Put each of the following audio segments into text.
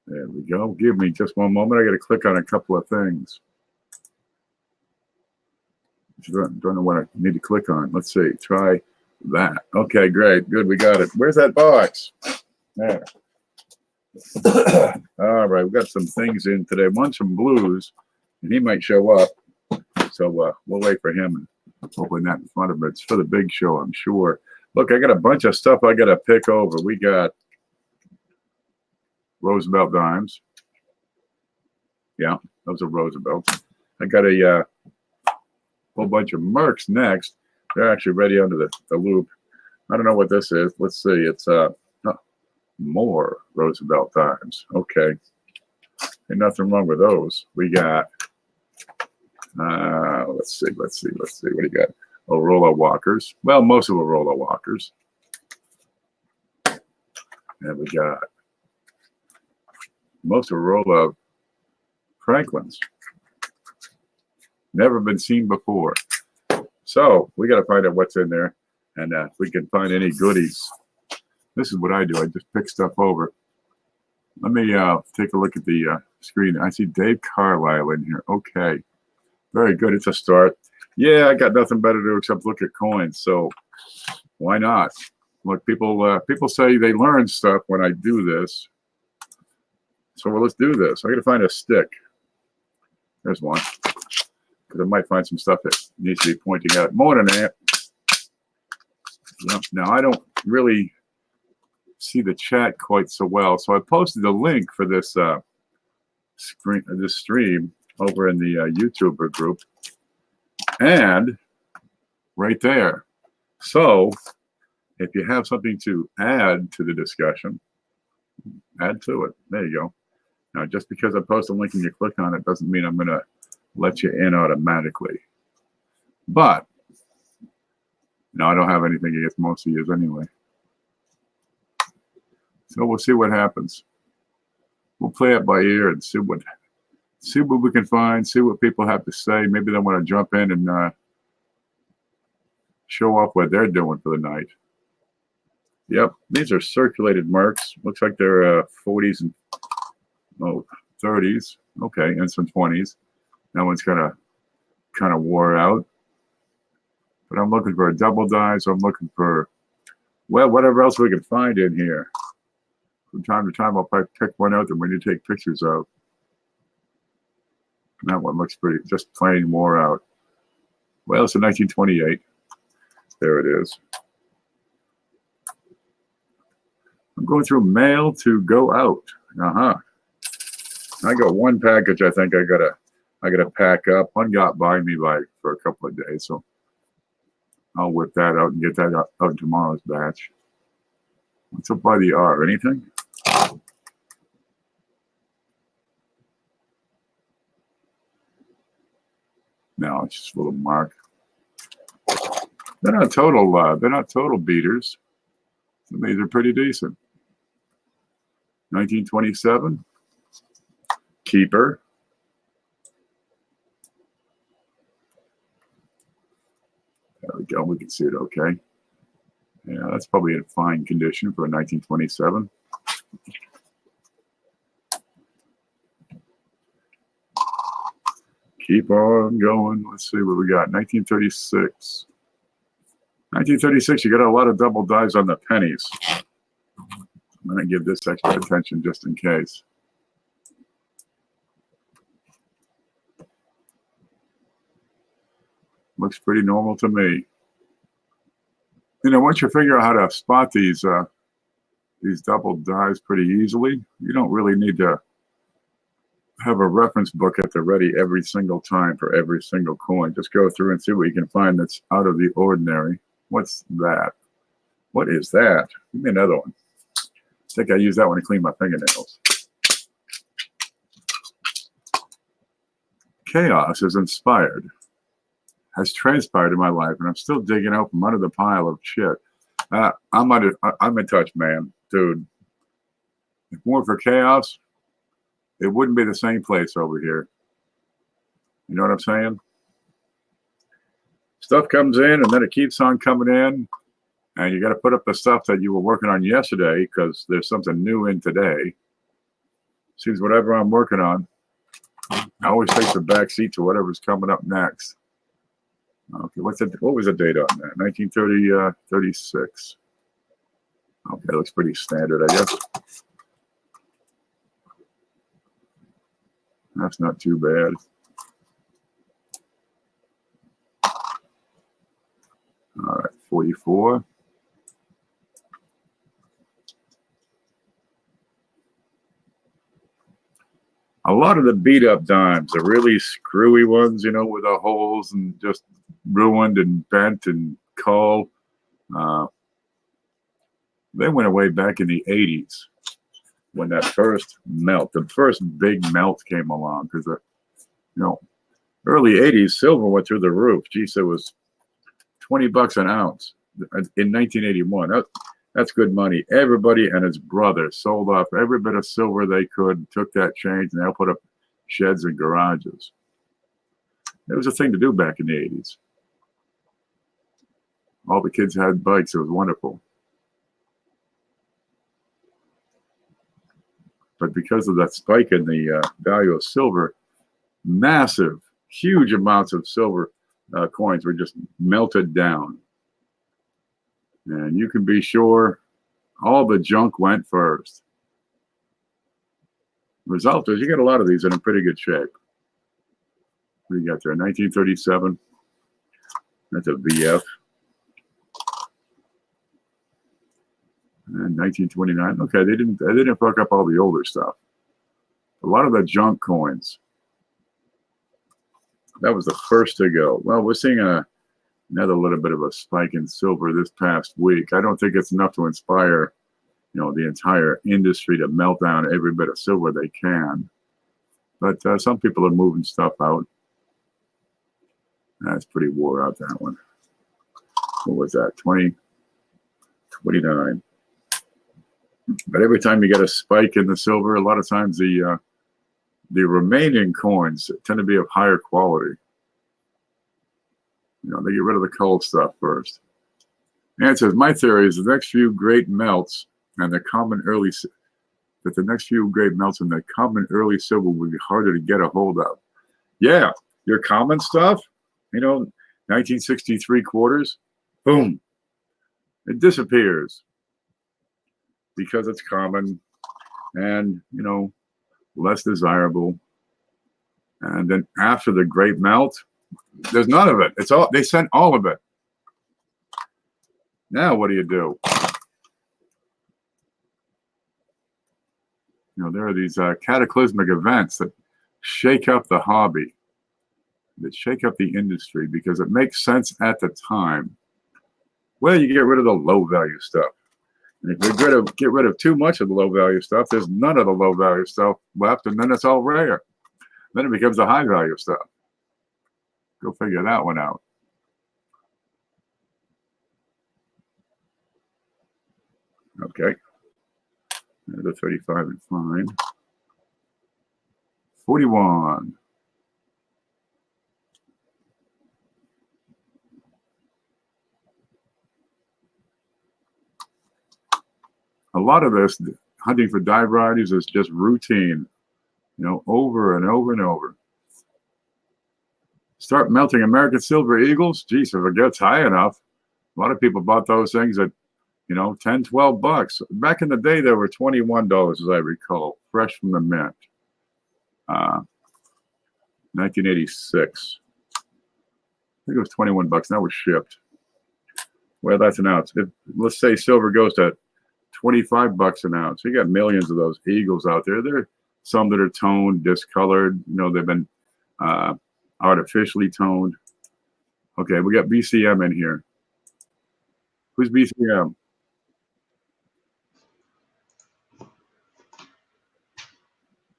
There we go. Give me just one moment. I got to click on a couple of things. Don't know what I need to click on. Let's see. Try that. Okay, great. Good. We got it. Where's that box? There. All right. We got some things in today. One's from Blues, and he might show up. So we'll wait for him and open that in front of him. It's for the big show, I'm sure. Look, I got a bunch of stuff I got to pick over. We got Roosevelt dimes. Yeah, those are Roosevelts. I got a whole bunch of Mercs next. They're actually ready under the loop. I don't know what this is. Let's see. It's more Roosevelt dimes. Okay. Ain't nothing wrong with those. We got, let's see. What do you got? Arola Walkers. Well, most of Arola Walkers. And we got most Arola Franklins. Never been seen before. So we got to find out what's in there, and if we can find any goodies. This is what I do. I just pick stuff over. Let me take a look at the screen. I see Dave Carlisle in here. Okay, very good. It's a start. Yeah, I got nothing better to do except look at coins. So why not? Look, people say they learn stuff when I do this. So let's do this. I got to find a stick. There's one. Because I might find some stuff that needs to be pointing out. Morning, Ant. Now, I don't really see the chat quite so well, so I posted a link for this stream over in the YouTuber group, and right there. So, if you have something to add to the discussion, add to it. There you go. Now, just because I post a link and you click on it doesn't mean I'm going to let you in automatically. But no, I don't have anything against most of you anyway. So we'll see what happens. We'll play it by ear and see what we can find, see what people have to say. Maybe they want to jump in and show off what they're doing for the night. Yep, these are circulated marks. Looks like they're 40s and 30s. Okay, and some 20s. That one's kind of wore out. But I'm looking for a double die, so I'm looking for, well, whatever else we can find in here. From time to time, I'll probably pick one out that we need to take pictures of. And that one looks pretty, just plain wore out. Well, it's a 1928. There it is. I'm going through mail to go out. I got one package I think I gotta pack up. One got by me for a couple of days, so I'll whip that out and get that out of tomorrow's batch. What's up by the R? Anything? No, it's just a little mark. They're not total beaters. So these are pretty decent. 1927. Keeper. There we go. We can see it okay. Yeah, that's probably in fine condition for a 1927. Keep on going. Let's see what we got. 1936. 1936, you got a lot of double dives on the pennies. I'm going to give this extra attention just in case. Looks pretty normal to me. You know, once you figure out how to spot these double dives pretty easily, you don't really need to have a reference book at the ready every single time for every single coin. Just go through and see what you can find that's out of the ordinary. What's that? What is that? Give me another one. I think I used that one to clean my fingernails. Chaos is inspired. Has transpired in my life, and I'm still digging out from under the pile of shit. I'm in touch, man, dude. If it weren't for chaos, it wouldn't be the same place over here. You know what I'm saying? Stuff comes in, and then it keeps on coming in. And you got to put up the stuff that you were working on yesterday because there's something new in today. Seems whatever I'm working on, I always take the back seat to whatever's coming up next. Okay, what was the date on that? 1930, 36. Okay, looks pretty standard, I guess. That's not too bad. All right, 44. A lot of the beat up dimes, the really screwy ones, you know, with the holes and just ruined and bent and culled, they went away back in the 80s when that first melt, the first big melt came along. Because, you know, early 80s, silver went through the roof. Geez, it was $20 an ounce in 1981. That's good money. Everybody and his brother sold off every bit of silver they could, took that change, and they'll put up sheds and garages. It was a thing to do back in the 80s. All the kids had bikes. It was wonderful. But because of that spike in the value of silver, massive, huge amounts of silver coins were just melted down. And you can be sure all the junk went first. Result is you get a lot of these in pretty good shape. What do you got there? 1937. That's a VF. And 1929. Okay, they didn't fuck up all the older stuff. A lot of the junk coins. That was the first to go. Well, we're seeing another little bit of a spike in silver this past week. I don't think it's enough to inspire, you know, the entire industry to melt down every bit of silver they can. But some people are moving stuff out. That's pretty wore out, that one. What was that? 29. But every time you get a spike in the silver, a lot of times the remaining coins tend to be of higher quality. You know, they get rid of the cold stuff first. And it says, my theory is the next few great melts and the common early silver will be harder to get a hold of. Yeah, your common stuff, you know, 1963 quarters, boom, it disappears because it's common and, you know, less desirable. And then after the great melt, there's none of it. It's all, they sent all of it. Now what do? You know, there are these cataclysmic events that shake up the hobby, that shake up the industry because it makes sense at the time. Well, you get rid of the low value stuff. And if we get rid of too much of the low value stuff, there's none of the low value stuff left, and then it's all rare. Then it becomes the high value stuff. Go figure that one out. Okay. Another 35 and fine. 41. A lot of this hunting for die varieties is just routine, you know, over and over and over. Start melting American Silver Eagles. Geez, if it gets high enough, a lot of people bought those things at, you know, $10, $12. Back in the day, they were $21, as I recall, fresh from the mint. 1986. I think it was $21. That was shipped. Well, that's an ounce. Let's say silver goes to $25 an ounce. You got millions of those eagles out there. There are some that are toned, discolored. You know, they've been artificially toned. Okay, we got BCM in here. Who's BCM?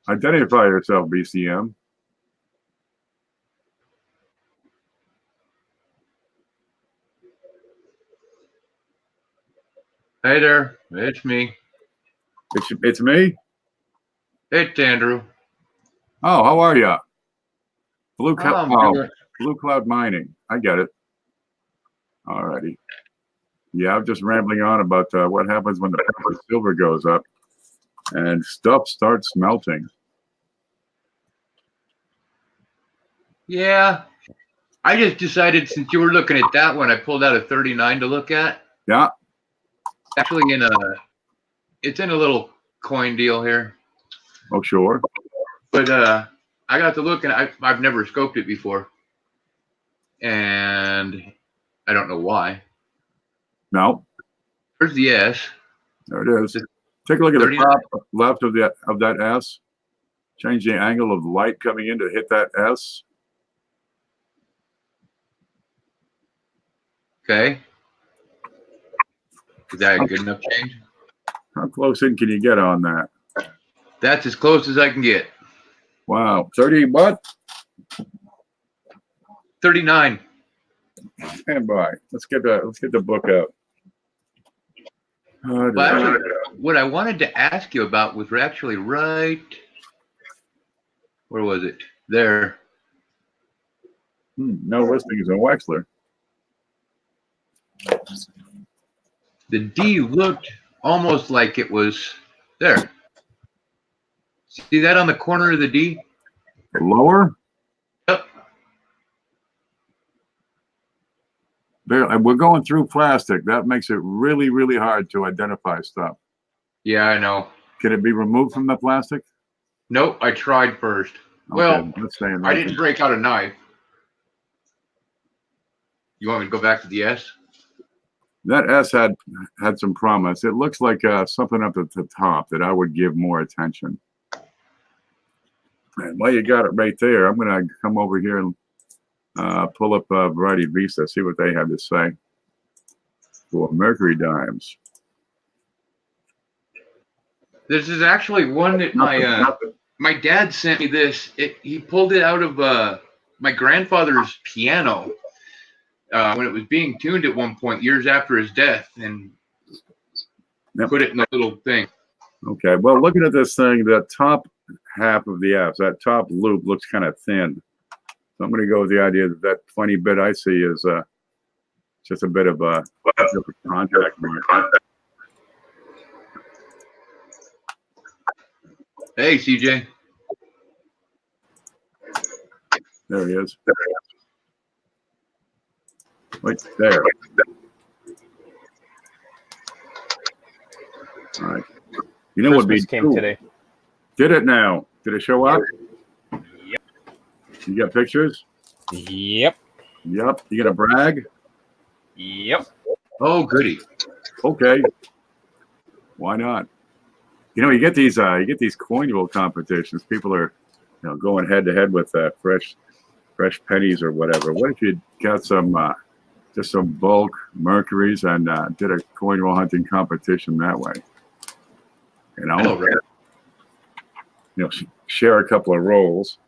Identify yourself, BCM. Hey there, it's me. It's me? It's Andrew. Oh, how are you? Blue I'm Cloud Mining. I get it. All righty. Yeah, I'm just rambling on about what happens when the price of silver goes up and stuff starts melting. Yeah. I just decided since you were looking at that one, I pulled out a 39 to look at. Yeah. Actually, it's in a little coin deal here. Oh, sure. But I got to look, and I've never scoped it before, and I don't know why. No. There's the S. There it is. Take a look at the top left of that S. Change the angle of the light coming in to hit that S. Okay. Is that a good enough change? How close in can you get on that? That's as close as I can get. Wow. 30 what? 39. Stand by. Let's get the book out. Well, actually, what I wanted to ask you about was actually right. Where was it? There. No listings in Wexler. The D looked almost like it was there. See that on the corner of the D? Lower? Yep. There, we're going through plastic. That makes it really, really hard to identify stuff. Yeah, I know. Can it be removed from the plastic? Nope, I tried first. Okay, Well, let's stay in I there. didn't break out a knife. You want me to go back to the S? That S had some promise. It looks like something up at the top that I would give more attention. And while you got it right there, I'm going to come over here and pull up Variety Vista, see what they have to say for Mercury dimes. This is actually one that my dad sent me this. He pulled it out of my grandfather's piano when it was being tuned at one point years after his death, and put it in a little thing. Okay, well, looking at this thing, that top half of the F, that top loop looks kind of thin. So I'm going to go with the idea that that 20 bit I see is just a bit of a contact mark. Hey, CJ. There he is. Right there. All right. You know what Christmas came cool today. Did it now? Did it show up? Yep. You got pictures? Yep. Yep. You gonna brag? Yep. Oh, goody. Okay. Why not? You know, you get these coin roll competitions. People are, going head to head with fresh pennies or whatever. What if you got some just some bulk Mercuries and did a coin roll hunting competition that way? You know, I know, right? Share a couple of rolls.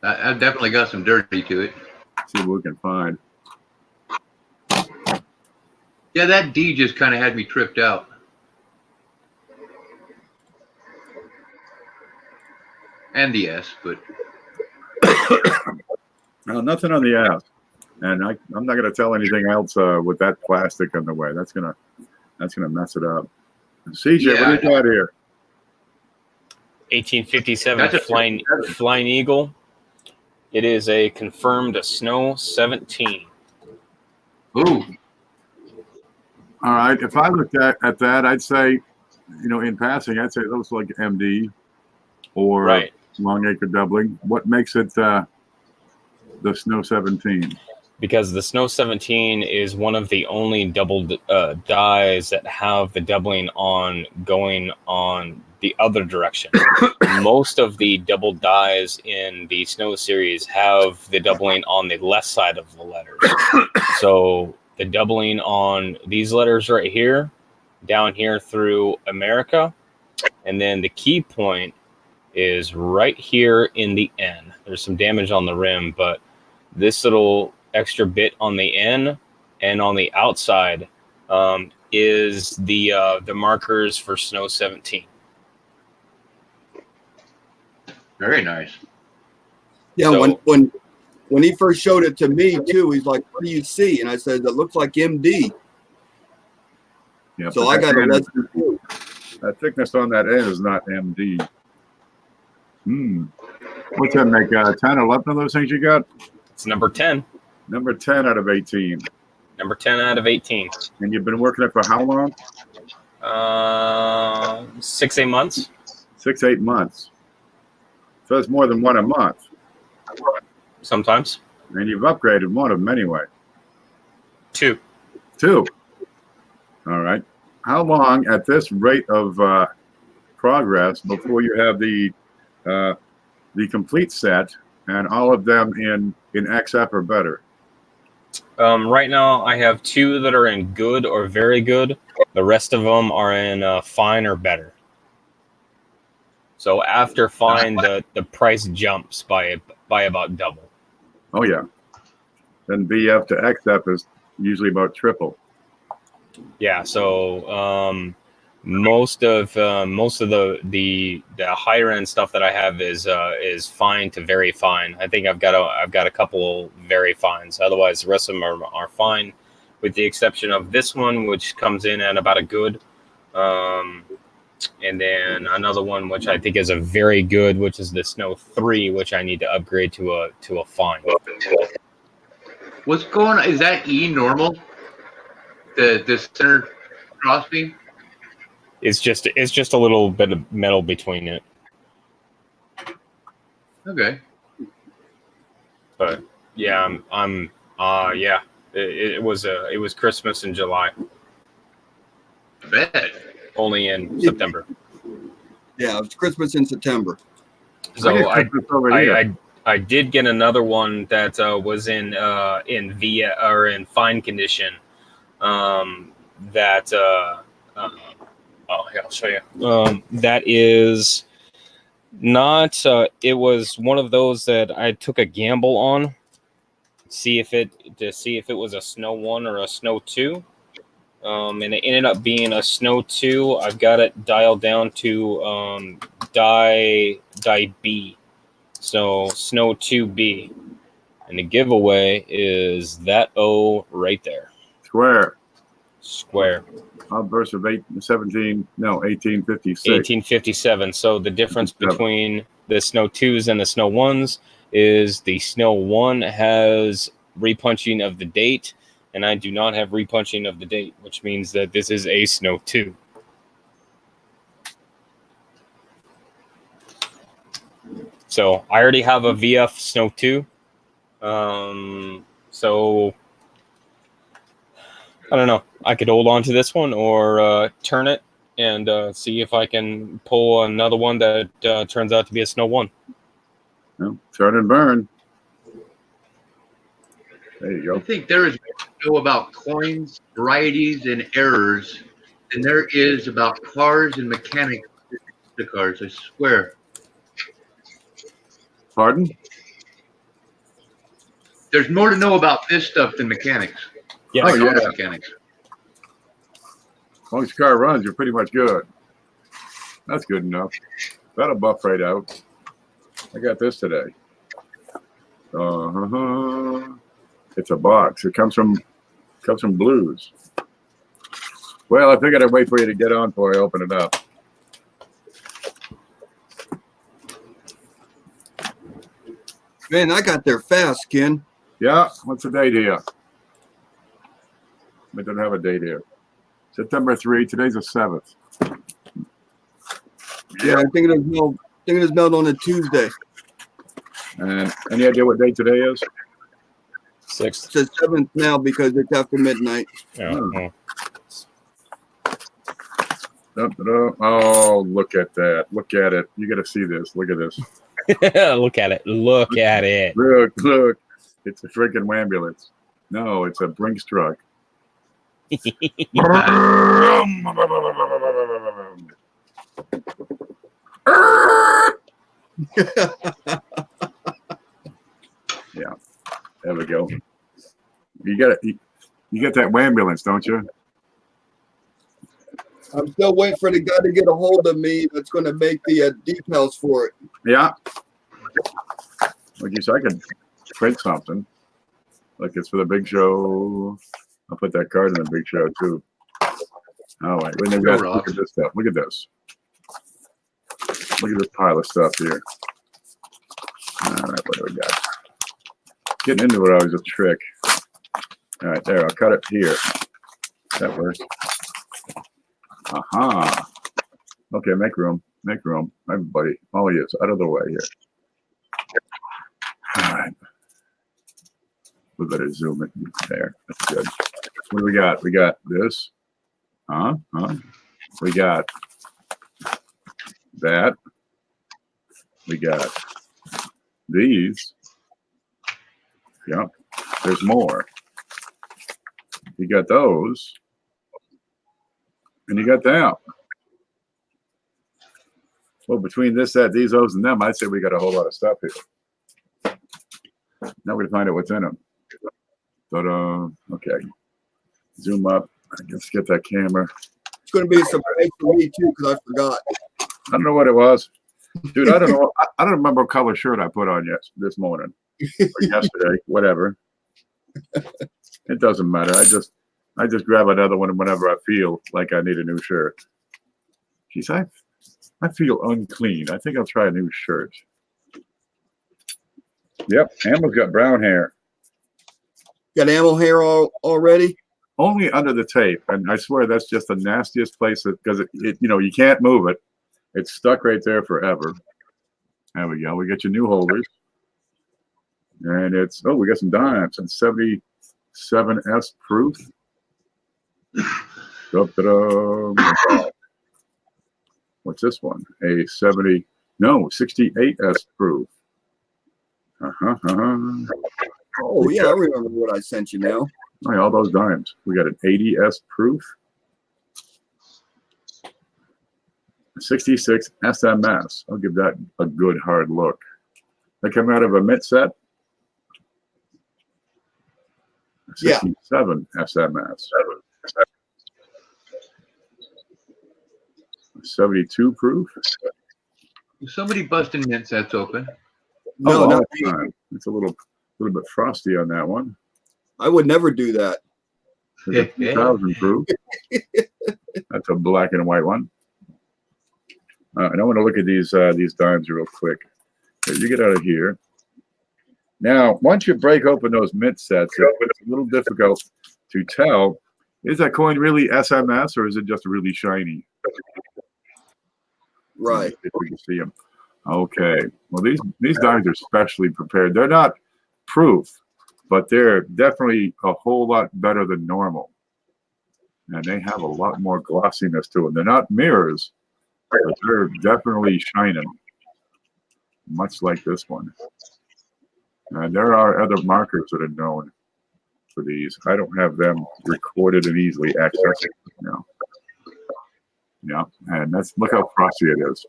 I've definitely got some dirty to it. See what we can find. Yeah, that D just kind of had me tripped out. And the S, but Well, nothing on the ass, and I'm not going to tell anything else with that plastic in the way. That's gonna mess it up. CJ, Yeah, what do you got here? 1857 That's a Flying Eagle. It is a confirmed Snow 17. ooh, All right, if I looked at that, I'd say, in passing, I'd say those like MD or Right. long acre doubling. What makes it the Snow 17? Because the Snow 17 is one of the only double dies that have the doubling on going on the other direction. Most of the double dies in the Snow series have the doubling on the left side of the letters. So the doubling on these letters right here, down here through America, and then the key point is right here in the N. There's some damage on the rim, but this little extra bit on the N and on the outside is the markers for Snow 17. very nice. Yeah, So- when when he first showed it to me too, he's like, "What do you see?" And I said, "It looks like MD." Yeah, So but I got a end less is- than 2. that thickness on that end is not MD. What's that make? 10, 11 of those things you got? It's number 10. Number 10 out of 18. Number 10 out of 18. And you've been working it for how long? 6-8 months. 6-8 months. So it's more than one a month. Sometimes. And you've upgraded one of them anyway. 2. 2. All right. How long at this rate of progress before you have the complete set and all of them in XF or better? Right now, I have 2 that are in good or very good. The rest of them are in fine or better. So after fine, the price jumps by about double. Oh yeah. Then VF to XF is usually about triple. Yeah. So most of the higher end stuff that I have is fine to very fine. I think I've got a couple very fines. Otherwise, the rest of them are fine, with the exception of this one, which comes in at about a good. And then another one, which I think is a very good, which is the Snow 3, which I need to upgrade to a fine. What's going on? Is that E normal? The center crossbeam? It's just a little bit of metal between it. Okay. But yeah, yeah. It was Christmas in July, Bet. only in September. Yeah, it's Christmas in September. So over I did get another one that was in via or in fine condition. That I'll show you. That is not. It was one of those that I took a gamble on, to see if it was a Snow 1 or a Snow 2. And it ended up being a Snow 2. I've got it dialed down to die B. So Snow 2B. And the giveaway is that O right there. Square. Outburst of 1856. 1857. So the difference between the Snow 2s and the Snow 1s is the Snow 1 has repunching of the date, and I do not have repunching of the date, which means that this is a Snow 2. So I already have a VF Snow 2. So I don't know. I could hold on to this one or turn it and see if I can pull another one that turns out to be a Snow 1. Well, turn and burn. There you I go. think there is more to know about coins, varieties, and errors than there is about cars and mechanics of the cars. I swear. Pardon? There's more to know about this stuff than mechanics. Yes. Oh, yeah. Mechanics. As long as your car runs, you're pretty much good. That's good enough. That'll buff right out. I got this today. It's a box. It comes from Blues. Well, I figured I'd wait for you to get on before I open it up. Man, I got there fast, Ken. Yeah, what's the date here? We don't have a date here. September 3. Today's the 7th. Yeah, I think it was mailed on a Tuesday. And any idea what date today is? 6th. It's the 7th now because it's after midnight. Yeah. Da-da-da. Oh, look at that. Look at it. You got to see this. Look at this. Look at it. Look at it. Look. It's a freaking ambulance. No, it's a Brinks truck. Yeah, there we go. You got it. You get that ambulance, don't you? I'm still waiting for the guy to get a hold of me that's going to make the decals for it. Yeah. Well, geez, I could print something. Like it's for the big show. I'll put that card in the big show too. All right, when they got, look at this stuff. Look at this. Look at this pile of stuff here. All right, what do we got? Getting into it always a trick. All right, there. I'll cut it here. That works. Aha. Okay, make room. Make room. Everybody, all you, out of the way here. All right. We better zoom it there. That's good. What do we got? We got this. We got that. We got these. Yep. There's more. You got those. And you got them. Well, between this, that, these, those, and them, I'd say we got a whole lot of stuff here. Now we're going to find out what's in them. But, okay. Zoom up. Let's get that camera. It's going to be a surprise for me too, because I forgot. I don't know what it was. Dude, I don't know. I don't remember what color shirt I put on this morning. Or yesterday, whatever. It doesn't matter. I just grab another one whenever I feel like I need a new shirt. Geez, I feel unclean. I think I'll try a new shirt. Yep, Ammo's got brown hair. Got ammo hair already? Only under the tape, and I swear that's just the nastiest place because it you know, you can't move it. It's stuck right there forever. There we go. We get your new holders, and it's we got some dimes and 77S proof. What's this one? A 68S proof. Oh yeah, I remember what I sent you now. Oh, yeah, all those dimes. We got an 80S proof. 66 SMS. I'll give that a good hard look. They come out of a mint set. 67 SMS. 72 proof. Somebody busting mint sets open. No, not me. It's a little bit frosty on that one. I would never do that. There's a 2000 proof. That's a black and white one. And I want to look at these dimes real quick. So you get out of here. Now, once you break open those mint sets, it's a little difficult to tell. Is that coin really SMS or is it just really shiny? Right. If we can see them. Okay. Well, these dimes are specially prepared. They're not proof, but they're definitely a whole lot better than normal. And they have a lot more glossiness to them. They're not mirrors, but they're definitely shining, much like this one. And there are other markers that are known for these. I don't have them recorded and easily accessed. No. Yeah, and look how frosty it is.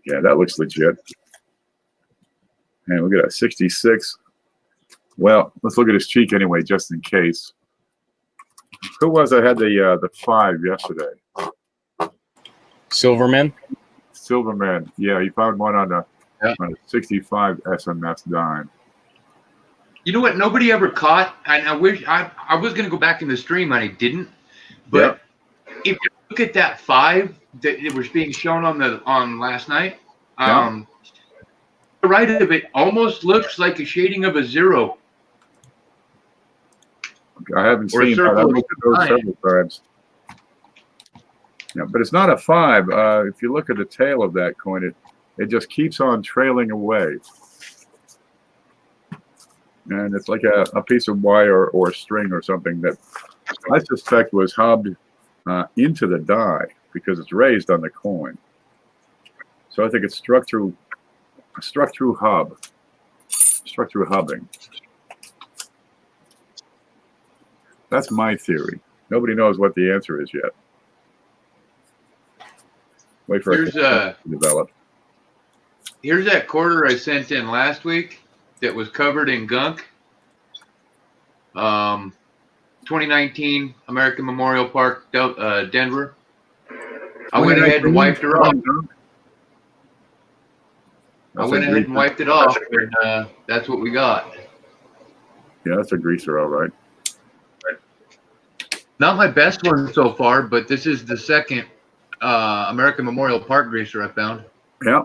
Yeah, that looks legit. And we got a 66. Well, let's look at his cheek anyway, just in case. Who was I had the 5 yesterday? Silverman. Silverman. Yeah, he found one on a 65 SMS dime. You know what? Nobody ever caught, and I wish I was going to go back in the stream and I didn't. But if you look at that 5 that it was being shown on last night, the right of it almost looks like a shading of a 0. I haven't seen that. I've looked at those several times. Yeah, but it's not a 5. If you look at the tail of that coin, it just keeps on trailing away. And it's like a piece of wire or string or something that I suspect was hubbed into the die because it's raised on the coin. So I think it's struck through hubbing. That's my theory. Nobody knows what the answer is yet. Wait for it to develop. Here's that quarter I sent in last week that was covered in gunk. 2019 American Memorial Park, Denver. I went ahead and wiped her off. I went ahead and wiped it off, and that's what we got. Yeah, that's a greaser, all right. Not my best one so far, but this is the second American Memorial Park greaser I found. Yeah.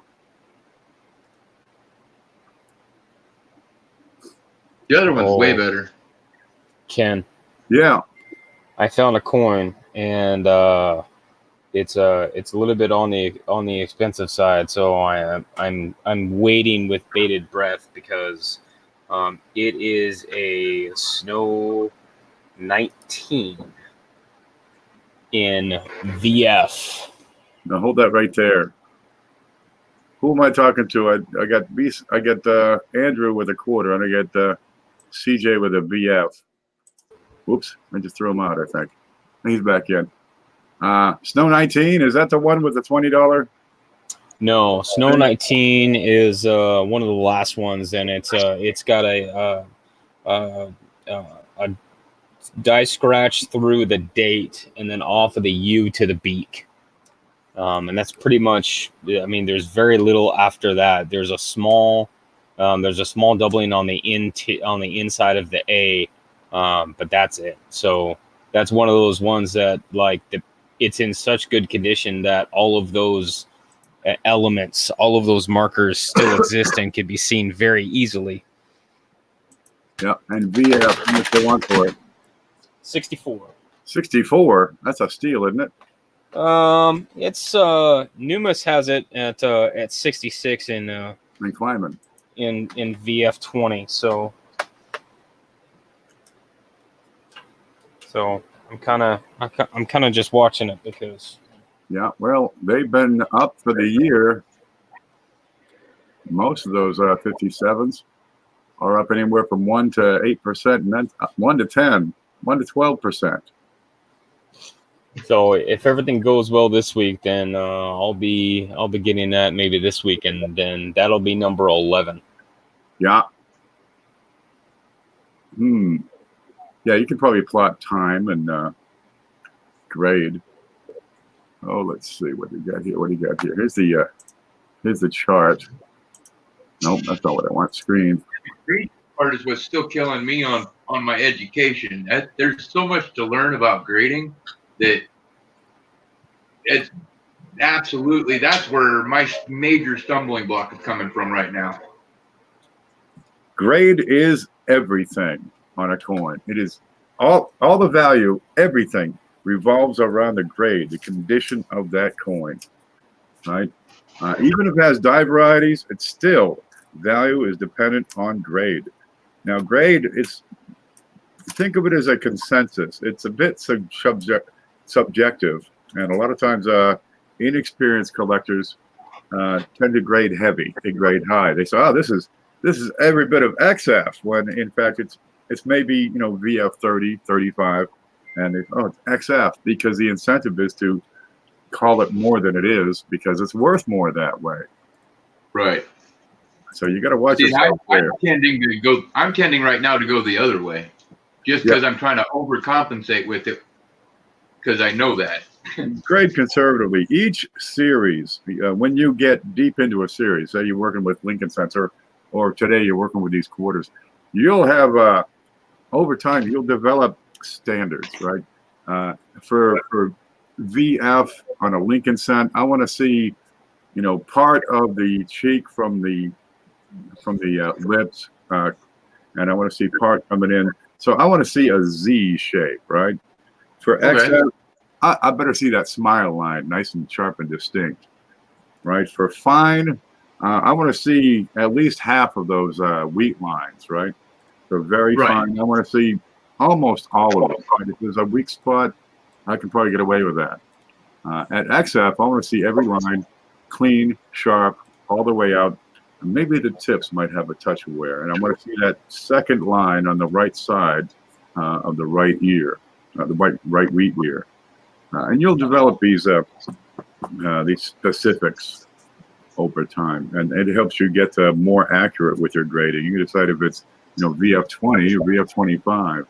The other one's way better. Ken, Yeah. I found a coin, and it's a little bit on the expensive side, so I'm waiting with bated breath because it is a Snow 19 in VF. Now hold that right there. Who am I talking to? I got Andrew with a quarter, and I got CJ with a VF. Whoops, I just threw him out, I think. He's back in. Snow 19, is that the one with the $20? No, Snow 19 is one of the last ones, and it's got a die scratch through the date and then off of the U to the beak. And that's pretty much, I mean, there's very little after that. There's a small doubling on the inside of the A, but that's it. So that's one of those ones that it's in such good condition that all of those elements, all of those markers still exist and can be seen very easily. Yeah, and VF, how much they want for it? 64. 64? That's a steal, isn't it? It's Numis has it at 66 in Kleiman. in VF 20. So I'm kind of just watching it because. Yeah, well, they've been up for the year. Most of those 57s are up anywhere from 1 to 8%, and then 1 to 10, 1 to 12%. So if everything goes well this week, then I'll be getting that maybe this week, and then that'll be number 11. Yeah. Yeah, you can probably plot time and grade. Oh, let's see what we got here. What do you got here? Here's the chart. Nope, that's not what I want. Screen. The great part is what's still killing me on my education. There's so much to learn about grading that it's absolutely, that's where my major stumbling block is coming from right now. Grade is everything on a coin. It is all the value, everything revolves around the grade, the condition of that coin, right? Even if it has die varieties, it's still value is dependent on grade. Now, grade is, think of it as a consensus. It's a bit subjective, and a lot of times inexperienced collectors tend to grade heavy. They grade high. They say, "Oh, this is every bit of XF," when in fact it's maybe VF 30, 35. And it's XF because the incentive is to call it more than it is because it's worth more that way. Right. So you got to watch yourself there. I'm tending right now to go the other way, just because I'm trying to overcompensate with it, because I know that. Grade conservatively. Each series, when you get deep into a series, say you're working with Lincoln Sensor, or today you're working with these quarters, you'll have over time you'll develop standards, right? For VF on a Lincoln cent, I want to see, part of the cheek from the lips, and I want to see part coming in. So I want to see a Z shape, right? For XF, I better see that smile line, nice and sharp and distinct, right? For fine, I want to see at least half of those wheat lines, right? For very fine, I want to see almost all of it. Right? If there's a weak spot, I can probably get away with that. At XF, I want to see every line clean, sharp, all the way out. And maybe the tips might have a touch of wear. And I want to see that second line on the right side of the right ear, the right wheat ear. And you'll develop these specifics over time. And it helps you get more accurate with your grading. You can decide if it's VF 20 or VF 25.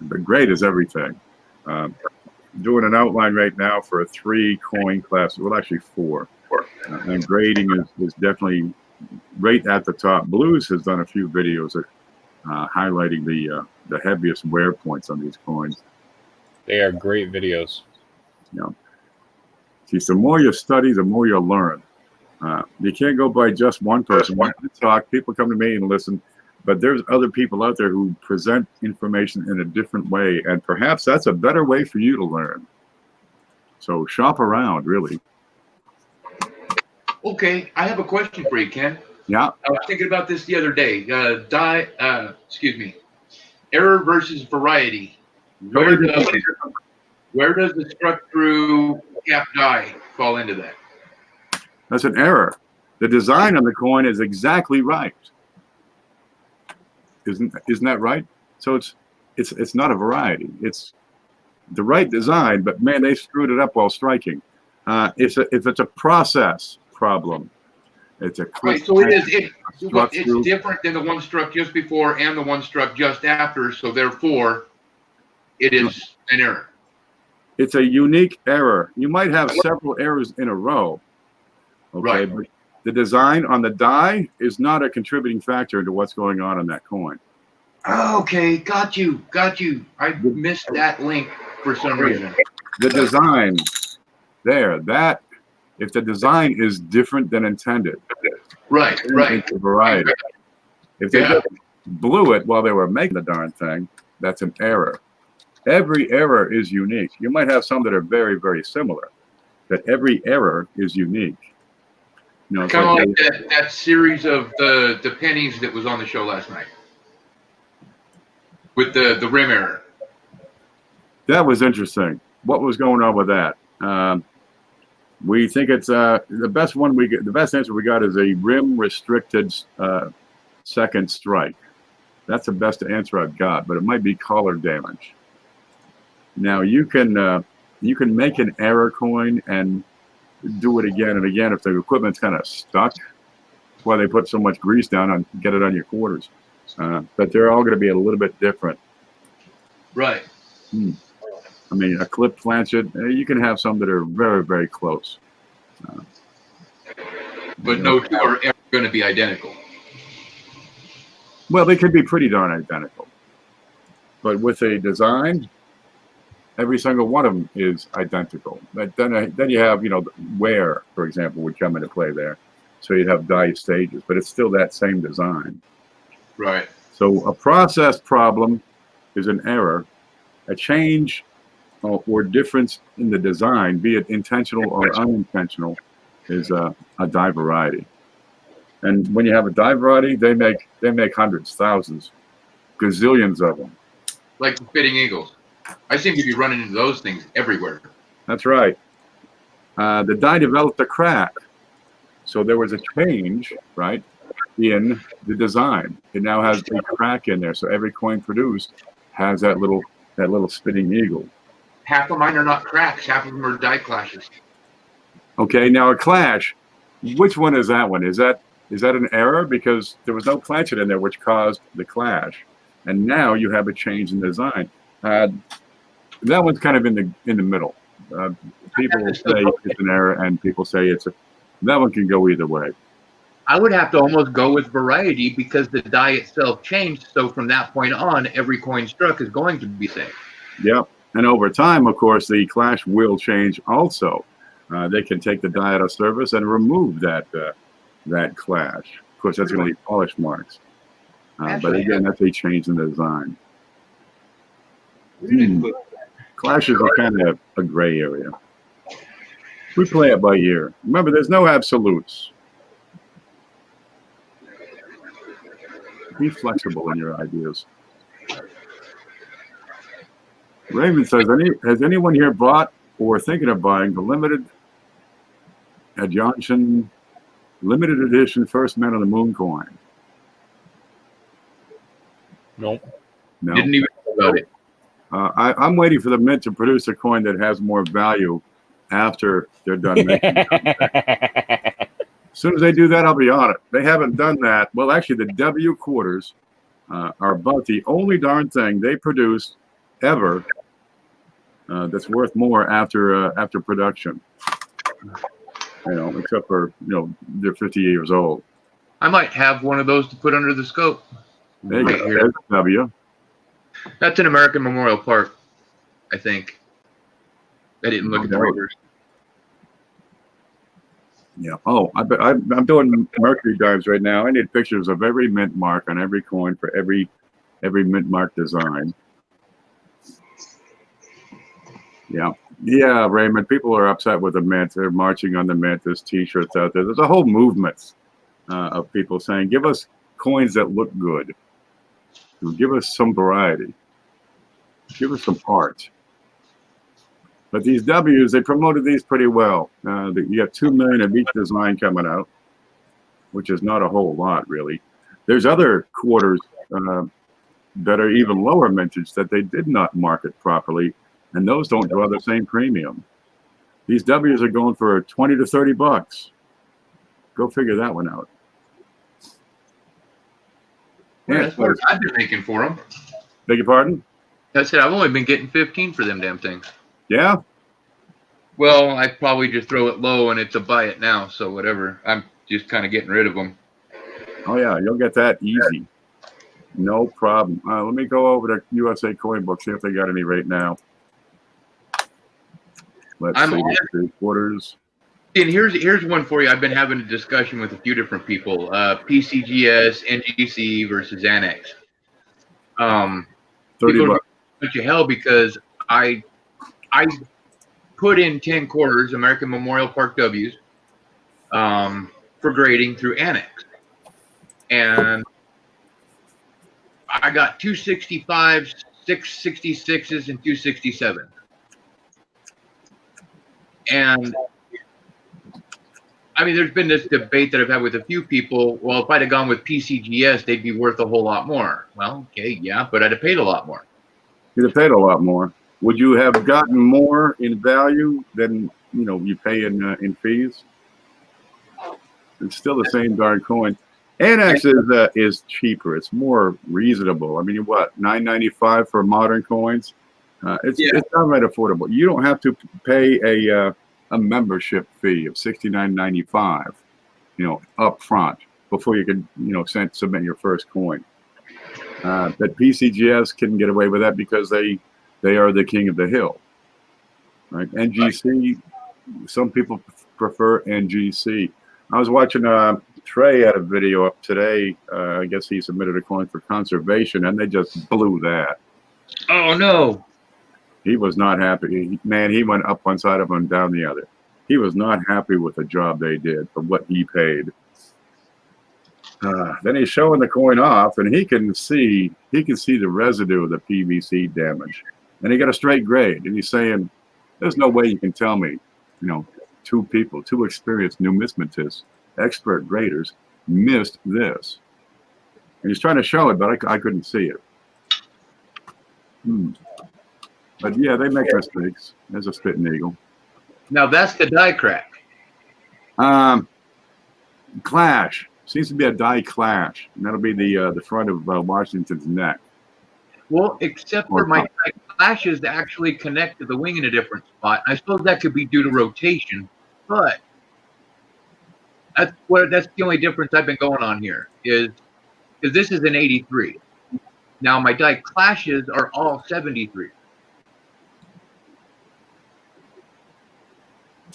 But grade is everything. Doing an outline right now for a 3 coin class, well, actually 4. And grading is definitely right at the top. Blues has done a few videos highlighting the heaviest wear points on these coins. They are great videos. You know, see, the more you study, the more you'll learn. You can't go by just one person. When I talk, people come to me and listen, but there's other people out there who present information in a different way, and perhaps that's a better way for you to learn. So shop around, really. Okay, I have a question for you, Ken. Yeah. I was thinking about this the other day. Error versus variety. Where does the struck through cap die fall into that? That's an error. The design on the coin is exactly right. Isn't that right? So it's not a variety. It's the right design, but man, they screwed it up while striking. If it's a process problem, it's a right. So it's different than the one struck just before and the one struck just after. So therefore, it is an error. It's a unique error. You might have several errors in a row. Okay, right. But the design on the die is not a contributing factor into what's going on in that coin. Okay, got you. I missed that link for some reason. The design there, that if the design is different than intended, right. It's a variety. If they just blew it while they were making the darn thing, that's an error. Every error is unique. You might have some that are very, very similar, but every error is unique. You know, kind of like that series of the pennies that was on the show last night with the rim error. That was interesting. What was going on with that? We think it's the best one we get. The best answer we got is a rim restricted second strike. That's the best answer I've got, but it might be collar damage. Now you can make an error coin and do it again and again if the equipment's kind of stuck. That's why they put so much grease down on get it on your quarters. But they're all going to be a little bit different. Right. I mean, a clip planchet, you can have some that are very, very close. But no two are ever going to be identical. Well, they could be pretty darn identical. But with a design, every single one of them is identical. But then you have, wear, for example, would come into play there. So you'd have die stages, but it's still that same design. Right. So a process problem is an error. A change or difference in the design, be it intentional or unintentional, is a die variety. And when you have a die variety, they make hundreds, thousands, gazillions of them. Like the Spitting Eagles. I seem to be running into those things everywhere. That's right. The die developed a crack. So there was a change, right, in the design. It now has a crack in there. So every coin produced has that little Spitting Eagle. Half of mine are not cracks. Half of them are die clashes. Okay, now a clash. Which one is that one? Is that an error because there was no planchet in there which caused the clash, and now you have a change in design? That one's kind of in the middle. People will say it's an error, and people say that one can go either way. I would have to almost go with variety because the die itself changed. So from that point on, every coin struck is going to be safe. Yep. And over time, of course, the clash will change also. They can take the die out of service and remove that clash. Of course, that's going to leave polish marks. But again, that's a change in the design. Clashes are kind of a gray area. We play it by ear. Remember, there's no absolutes. Be flexible in your ideas. Raymond says, has anyone here bought or thinking of buying the limited edition first Man on the Moon coin? Nope. No. Didn't even know about it. I'm waiting for the mint to produce a coin that has more value after they're done making it. As soon as they do that, I'll be on it. They haven't done that. Well, actually, the W quarters are about the only darn thing they produce ever that's worth more after production. You know, except for, you know, they're 50 years old. I might have one of those to put under the scope. There you Right go. here. There's W. That's an American Memorial Park, I think. I didn't look at the No. readers. Yeah. Oh, I'm doing Mercury dives right now. I need pictures of every mint mark on every coin for every mint mark design. Yeah. Yeah, Raymond. People are upset with the mint. They're marching on the mint. There's T-shirts out there. There's a whole movement of people saying, "Give us coins that look good. Give us some variety. Give us some art." But these W's, they promoted these pretty well. You got 2 million of each design coming out, which is not a whole lot, really. There's other quarters that are even lower mintage that they did not market properly, and those don't draw the same premium. These W's are going for 20 to 30 bucks. Go figure that one out. Yeah, that's what I've been making for them. Beg your pardon? I said I've only been getting 15 for them damn things. Yeah? Well, I probably just throw it low and it's a buy it now, so whatever. I'm just kind of getting rid of them. Oh, yeah, you'll get that easy. No problem. Let me go over to USA Coin Book, see if they got any right now. Let's see. 3 quarters. And here's one for you. I've been having a discussion with a few different people. PCGS, NGC versus Annex. 30 bucks. Bunch of hell because I put in 10 quarters American Memorial Park W's for grading through Annex, and I got 265s, 666s, and 267s. And I mean, there's been this debate that I've had with a few people. Well, if I'd have gone with PCGS, they'd be worth a whole lot more. Well, okay, yeah, but I'd have paid a lot more. You'd have paid a lot more. Would you have gotten more in value than you pay in fees? It's still the same darn coin. Annex is cheaper. It's more reasonable. I mean, what, $9.95 for modern coins? It's downright affordable. You don't have to pay a membership fee of $69.95, up front before you can submit your first coin. That PCGS can get away with that because they are the king of the hill, right? NGC, some people prefer NGC. I was watching Trey had a video up today. I guess he submitted a coin for conservation, and they just blew that. Oh no! He was not happy. Man, he went up one side of him and down the other. He was not happy with the job they did for what he paid. Then he's showing the coin off, and he can see the residue of the PVC damage, and he got a straight grade. And he's saying, "There's no way you can tell me, two experienced numismatists, expert graders, missed this." And he's trying to show it, but I couldn't see it. But yeah, they make mistakes. There's a spitting eagle. Now that's the die crack. Clash. Seems to be a die clash. And that'll be the front of Washington's neck. Well, except for my die clashes actually connect to the wing in a different spot. I suppose that could be due to rotation, but that's the only difference I've been going on here is this is an 83. Now my die clashes are all 73.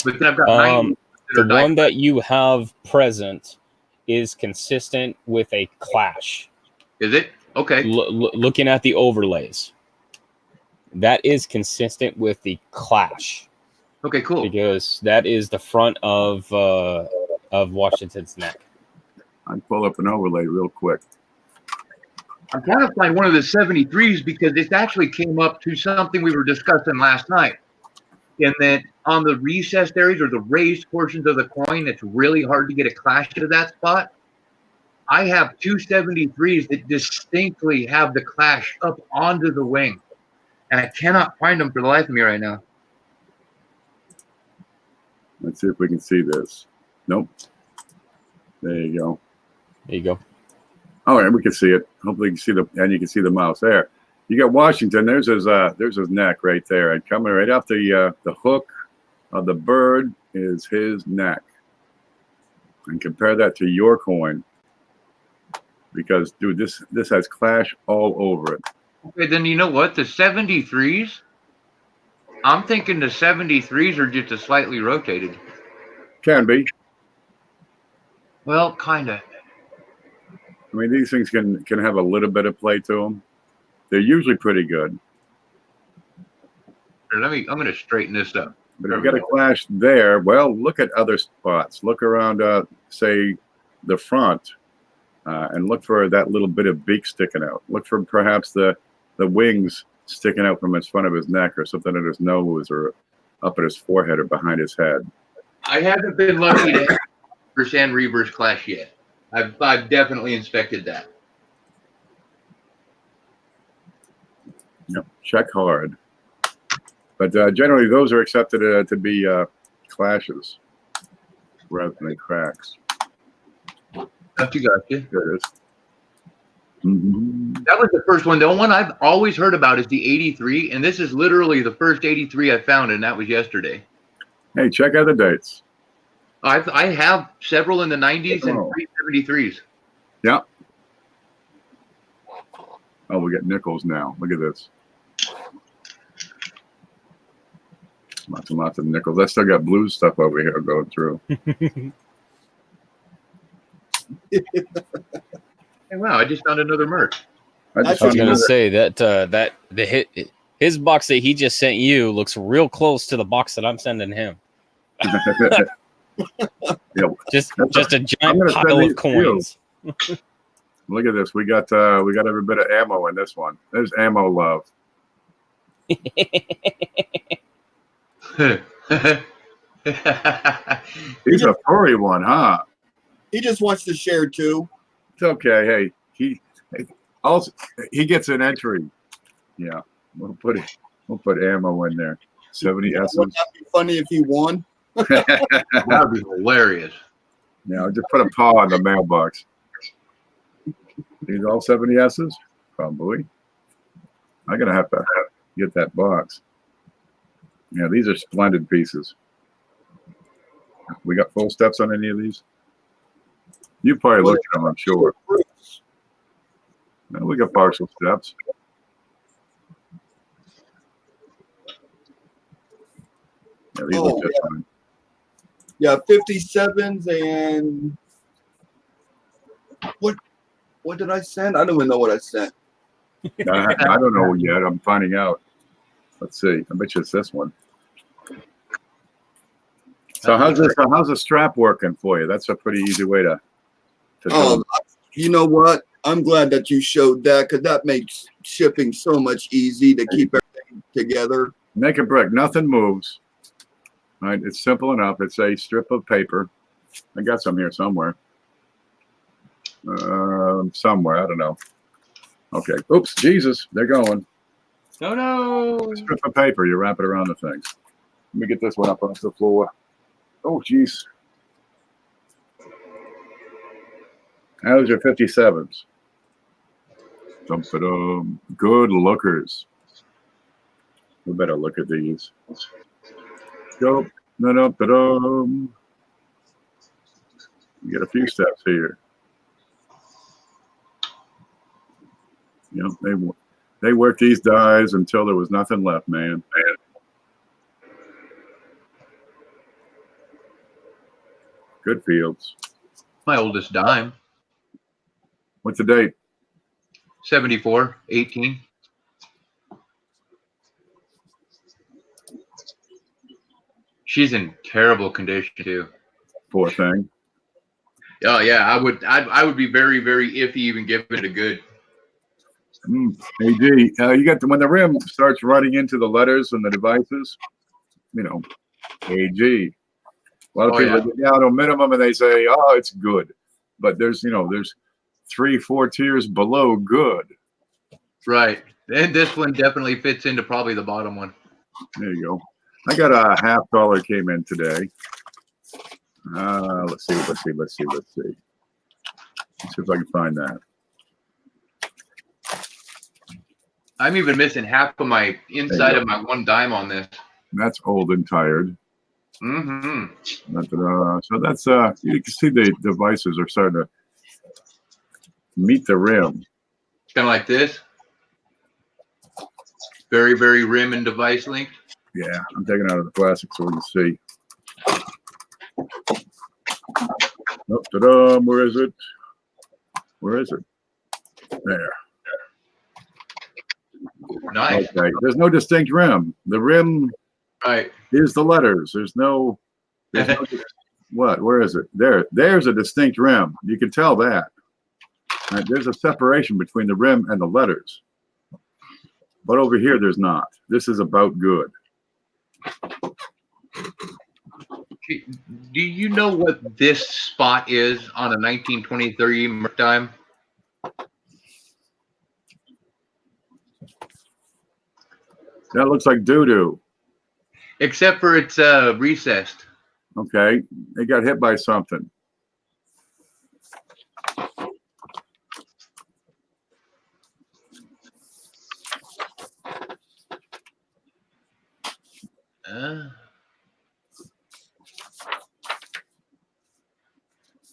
But then I've got 90. The one that you have present is consistent with a clash. Is it? Okay. Looking at the overlays, that is consistent with the clash. Okay, cool. Because that is the front of Washington's neck. I'd pull up an overlay real quick. I'm trying to find one of the 73s because it actually came up to something we were discussing last night. And that on the recessed areas or the raised portions of the coin, it's really hard to get a clash to that spot. I have two 73s that distinctly have the clash up onto the wing. And I cannot find them for the life of me right now. Let's see if we can see this. Nope. There you go. There you go. All right, we can see it. Hopefully you can see the mouse there. You got Washington. There's his neck right there, and coming right off the hook of the bird is his neck. and compare that to your coin. Because, dude, this has Clash all over it. Okay, then you know what? The 73s, I'm thinking the 73s are just a slightly rotated. Can be. Well, kind of. I mean, these things can have a little bit of play to them. They're usually pretty good. I'm going to straighten this up. But if you got a Clash there, well, look at other spots. Look around, say, the front, and look for that little bit of beak sticking out. Look for perhaps the wings sticking out from in front of his neck, or something at his nose, or up at his forehead, or behind his head. I haven't been lucky to understand reverse Clash yet. I've definitely inspected that. Yep, check hard. But generally, those are accepted to be clashes rather than cracks. Gotcha. There it is. Mm-hmm. That was the first one. The one I've always heard about is the 83, and this is literally the first 83 I found, and that was yesterday. Hey, check out the dates. I have several in the 90s and 373s. Yeah. Oh, we got nickels now. Look at this. Lots and lots of nickels. I still got blue stuff over here going through. Hey, wow, I just found another merc. I was going to say that his box that he just sent you looks real close to the box that I'm sending him. Just a giant pile of coins. Look at this. We got every bit of ammo in this one. There's ammo love. He's a furry one, huh? He just wants to share too. It's okay. Hey, he gets an entry. Yeah, we'll put ammo in there. 70 S's. Wouldn't that be funny if he won? That'd be hilarious. Yeah, I'll just put a paw on the mailbox. These all 70 S's? Probably. I'm gonna have to get that box. Yeah, these are splendid pieces. We got full steps on any of these? You probably looked at them, I'm sure. No, we got partial steps. Yeah, these look just fine. Yeah, 57s and what did I send? I don't even know what I sent. I don't know yet. I'm finding out. Let's see. I bet you it's this one. So how's the strap working for you? That's a pretty easy way to do it. You know what? I'm glad that you showed that, because that makes shipping so much easy to keep everything together. Make a brick. Nothing moves. Right? It's simple enough. It's a strip of paper. I got some here somewhere. Somewhere. I don't know. Okay. Oops. Jesus. They're going. Oh, no. A strip of paper. You wrap it around the things. Let me get this one up off the floor. Oh, jeez. How's your 57s? Good lookers. We better look at these. Go. You get a few steps here. You know, they worked these dies until there was nothing left, man. Good fields. My oldest dime. What's the date? 74, 18. She's in terrible condition too. Poor thing. Oh yeah, I would be very, very iffy even giving it a good. AD, you got when the rim starts running into the letters and the devices, you know, AG. A lot of people get down to a minimum and they say, "Oh, it's good," but there's 3-4 tiers below good. Right, and this one definitely fits into probably the bottom one. There you go. I got a $50 came in today. Let's see. Let's see if I can find that. I'm even missing half of my inside of my one dime on this. That's old and tired. Mm-hmm. So that's you can see the devices are starting to meet the rim. Kind of like this. Very, very rim and device linked. Yeah, I'm taking out of the plastic so we can see. Oh, ta-da, where is it? Where is it? There. Nice. Okay, there's no distinct rim. The rim Right. is the letters. There's no what? Where is it? There's a distinct rim. You can tell that. Right, there's a separation between the rim and the letters. But over here, there's not. This is about good. Do you know what this spot is on a 1923 Merc dime? That looks like doo-doo. Except for it's recessed. Okay, it got hit by something.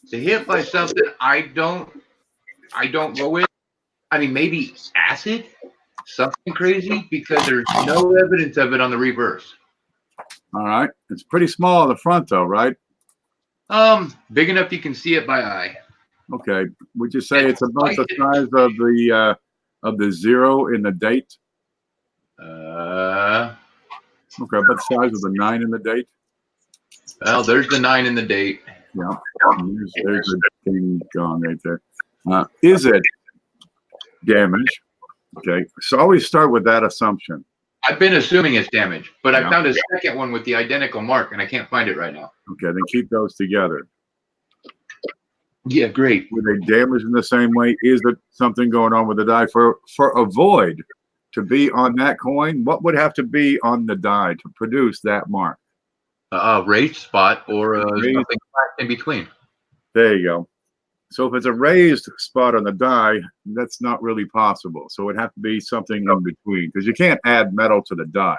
To hit by something I don't go with. I mean, maybe acid, something crazy, because there's no evidence of it on the reverse. All right, it's pretty small in the front though, right? Big enough you can see it by eye. Okay, would you say it's about the size of the zero in the date? Okay, about the size of the 9 in the date. Well, there's the 9 in the date. Yeah, there's a thing gone right there. Is it damage? Okay, so always start with that assumption. I've been assuming it's damaged, but Yeah. I found a second one with the identical mark, and I can't find it right now. Okay, then keep those together. Yeah, great. Were they damaged in the same way? Is there something going on with the die? For a void to be on that coin, what would have to be on the die to produce that mark? Raised spot or Raised. something in between. There you go. So if it's a raised spot on the die, that's not really possible. So it'd have to be something in between, because you can't add metal to the die,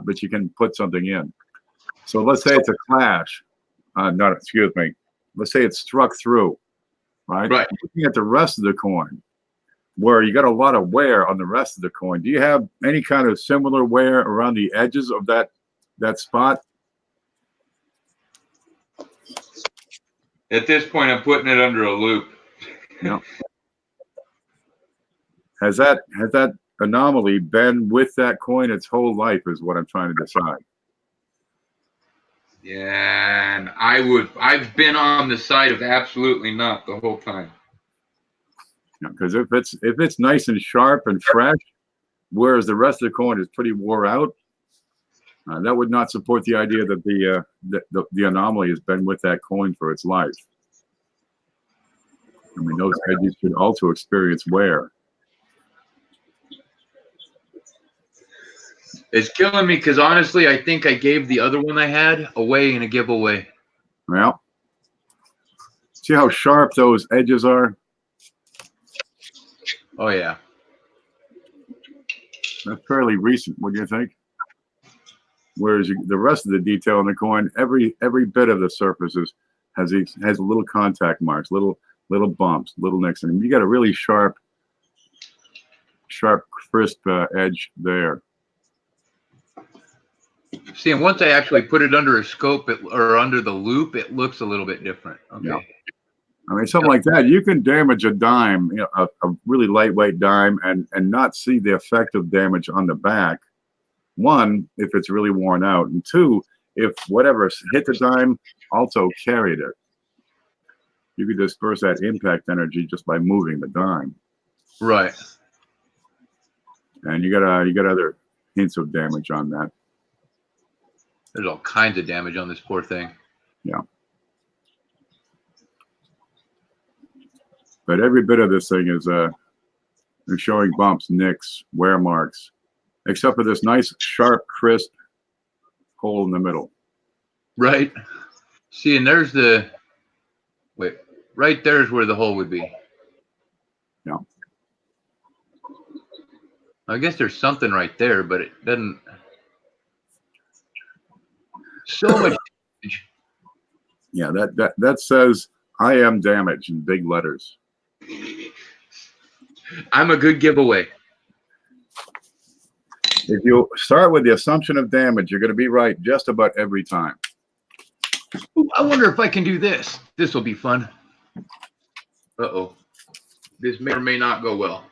but you can put something in. So let's say it's a clash. Excuse me. Let's say it's struck through, right? Right. Looking at the rest of the coin, where you got a lot of wear on the rest of the coin, do you have any kind of similar wear around the edges of that spot? At this point, I'm putting it under a loop. No. Has that anomaly been with that coin its whole life is what I'm trying to decide. Yeah, and I've been on the side of absolutely not the whole time. Because if it's nice and sharp and fresh, whereas the rest of the coin is pretty wore out, that would not support the idea that the anomaly has been with that coin for its life. I mean, those edges should also experience wear. It's killing me because honestly, I think I gave the other one I had away in a giveaway. Well, see how sharp those edges are? Oh yeah. That's fairly recent, what do you think? Whereas the rest of the detail on the coin, every bit of the surfaces has little contact marks, little bumps, little nicks, and you got a really sharp, crisp edge there. See, and once I actually put it under a scope or under the loop, it looks a little bit different. Okay. Yeah. I mean, something like that, you can damage a dime, a really lightweight dime, and not see the effect of damage on the back. One, if it's really worn out, and two, if whatever hit the dime also carried it. You could disperse that impact energy just by moving the dime. Right. And you got other hints of damage on that. There's all kinds of damage on this poor thing. Yeah. But every bit of this thing is showing bumps, nicks, wear marks, except for this nice, sharp, crisp hole in the middle. Right. See, and there's right there's where the hole would be. Yeah. I guess there's something right there, but it doesn't. So much damage. Yeah, that says I am damage in big letters. I'm a good giveaway. If you start with the assumption of damage, you're going to be right just about every time. Ooh, I wonder if I can do this. This will be fun. Uh-oh. This may or may not go well.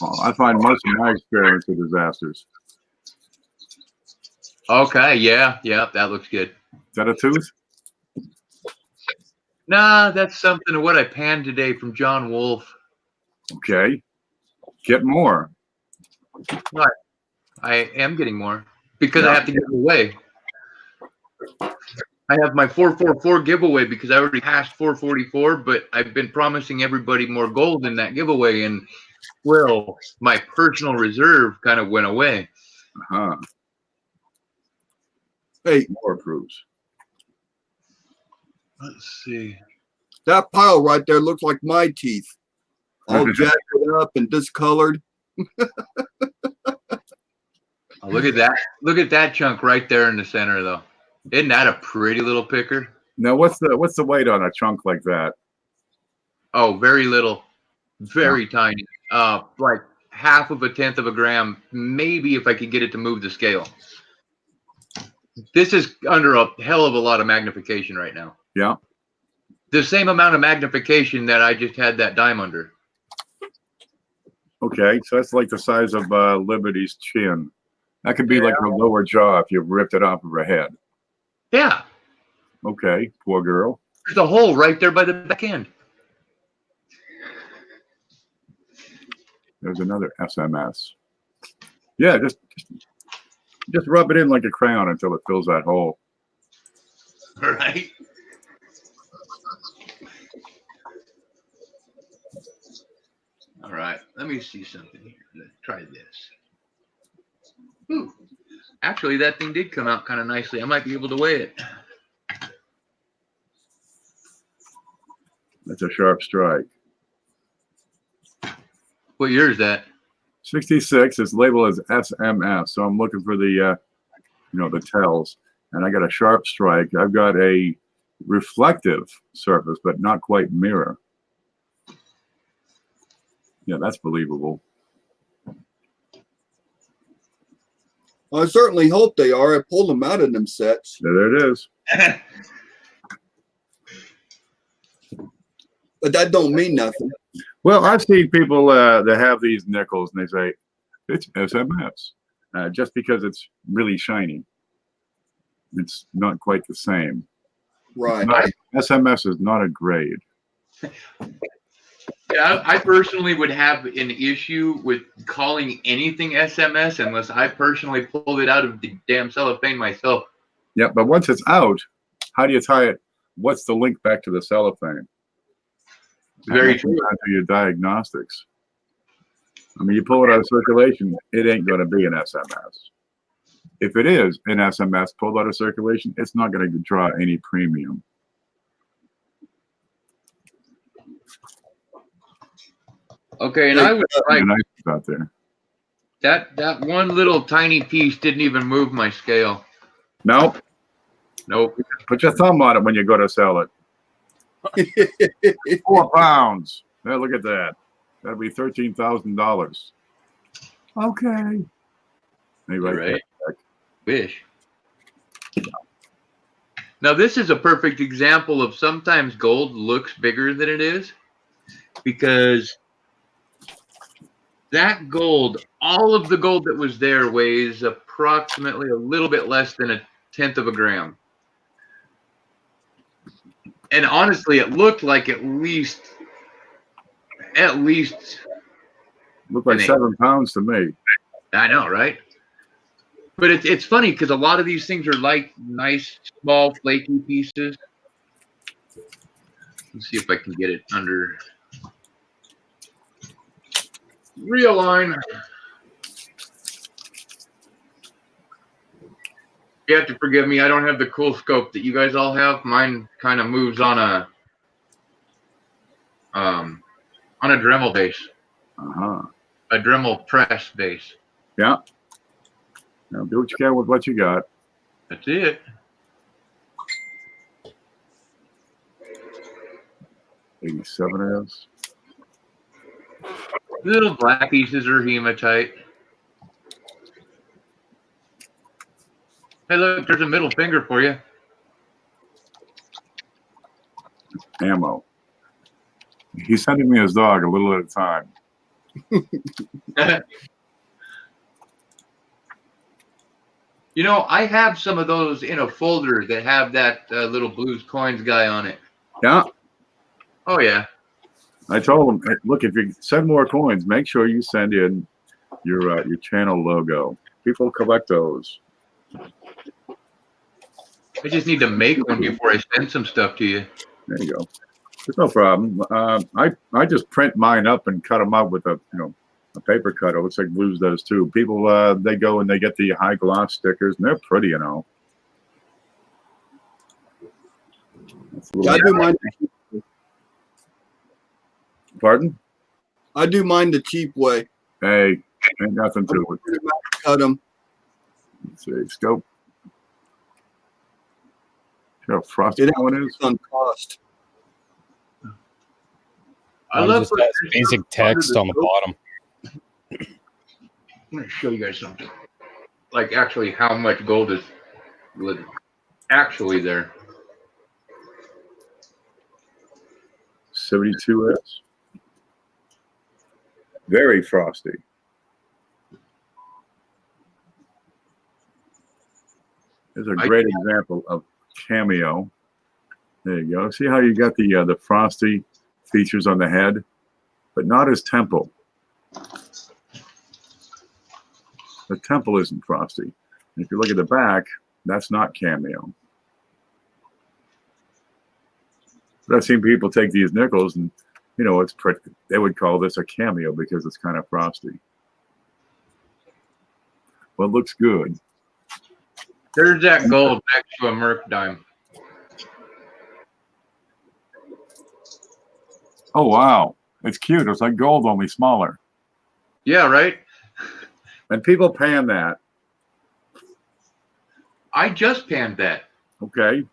Well, I find most of my experiments are disasters. Okay, yeah, that looks good. Is that a tooth? Nah, that's something of what I panned today from John Wolfe. Okay. Get more. Right. I am getting more because I have to give it away. I have my 444 giveaway because I already passed 444, but I've been promising everybody more gold in that giveaway, and well, my personal reserve kind of went away. Uh-huh. Hey, More proofs. Let's see. that pile right there looks like my teeth, all jagged up and discolored. Oh, look at that. Look at that chunk right there in the center, though. Isn't that a pretty little picker? Now, what's the weight on a chunk like that? Oh, very little. Very tiny. Like 1/2 of a gram, maybe if I could get it to move the scale. This is under a hell of a lot of magnification right now. Yeah. The same amount of magnification that I just had that dime under. Okay, so that's like the size of Liberty's chin. That could be like her lower jaw if you ripped it off of her head. Yeah. Okay, poor girl. There's a hole right there by the back end. There's another SMS. Yeah, just rub it in like a crayon until it fills that hole. All right. All right. Let me see something here. Let's try this. Ooh. Actually, that thing did come out kind of nicely. I might be able to weigh it. That's a sharp strike. What year is that? 66 is labeled as SMS, so I'm looking for the the tells. And I got a sharp strike. I've got a reflective surface, but not quite mirror. Yeah, that's believable. I certainly hope they are. I pulled them out in them sets. There it is. But that don't mean nothing. Well, I've seen people that have these nickels and they say it's SMS just because it's really shiny. It's not quite the same. Right. SMS is not a grade. Yeah, I personally would have an issue with calling anything SMS unless I personally pulled it out of the damn cellophane myself. Yeah, but once it's out, how do you tie it? What's the link back to the cellophane? Very true. Down to your diagnostics. I mean, you pull it out of circulation, it ain't going to be an SMS. If it is an SMS pulled out of circulation, it's not going to draw any premium. Okay, and I was like, nice out there. that one little tiny piece didn't even move my scale. No, Nope. put your thumb on it when you go to sell it. 4 pounds. Now look at that. That'd be $13,000. Okay. Hey, You're right. Wish. Now this is a perfect example of sometimes gold looks bigger than it is because that gold, all of the gold that was there weighs approximately a little bit less than 1/10 of a gram. And honestly, it looked like at least Looked like 7 pounds to me. I know, right? But it's funny because a lot of these things are like nice, small, flaky pieces. Let's see if I can get it under. Realign. You have to forgive me. I don't have the cool scope that you guys all have. Mine kind of moves on a Dremel base, Uh-huh. a Dremel press base. Yeah. Now do what you can with what you got. That's it. $87 is. Little black pieces are hematite. Hey, look, there's a middle finger for you. Ammo. He's sending me his dog a little at a time. You know, I have some of those in a folder that have that little Blues Coins guy on it. Yeah. Oh, yeah. I told him, hey, look, if you send more coins, make sure you send in your channel logo. People collect those. I just need to make one before I send some stuff to you. There you go. There's no problem. I just print mine up and cut them out with a paper cutter. Looks like Blues does too. People they go and they get the high gloss stickers and they're pretty, you know. I do mine. Pardon? I do mine the cheap way. Hey, ain't nothing to it. Cut them. Let's see, scope. See how frosty that one is? On cost. I love just has basic text on the bottom. I'm going to show you guys something. Like actually how much gold is actually there. 72S. Very frosty. There's a great example of cameo. There you go. See how you got the frosty features on the head, but not his temple. The temple isn't frosty. And if you look at the back, that's not cameo. But I've seen people take these nickels and, you know, it's pretty. They would call this a cameo because it's kind of frosty. Well, it looks good. There's that gold next to a Merc dime. Oh, wow. It's cute. It's like gold, only smaller. Yeah, right? And people pan that. I just panned that. Okay.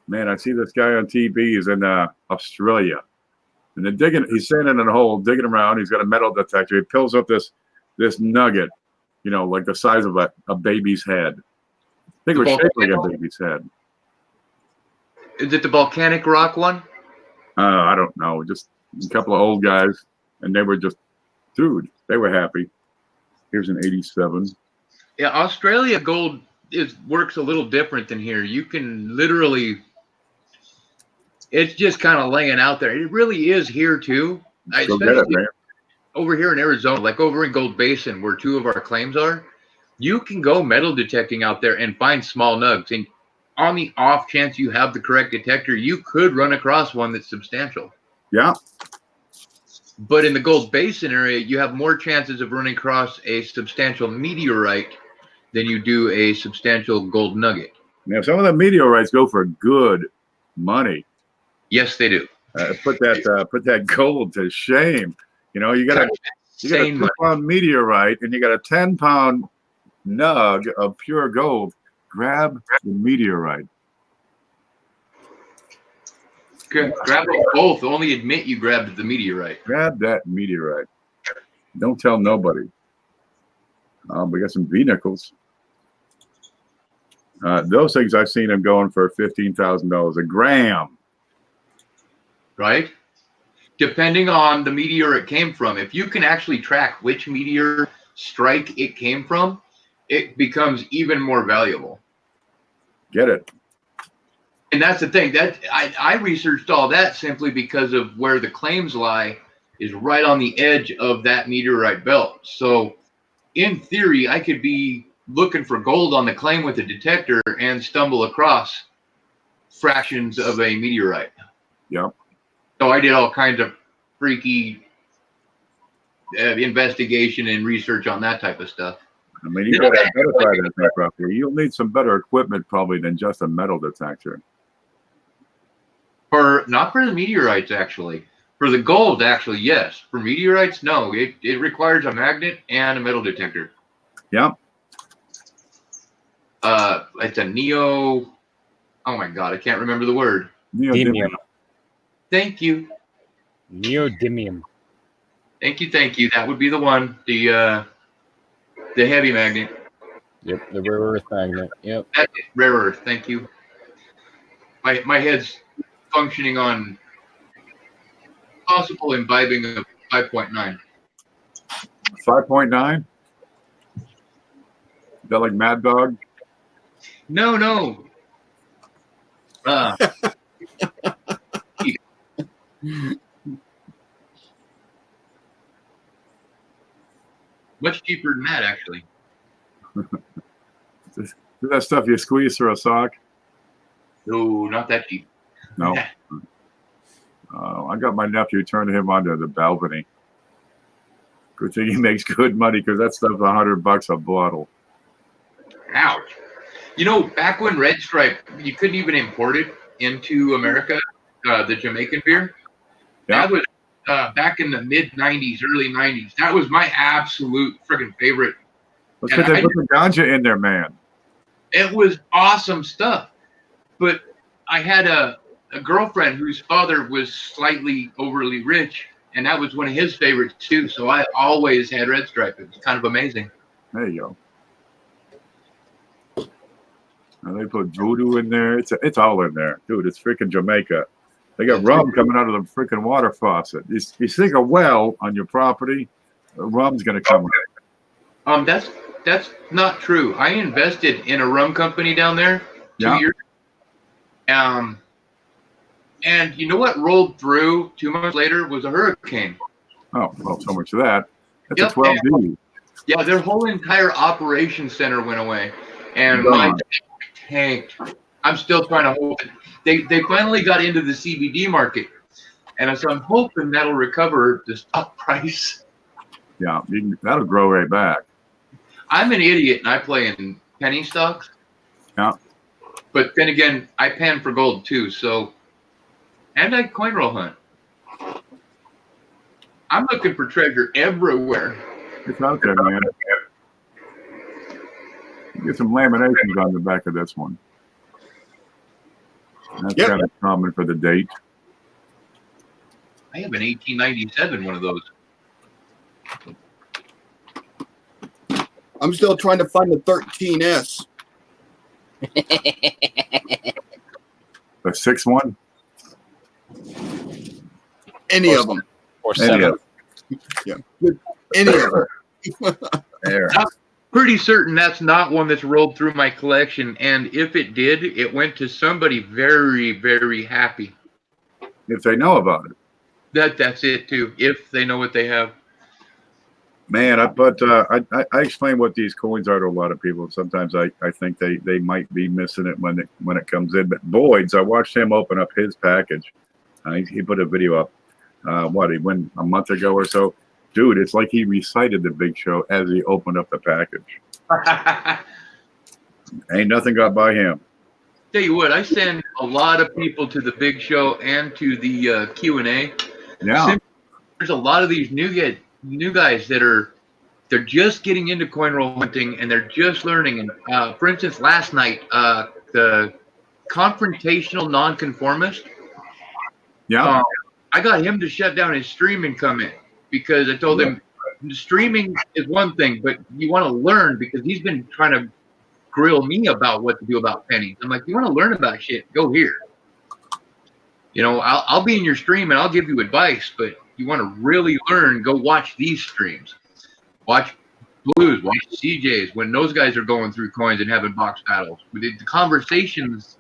Man, I see this guy on TV. He's in Australia. And they're digging, he's standing in a hole, digging around. He's got a metal detector. He pulls up this nugget, you know, like the size of a baby's head. I think it was shaped like a baby's head. Is it the volcanic rock one? I don't know. Just a couple of old guys. And they were just, dude, they were happy. Here's an 87. Yeah, Australia gold works a little different than here. You can literally, it's just kind of laying out there. It really is here too. Go get it, man. Over here in Arizona, like over in Gold Basin, where two of our claims are, you can go metal detecting out there and find small nugs. And on the off chance you have the correct detector, you could run across one that's substantial. Yeah. But in the Gold Basin area, you have more chances of running across a substantial meteorite than you do a substantial gold nugget. Now, some of the meteorites go for good money. Yes, they do. Put that gold to shame. You know, you got a 2-pound meteorite and you got a 10-pound nug of pure gold. Grab the meteorite. Grab them both. Only admit you grabbed the meteorite. Grab that meteorite. Don't tell nobody. We got some V-nickels. Those things I've seen them going for $15,000 a gram. Right? Depending on the meteor it came from. If you can actually track which meteor strike it came from, it becomes even more valuable. Get it. And that's the thing. That I researched all that simply because of where the claims lie is right on the edge of that meteorite belt. So in theory, I could be looking for gold on the claim with a detector and stumble across fractions of a meteorite. Yep. So I did all kinds of freaky investigation and research on that type of stuff. I mean, you got to identify that thing properly. You'll need some better equipment probably than just a metal detector. Not for the meteorites, actually. For the gold, actually, yes. For meteorites, no. It requires a magnet and a metal detector. Yep. It's a neo. Oh my god, I can't remember the word. Neodymium. Thank you. Neodymium. Thank you. Thank you. That would be the one. The heavy magnet. Yep, the rare earth magnet. Yep. That is rare earth. Thank you. My head's functioning on possible imbibing of 5.9. 5.9? Is that like Mad Dog? No. Much cheaper than that, actually. Is that stuff you squeeze through a sock? No, not that cheap. No. I got my nephew turning him onto the balcony. Good thing he makes good money because that stuff's $100 a bottle. Ouch. You know, back when Red Stripe, you couldn't even import it into America, the Jamaican beer. Yeah. That was back in the mid 90s, early 90s. That was my absolute friggin' favorite. Let's get that put the ganja in there, man. It was awesome stuff. But I had a girlfriend whose father was slightly overly rich, and that was one of his favorites too. So I always had Red Stripe. It was kind of amazing. There you go. And they put voodoo in there. It's all in there, dude. It's freaking Jamaica. They got rum coming out of the freaking water faucet. You sink a well on your property, the rum's gonna come out. That's not true. I invested in a rum company down there 2 years. And you know what rolled through 2 months later was a hurricane. Oh, well, so much of that. That's Yep. a 12D. Yeah, their whole entire operations center went away, and my tanked. I'm still trying to hold it. They finally got into the CBD market, and so I'm hoping that'll recover the stock price. Yeah, that'll grow right back. I'm an idiot, and I play in penny stocks. Yeah. But then again, I pan for gold too, so. And I coin roll hunt. I'm looking for treasure everywhere. It's out there, man. Get some laminations on the back of this one. That's kind of common for the date. I have an 1897 one of those. I'm still trying to find the 13S. The 6-1? Any of them. Or Any 7. of Yeah. Any of them. there. I'm pretty certain that's not one that's rolled through my collection, and if it did, it went to somebody very, very happy. If they know about it. That's it too. If they know what they have. Man, I explain what these coins are to a lot of people. Sometimes I think they might be missing it when it comes in. But Boyd's, I watched him open up his package. He put a video up. He went a month ago or so. Dude, it's like he recited the Big Show as he opened up the package. Ain't nothing got by him. Tell you what, I send a lot of people to the Big Show and to the Q&A. Yeah. There's a lot of these new guys that they're just getting into coin roll hunting and they're just learning. And for instance, last night, the confrontational nonconformist. Yeah. I got him to shut down his stream and come in because I told him streaming is one thing, but you want to learn because he's been trying to grill me about what to do about pennies. I'm like, you want to learn about shit? Go here. You know, I'll be in your stream and I'll give you advice, but you want to really learn, go watch these streams. Watch Blues, watch CJs when those guys are going through coins and having box battles. The conversations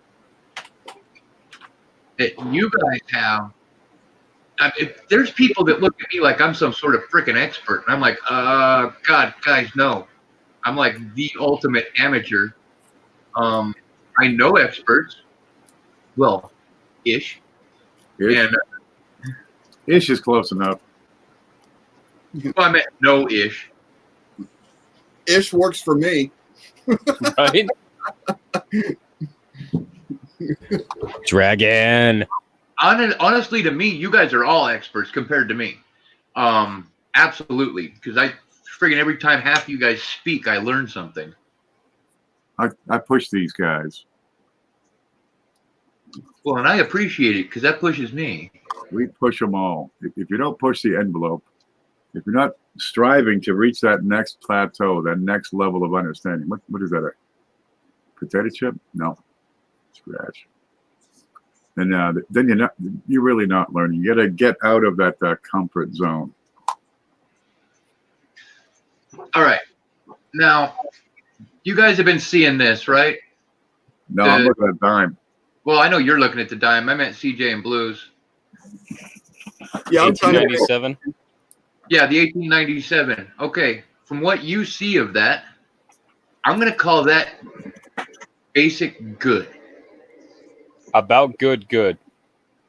that you guys have, if there's people that look at me like I'm some sort of freaking expert, and I'm like, God, guys, no. I'm like the ultimate amateur. I know experts. Well, ish. And ish is close enough. Well, I meant no-ish. Ish works for me. Right? Dragon. Honestly, to me, you guys are all experts compared to me. Absolutely. Because I friggin' every time half you guys speak, I learn something. I push these guys. Well, and I appreciate it because that pushes me. We push them all. If you don't push the envelope, if you're not striving to reach that next plateau, that next level of understanding, what is that? A potato chip? No, scratch. And then you're really not learning. You got to get out of that comfort zone. All right. Now, you guys have been seeing this, right? No, I'm looking at dime. Well, I know you're looking at the dime. I meant CJ and Blues. Yeah, I'm trying to. 1897. Yeah, the 1897. Okay. From what you see of that, I'm going to call that basic good. About good.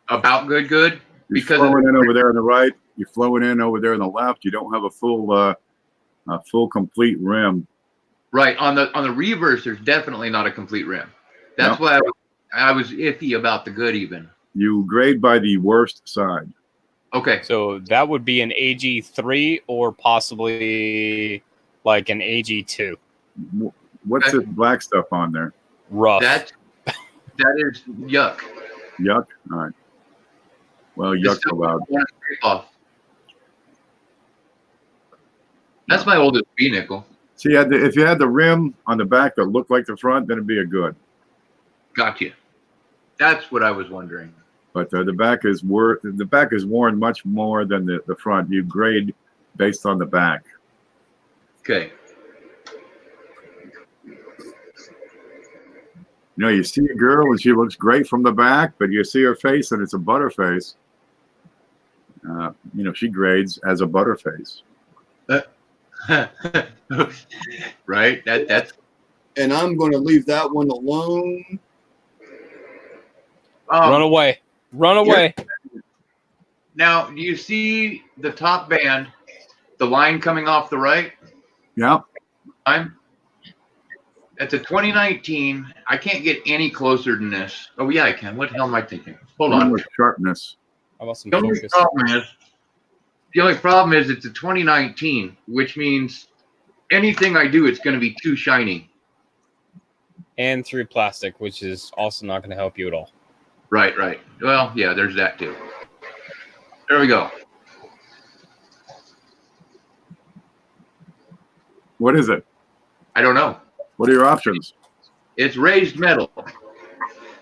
About good. You're Because flowing in over there on the right. You're flowing in over there on the left. You don't have a full complete rim. right on the reverse, there's definitely not a complete rim. That's why I was iffy about the good even. You grade by the worst side. Okay. So that would be an AG3 or possibly like an AG2. What's this black stuff on there? Rough. That is yuck. Yuck? All right. Well, yuck's allowed. Off. That's my oldest B nickel. See, if you had the rim on the back that looked like the front, then it'd be a good. Gotcha. That's what I was wondering. But the back is worn much more than the front. You grade based on the back. Okay. You know, you see a girl and she looks great from the back, but you see her face and it's a butterface. She grades as a butterface. Right? That's And I'm going to leave that one alone. Run away. Now, do you see the top band, the line coming off the right? Yeah. It's a 2019. I can't get any closer than this. Oh, yeah, I can. What the hell am I thinking? Hold on. With sharpness. How about some The only focus? problem is it's a 2019, which means anything I do, it's going to be too shiny. And through plastic, which is also not going to help you at all. Right. Well, yeah, there's that too. There we go. What is it? I don't know. What are your options? It's raised metal.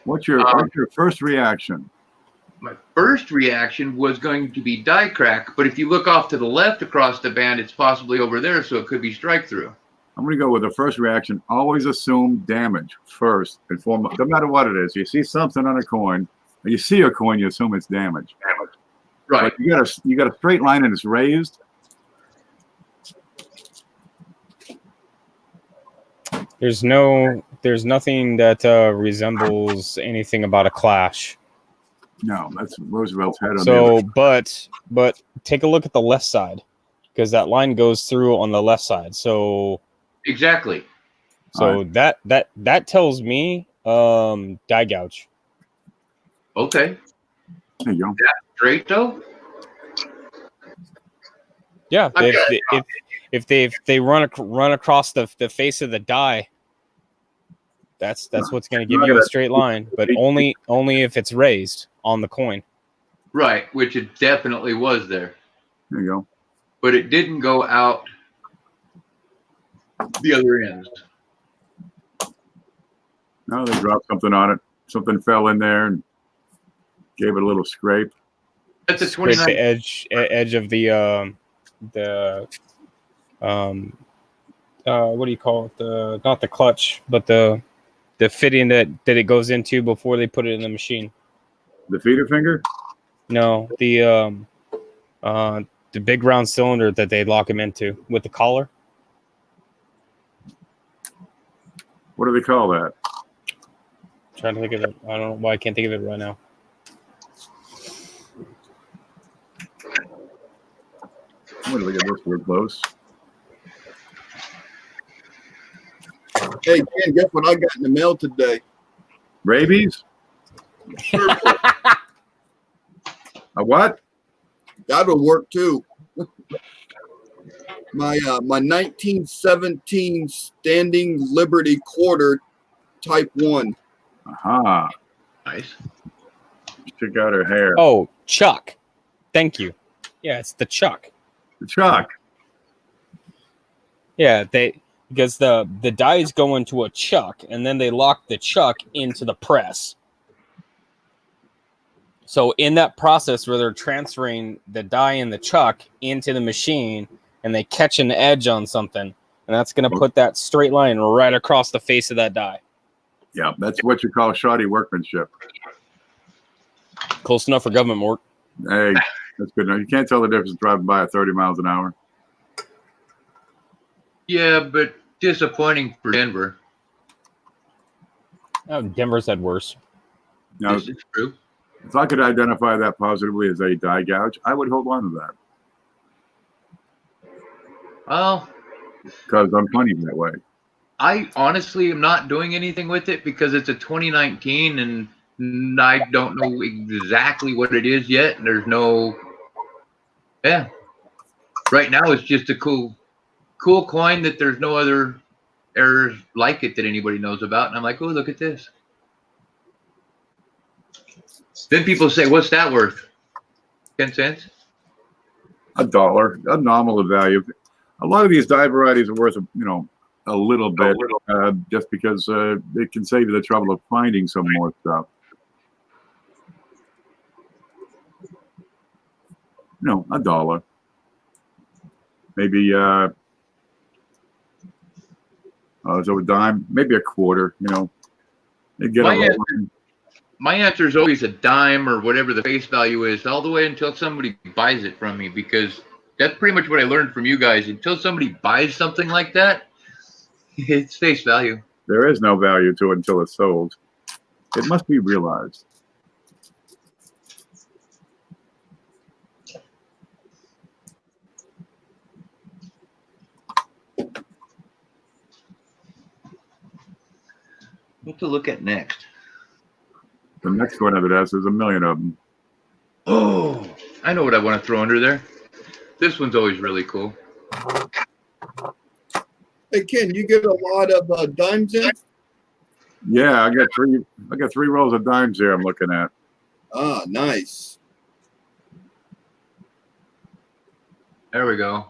What's your first reaction? My first reaction was going to be die crack, but if you look off to the left across the band, it's possibly over there, so it could be strike through. I'm going to go with the first reaction. Always assume damage first and foremost, no matter what it is. You see something on a coin, or you see a coin, you assume it's damage. Right. But you got a straight line and it's raised. There's nothing that resembles anything about a clash. No, that's Roosevelt's head on the So, other. but take a look at the left side, because that line goes through on the left side. So Exactly. that tells me die gouge. Okay. There you go. That's straight though. Yeah, Okay. if they run across the face of the die, that's what's going to give you a straight line, but only if it's raised on the coin. Right, which it definitely was there, There you go. but it didn't go out the other end. No, they dropped something on it. Something fell in there and gave it a little scrape. That's a Scrape 29. the edge of the what do you call it? Not the clutch, but the fitting that it goes into before they put it in the machine. The feeder finger? No, the big round cylinder that they lock him into with the collar. What do they call that? Trying to think of it. I don't know why I can't think of it right now. I'm going to look at this real close. Hey, Ken, guess what I got in the mail today? Rabies? A what? That'll work too. my 1917 Standing Liberty Quarter Type 1. Aha. Nice. Check out her hair. Oh, Chuck. Thank you. Yeah, it's the Chuck. The Chuck. Yeah, because the dies go into a chuck, and then they lock the chuck into the press. So in that process where they're transferring the die in the chuck into the machine, and they catch an edge on something, and that's going to put that straight line right across the face of that die. Yeah, that's what you call shoddy workmanship. Close enough for government work. Hey, that's good enough. You can't tell the difference driving by at 30 miles an hour. Yeah, but disappointing for Denver. Oh, Denver's had worse. Now, This is true. if I could identify that positively as a die gouge, I would hold on to that Well, because I'm funny that way. I honestly am not doing anything with it because it's a 2019 and I don't know exactly what it is yet. And there's no, yeah. Right now it's just a cool coin that there's no other errors like it that anybody knows about. And I'm like, oh, look at this. Then people say, what's that worth? 10 cents? $1, a nominal value. A lot of these die varieties are worth, a little bit, just because it can save you the trouble of finding some more stuff. $1. Maybe so a dime, maybe a quarter. You get My answer is always a dime or whatever the face value is, all the way until somebody buys it from me, because that's pretty much what I learned from you guys. Until somebody buys something like that, it's face value. There is no value to it until it's sold. It must be realized. What to look at next? The next one of it has, there's a million of them. Oh, I know what I want to throw under there. This one's always really cool. Hey Ken, you get a lot of dimes in? Yeah, I got three rolls of dimes here I'm looking at. Ah, nice. There we go.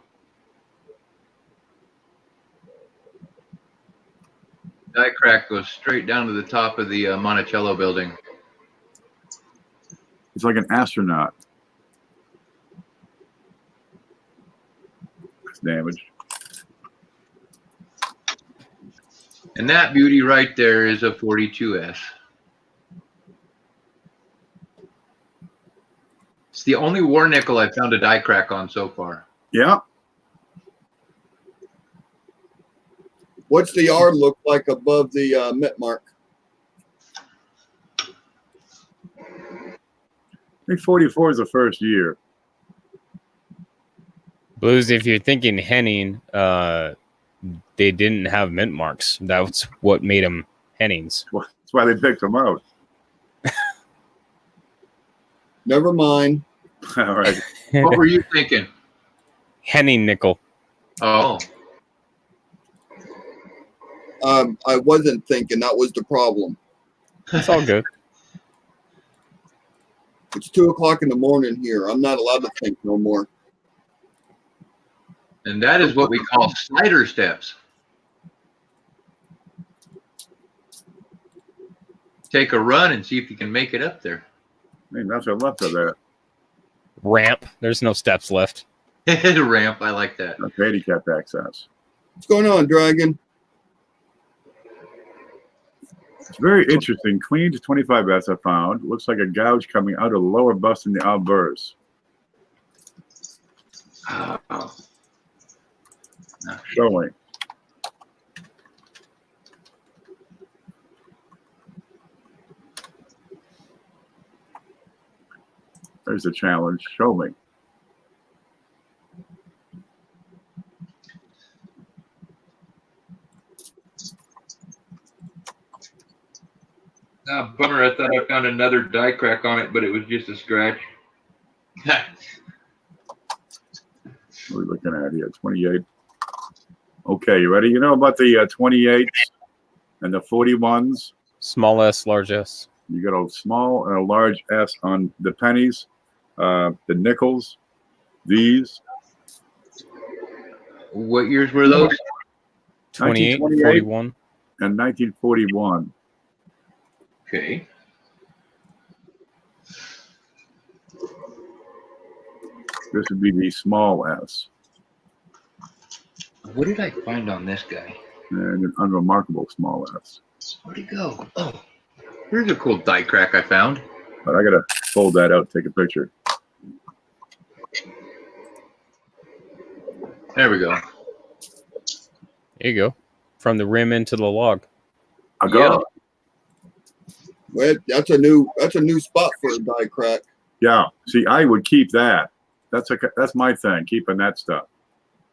Die crack goes straight down to the top of the Monticello building. It's like an astronaut. It's damaged. And that beauty right there is a 42S. It's the only war nickel I've found a die crack on so far. Yeah. What's the R look like above the mint mark? I think 44 is the first year. Blues, if you're thinking Henning, they didn't have mint marks. That's what made them Hennings. That's why they picked them out. Never mind. All right. What were you thinking? Henning nickel. Oh. I wasn't thinking. That was the problem. It's all good. It's 2 o'clock in the morning here. I'm not allowed to think no more. And that is what we call slider steps. Take a run and see if you can make it up there. Ain't nothing left of that. Ramp. There's no steps left. Ramp. I like that. That's handicap access. What's going on, Dragon? It's very interesting. Cleaned 25S I found. Looks like a gouge coming out of the lower bust in the obverse. Oh. Showing. There's a challenge. Show me. Bummer. I thought I found another die crack on it, but it was just a scratch. What are we looking at here? 28. Okay, you ready? You know about the 28s and the 41s? Small S, large S. You got a small and a large S on the pennies, the nickels, these. What years were those? 28, 1928 41. and 1941. Okay. This would be the small S. What did I find on this guy? And an unremarkable small S. Where'd he go? Oh, here's a cool die crack I found. But I gotta fold that out, take a picture. There we go. There you go. From the rim into the log. I go. Well, that's a new spot for a die crack. Yeah. See, I would keep that. That's my thing, keeping that stuff.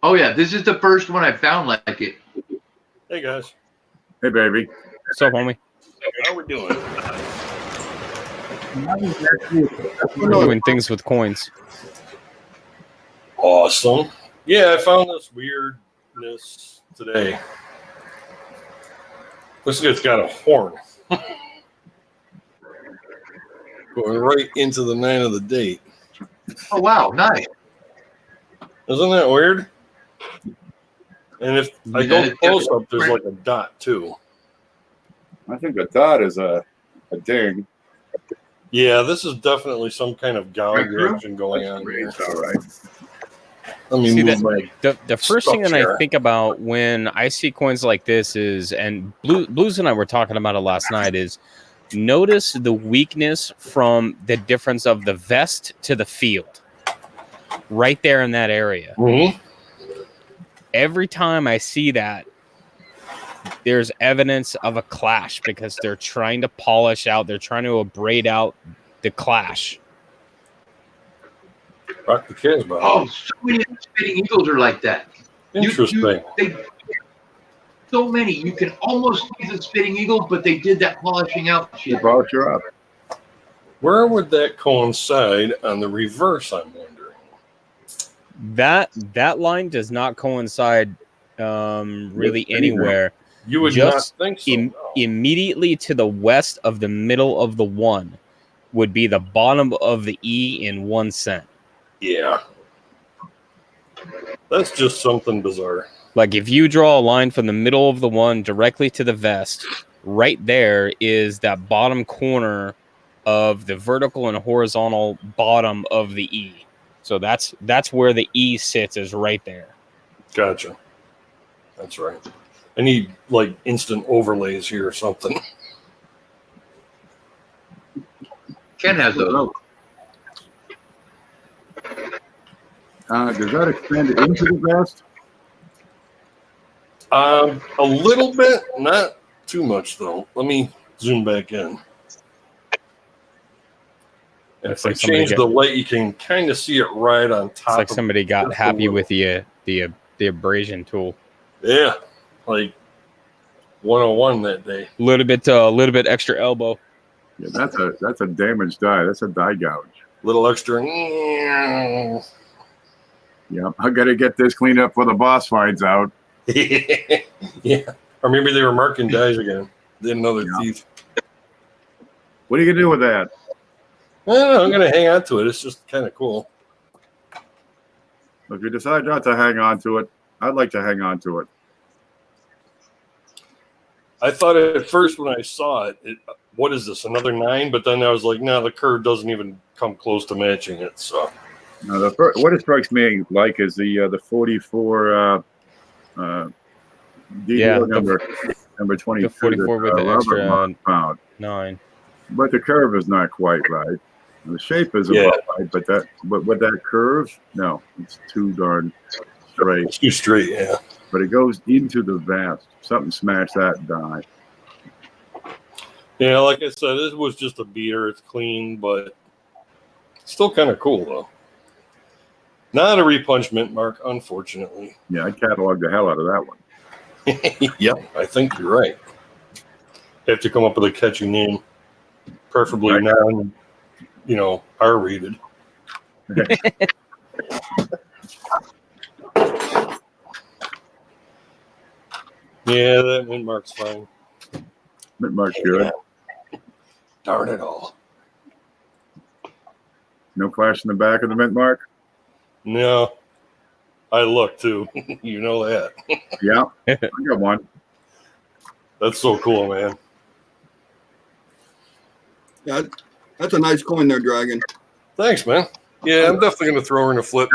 Oh yeah, this is the first one I found like it. Hey guys, Hey, baby. What's up, homie? how we doing? We're doing things with coins. Awesome. Yeah, I found this weirdness today. Looks like it's got a horn. Going right into the 9 of the date. Oh wow, nice. Isn't that weird? And if I Yeah, go it's close up, there's like a dot too. I think a dot is a ding. Yeah, this is definitely some kind of gouge Right through? action going on here. It's all right. Let me See move that- my The first thing that I Structure. think about when I see coins like this is, and Blues and I were talking about it last night, is notice the weakness from the difference of the vest to the field. Right there in that area. Mhm. Every time I see that, there's evidence of a clash because they're trying to polish out, they're trying to abrade out the clash. Rock the Casbah. Oh, so many spitting eagles are like that. Interesting. So many. You can almost see the spitting eagle, but they did that polishing out shit. You polish her up. Where would that coincide on the reverse, I'm wondering? That line does not coincide really With anything. anywhere. You would Just not think so. no. Immediately to the west of the middle of the 1 would be the bottom of the E in 1 cent. Yeah. That's just something bizarre. Like if you draw a line from the middle of the 1 directly to the vest, right there is that bottom corner of the vertical and horizontal bottom of the E. So that's where the E sits, is right there. Gotcha. That's right. I need like instant overlays here or something. Ken has those. Does that extend into the vest? A little bit, not too much though. Let me zoom back in. And Looks if I like somebody change the light, you can kind of see it right on top. It's like of somebody got just a happy little. with the abrasion tool. Yeah, like 101 that day. A little bit extra elbow. Yeah, that's a damaged die. That's a die gouge. Little extra. Yeah, I got to get this cleaned up before the boss finds out. Yeah, or maybe they were marking dies again. Didn't know their Yeah. teeth. What are you gonna do with that? I don't know, I'm gonna hang on to it. It's just kind of cool. If you decide not to hang on to it, I'd like to hang on to it. I thought at first when I saw it, what is this, another 9? But then I was like, no, the curve doesn't even come close to matching it. So Now, what it strikes me like is the 44 D4 Yeah, number 22. the 44 with the Robert extra Mark found. 9. But the curve is not quite right. The shape is Yeah. about right, but with that curve, no, it's too darn straight. it's too straight. Yeah. But it goes into the vest. Something smashed that die. Yeah, like I said, it was just a beater. It's clean, but still kind of cool though. Not a repunchment mark, unfortunately. Yeah, I cataloged the hell out of that one. Yep, I think you're right. Have to come up with a catchy name, preferably Right. non, R-rated. Yeah, that mint mark's fine. Mint mark's good. Darn it all. No flash in the back of the mint mark? No, I look too. You know that. Yeah, I got one. That's so cool, man. That's a nice coin there, Dragon. Thanks, man. Yeah, I'm definitely gonna throw her in a flip.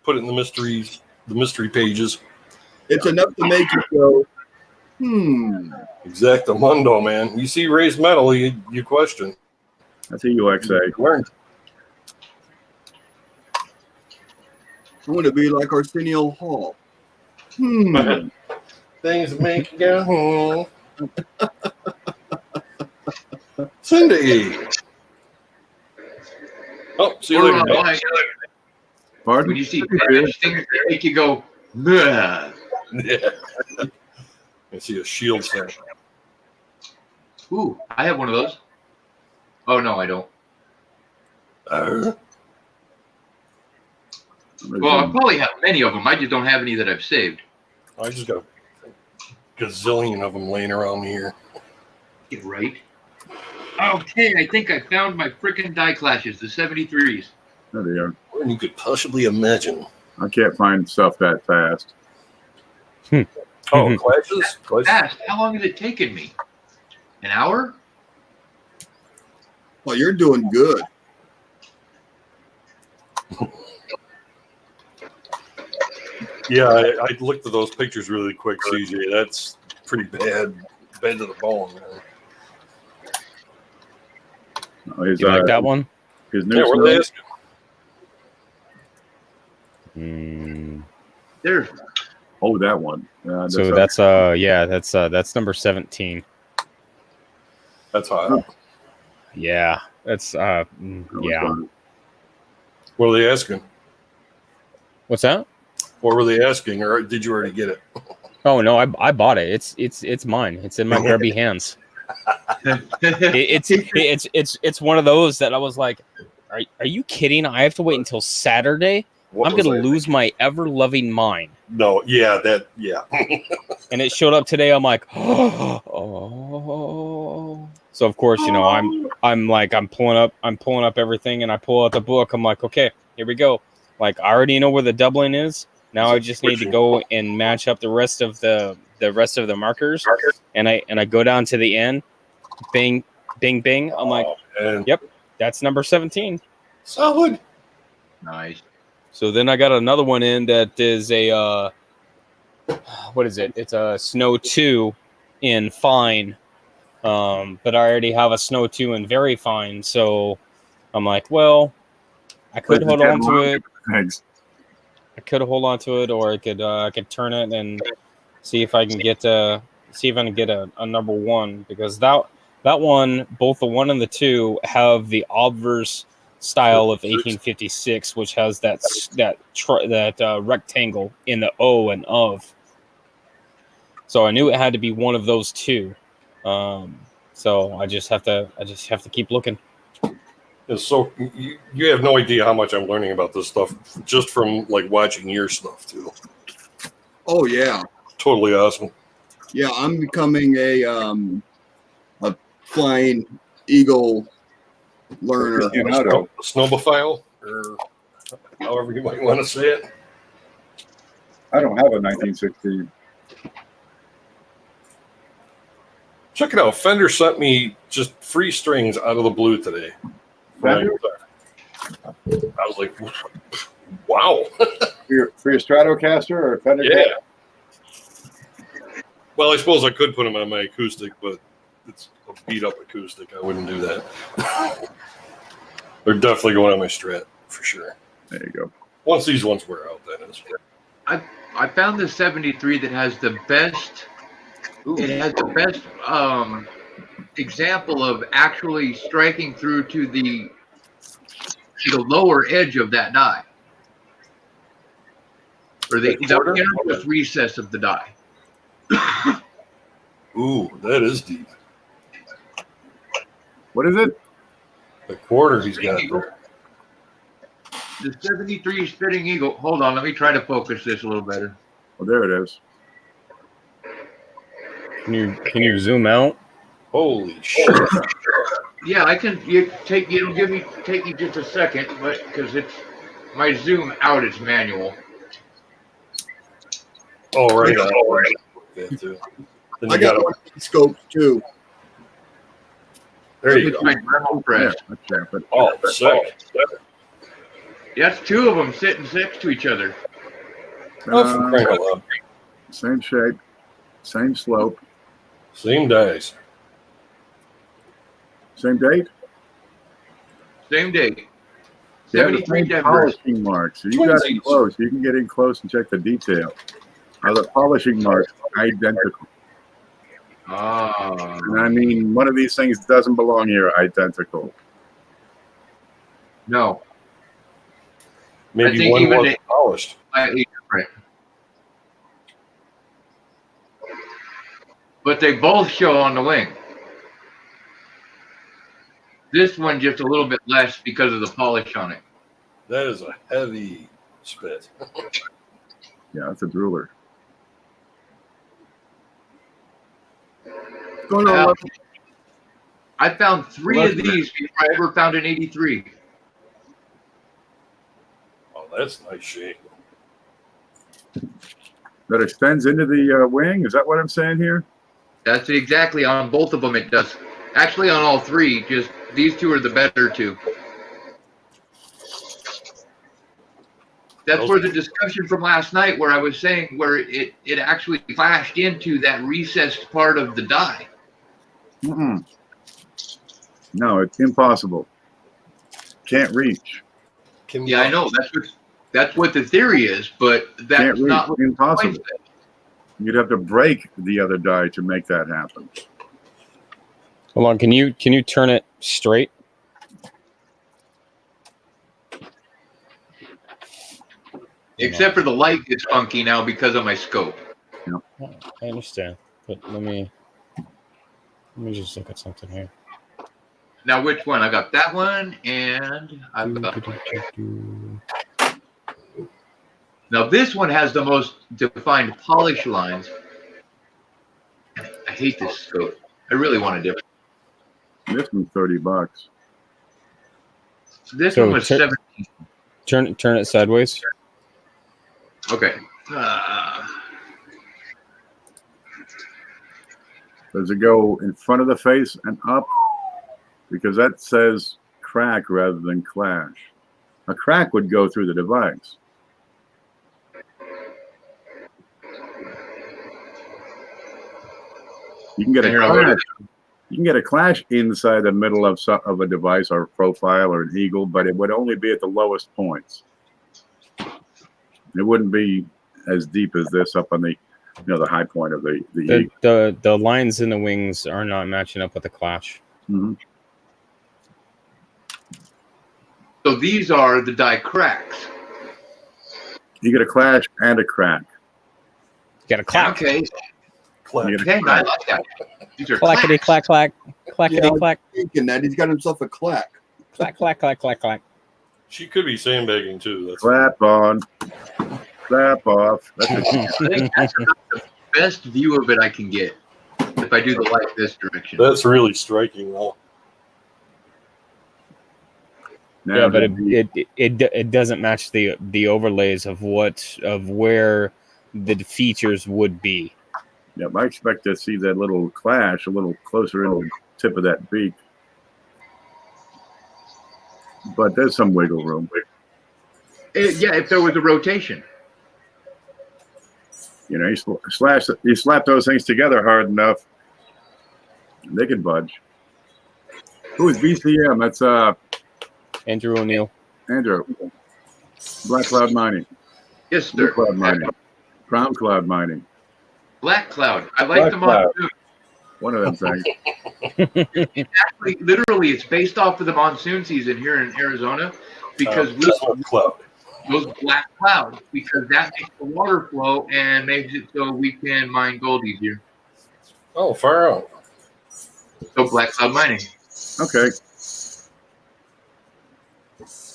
Put it in the mystery pages. It's enough to make you go, Exactamundo, man. You see raised metal, you question. That's a UXA. Learn. I want to be like Arsenio Hall. Things that make you go, Cindy. Oh, see you Or, later. Mike, Pardon? when you see Spanish things that make you go, "Bleh." Yeah. I see a shield thing. Ooh, I have one of those. Oh no, I don't. Well, I probably have many of them. I just don't have any that I've saved. I just got a gazillion of them laying around here. Get right. Okay, I think I found my frickin' die clashes, the 73s. There they are. More than you could possibly imagine. I can't find stuff that fast. Oh, clashes? Fast. How long has it taken me? An hour? Well, you're doing good. Yeah, I looked at those pictures really quick, CJ. That's pretty bad to the bone, man. His, You like that one? His Yeah, new what are they asking? There's Oh, that one. So that's that's number 17. That's hot. Yeah, that's yeah. What are they asking? What's that? What were they asking, or did you already get it? Oh no, I bought it. It's mine. It's in my grubby hands. It's one of those that I was like, are you kidding? I have to wait until Saturday. What I'm was gonna I lose thinking? my ever loving mind. No, yeah, yeah. And it showed up today. I'm like, oh. So of course, I'm pulling up everything, and I pull out the book. I'm like, okay, here we go. Like I already know where the doubling is. Now I just need to go and match up the rest of the markers, and I go down to the end, bing, bing, bing. I'm like, yep, that's number 17. Solid. nice. So then I got another one in that is a what is it? It's a Snow 2 in fine, but I already have a Snow 2 in very fine. So I'm like, well, I could hold on to it. Thanks. I could hold on to it, or I could turn it and see if I can get a number one, because that one, both the 1 and the 2 have the obverse style of 1856, which has that rectangle in the O and of. So I knew it had to be one of those two. So I just have to keep looking. It's so you have no idea how much I'm learning about this stuff just from like watching your stuff too. Oh yeah, Totally awesome. yeah. I'm becoming a flying eagle learner. Snobophile, or however you might want to say it. I don't have a 1916. Check it out. Fender sent me just free strings out of the blue today. Fender? I was like, wow. For your Stratocaster or Fender? Yeah. Well, I suppose I could put them on my acoustic, but it's a beat up acoustic. I wouldn't do that. They're definitely going on my Strat for sure. There you go. Once these ones wear out, that is. I found the 73 that has the best. It has the best example of actually striking through to the lower edge of that die, or the innermost recess of the die. Ooh, that is deep. What is it? The quarter he's got there. The 73 Spitting Eagle. Hold on, let me try to focus this a little better. Oh, there it is. Can you zoom out? Holy shit. Yeah, I can. Take me just a second, but because it's my zoom out is manual. Oh, right. That too. Then I you got got one of these scopes too. There you It's go. my Dremel press. Yeah, that's it. Oh, sick. Yeah, it's two of them sitting next to each other. Oh, for crying out loud. Same shape, same slope, Same dice. same date. Same day. Yeah, the 73 same Denver. polishing marks. So you got in Twinsies. close. You can get in close and check the detail. Are the polishing marks identical? Ah, And I mean, one of these things doesn't belong here. Identical. no. I Maybe think one even wasn't polished. slightly different. But they both show on the wing. This one just a little bit less because of the polish on it. That is a heavy spit. Yeah, that's a drooler. What's going on? Mark? I found three Well, of these before I ever found an 83. Oh, that's nice shape. That extends into the wing. Is that what I'm saying here? That's exactly on both of them. It does. Actually, on all three. Just these two are the better two. That's where the discussion from last night, where I was saying where it actually flashed into that recessed part of the die. Mm-mm. No, it's impossible. Can't reach. Yeah, I know. That's what the theory is, but Can't that's reach. not what the Impossible. point says. You'd have to break the other die to make that happen. Hold on. Can you turn it straight? Except for the light gets funky now because of my scope. I understand, but let me just look at something here. Now, which one? I got that one, and I've got. Now, this one has the most defined polish lines. I hate this scope. I really want to do it. This one's $30. This So one was 17. Turn it sideways. Okay. Does it go in front of the face and up? Because that says crack rather than clash. A crack would go through the device. You can get a clash. You can get a clash inside the middle of a device or a profile or an eagle, but it would only be at the lowest points. It wouldn't be as deep as this up on the, the high point of the eagle. The lines in the wings are not matching up with the clash. Mm-hmm. So these are the die cracks. You get a clash and a crack. You got a clack. Okay. You get a Okay, I crack. like that. These are Clackety clacks. clack clack. Clackety Yeah, I'm clack. thinking that he's got himself a clack. Clack clack clack clack clack. She could be sandbagging too. That's Clap on. Clap off. That's I think that's about the best view of it I can get if I do the light this direction. That's really striking, though. now Yeah, but the- it doesn't match the overlays of where the features would be. yeah, I expect to see that little clash a little closer in the tip of that beak. But there's some wiggle room. Yeah, if there was a rotation. You slap those things together hard enough, they can budge. Who is BCM? That's Andrew O'Neill. Andrew. Black Cloud Mining. Yes, Blue sir. Cloud Mining. Crown Cloud Mining. Black Cloud. I like Black them Cloud. on too. One of them things. Actually, literally, it's based off of the monsoon season here in Arizona because we Desert Cloud. those black clouds because that makes the water flow and makes it so we can mine gold easier. Oh, far out. So black cloud mining. Okay.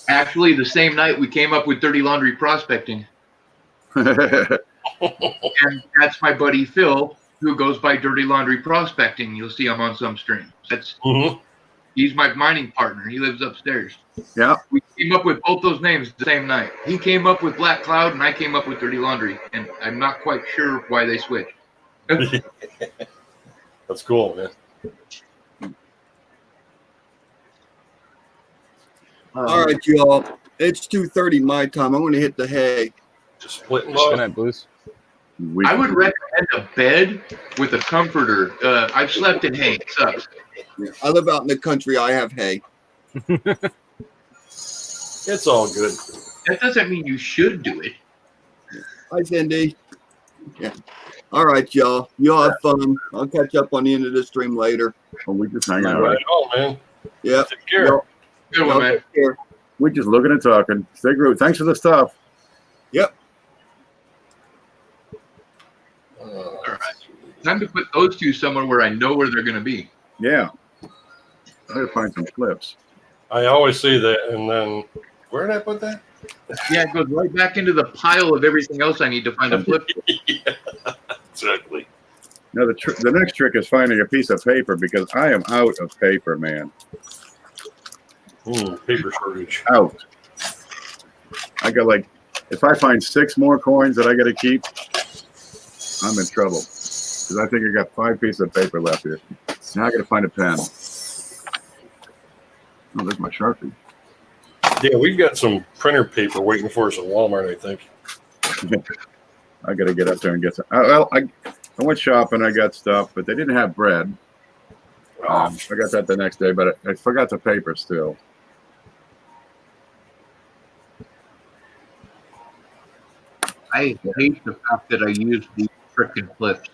Actually, the same night we came up with Dirty Laundry prospecting, and that's my buddy Phil who goes by Dirty Laundry Prospecting. You'll see him on some streams. Mhm. He's my mining partner. He lives upstairs. Yeah. We came up with both those names the same night. He came up with Black Cloud, and I came up with Dirty Laundry. And I'm not quite sure why they switched. That's cool, man. All right, y'all. It's 2:30 my time. I'm going to hit the hay. Just splitting Good up. night, Blues. I would recommend a bed with a comforter. I've slept in hay. It sucks. I live out in the country. I have hay. It's all good. That doesn't mean you should do it. Hi, Cindy. Yeah. All right, y'all. Y'all have fun. I'll catch up on the end of the stream later. Well, we just hanging out. Right on, man. Yeah. Take care. Y'all- Good one, y'all man. take care. We're just looking and talking. Stay grooved. Thanks for the stuff. Yep. Time to put those two somewhere where I know where they're going to be. Yeah. I gotta find some clips. I always say that, and then where did I put that? Yeah, it goes right back into the pile of everything else I need to find a flip. Yeah, exactly. Now the next trick is finding a piece of paper because I am out of paper, man. Paper shortage. Out. I got like, if I find 6 more coins that I got to keep, I'm in trouble. Because I think I got 5 pieces of paper left here. Now I got to find a pen. Oh, there's my Sharpie. Yeah, we've got some printer paper waiting for us at Walmart, I think. I got to get up there and get some. I went shopping. I got stuff, but they didn't have bread. I got that the next day, but I forgot the paper still. I hate the fact that I use these frickin' flips.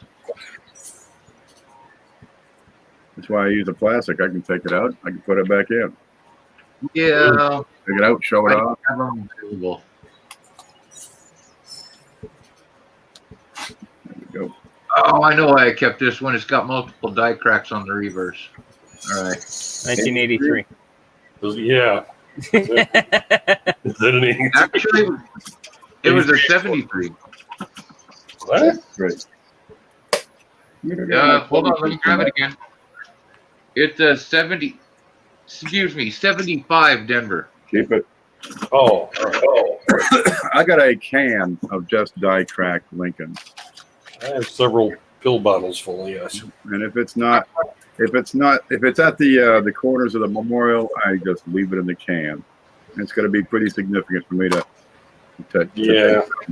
That's why I use a plastic. I can take it out. I can put it back in. Yeah. Take it out, show it I off. have them available. There we go. Oh, I know why I kept this one. It's got multiple die cracks on the reverse. All right. 1983. Yeah. Is that an 83? Actually, it was a 73. What? Great. Hold on. Let me grab it again. It's a 75 Denver. Keep it. Oh, all right. I got a can of just die cracked Lincoln. I have several pill bottles full, yes. And if it's at the corners of the memorial, I just leave it in the can. And it's going to be pretty significant for me to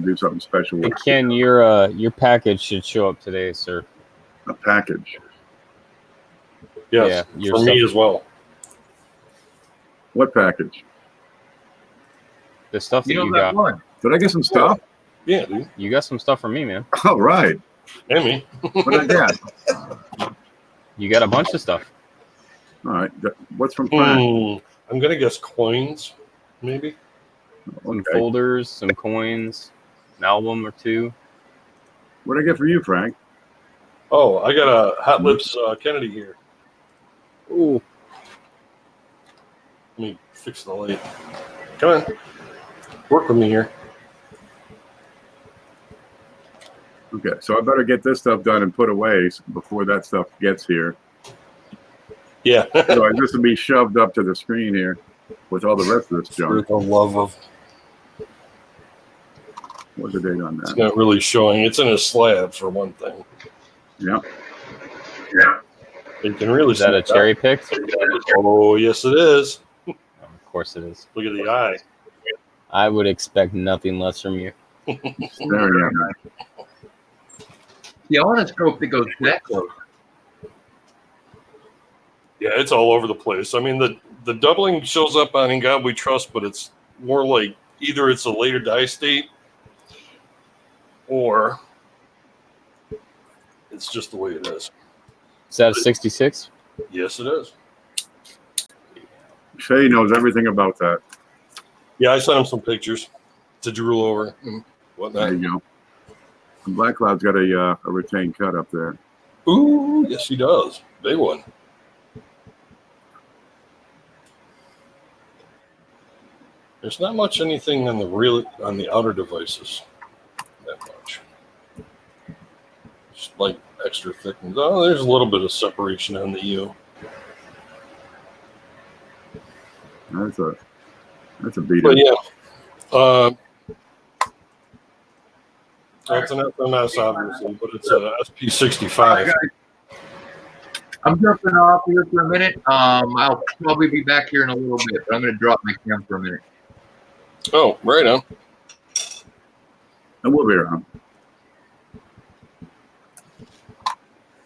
do something special with. Hey, Ken, your package should show up today, sir. A package. Yes, Yeah, for me as well. What package? The stuff that You know you that got. one? Did I get some stuff? Yeah, dude. You got some stuff for me, man. All right. And me. What did I get? You got a bunch of stuff. All right. What's from Frank? I'm going to guess coins, maybe. Some Okay. folders, some coins, an album or two. What did I get for you, Frank? Oh, I got a Hot Lips Kennedy here. Ooh. Let me fix the light. Come on. Work with me here. Okay, so I better get this stuff done and put away before that stuff gets here. Yeah. So this will be shoved up to the screen here with all the rest of this For junk. the love of. What's the date on It's that? not really showing. It's in a slab, for one thing. Yeah. You can really Is that see a cherry pick? Oh, yes, it is. Of course it is. Look at the eye. I would expect nothing less from you. Staring at me. Yeah, I want a scope that goes that close. Yeah, it's all over the place. I mean, the doubling shows up on In God We Trust, but it's more like either it's a later die state or it's just the way it is. Is that a 66? Yes, it is. Shay knows everything about that. Yeah, I sent him some pictures to drool over and whatnot. There you go. And Black Cloud's got a retained cut up there. Ooh, yes, he does. Big one. There's not much anything on the outer devices. That much. Just like extra thickness. Oh, there's a little bit of separation on the U. That's a beater. But yeah, that's an FMS obviously, but it's a SP65. I'm jumping off here for a minute. I'll probably be back here in a little bit, but I'm going to drop my cam for a minute. Oh, right on. And we'll be around.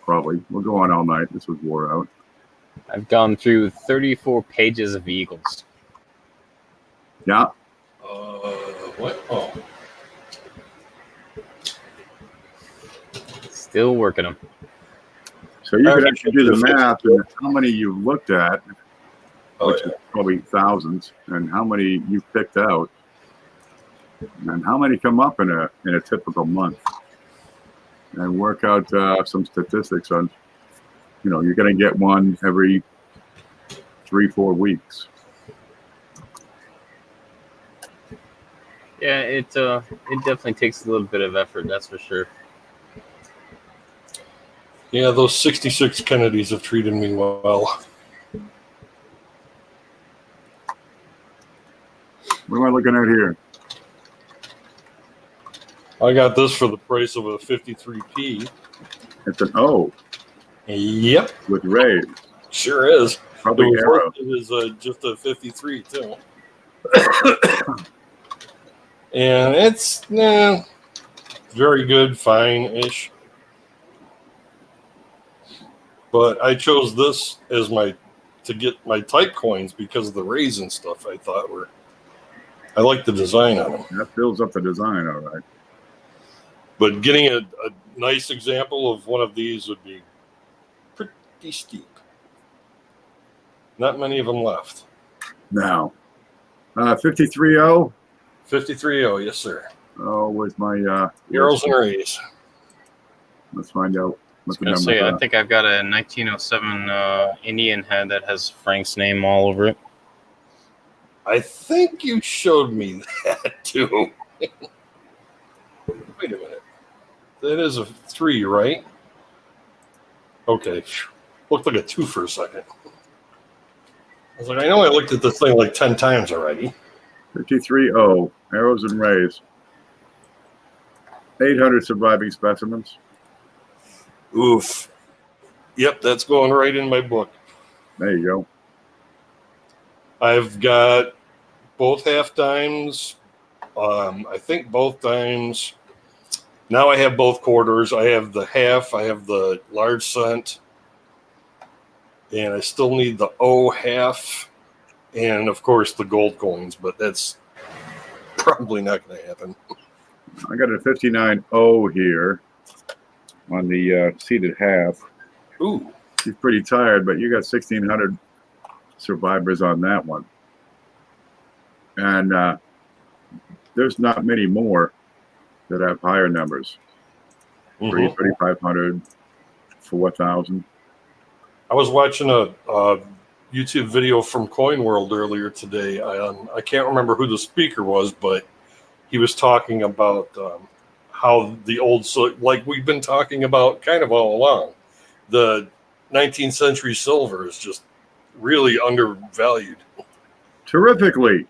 Probably. We'll go on all night. This was wore out. I've gone through 34 pages of Eagles. Yeah. What? Oh, Still working them. So you could actually do the math and how many you looked at, which is probably thousands, and how many you picked out, and how many come up in a typical month, and work out some statistics on, you're going to get one every 3-4 weeks. Yeah, it definitely takes a little bit of effort, that's for sure. yeah, those 66 Kennedys have treated me well. What am I looking at here? I got this for the price of a 53P. It's an O Yep, with rays. sure is. Probably arrow. It is just a 53 too. And it's very good, fine-ish. But I chose this as to get my type coins because of the rays and stuff. I like the design on them. That fills up the design, all right. But getting a nice example of one of these would be pretty steep. Not many of them left. Now, 53O. 53O, yes, sir. Oh, where's my Arrows and rays. Let's find out what the I was numbers gonna say, are. I think I've got a 1907 Indian head that has Frank's name all over it. I think you showed me that too. Wait a minute. That is a 3, right? Okay. Looked like a 2 for a second. I was like, I know I looked at this thing like 10 times already. 53O, arrows and rays. 800 surviving specimens. Oof. Yep, that's going right in my book. There you go. I've got both half dimes. I think both dimes. Now I have both quarters. I have the half. I have the large cent. And I still need the O half. And, of course, the gold coins. But that's probably not going to happen. I got a 59O here on the seated half. Ooh. She's pretty tired, but you got 1,600 survivors on that one. And there's not many more that have higher numbers. 3,500, 4,000. I was watching a YouTube video from Coin World earlier today. I can't remember who the speaker was, but he was talking about how the old, like we've been talking about kind of all along, the 19th century silver is just really undervalued. Terrifically.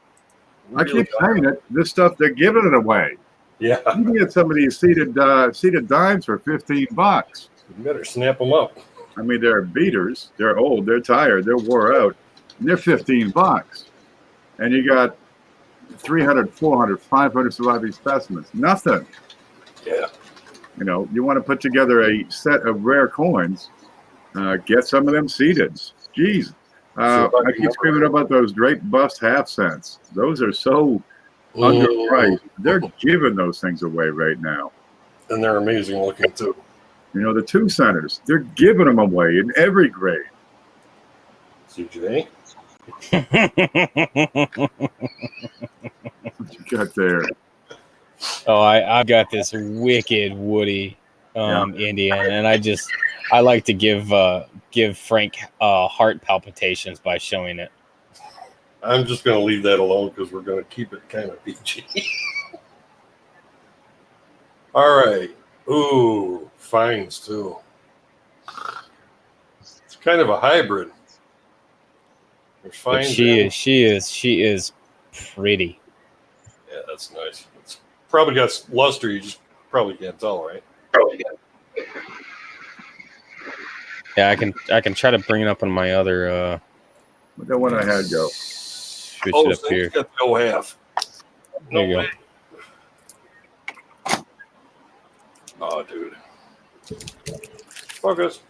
I Really keep saying it. This stuff, they're giving it away. Yeah, You can get some of these seated dimes for $15. you better snap them up. I mean, they're beaters. They're old. They're tired. They're wore out. And they're $15. And you got 300, 400, 500 surviving specimens. Nothing. Yeah. You want to put together a set of rare coins, get some of them seated. Jeez. I keep screaming about those Drake bust half cents. Those are so underpriced. They're giving those things away right now. And they're amazing looking too. The 2 centers, they're giving them away in every grade. CJ. What you got there? Oh, I've got this wicked Woody Indian, and I like to give Frank heart palpitations by showing it. I'm just going to leave that alone because we're going to keep it kind of PG. All right. Ooh, fines too. It's kind of a hybrid. There's But fines she in. she is pretty. Yeah, that's nice. It's probably got luster. You just probably can't tell, right? Yeah, I can try to bring it up on my other. Look at what I had go. Switch Oh, it up so here. it's got the O half. There you go. way. Oh, dude. Focus.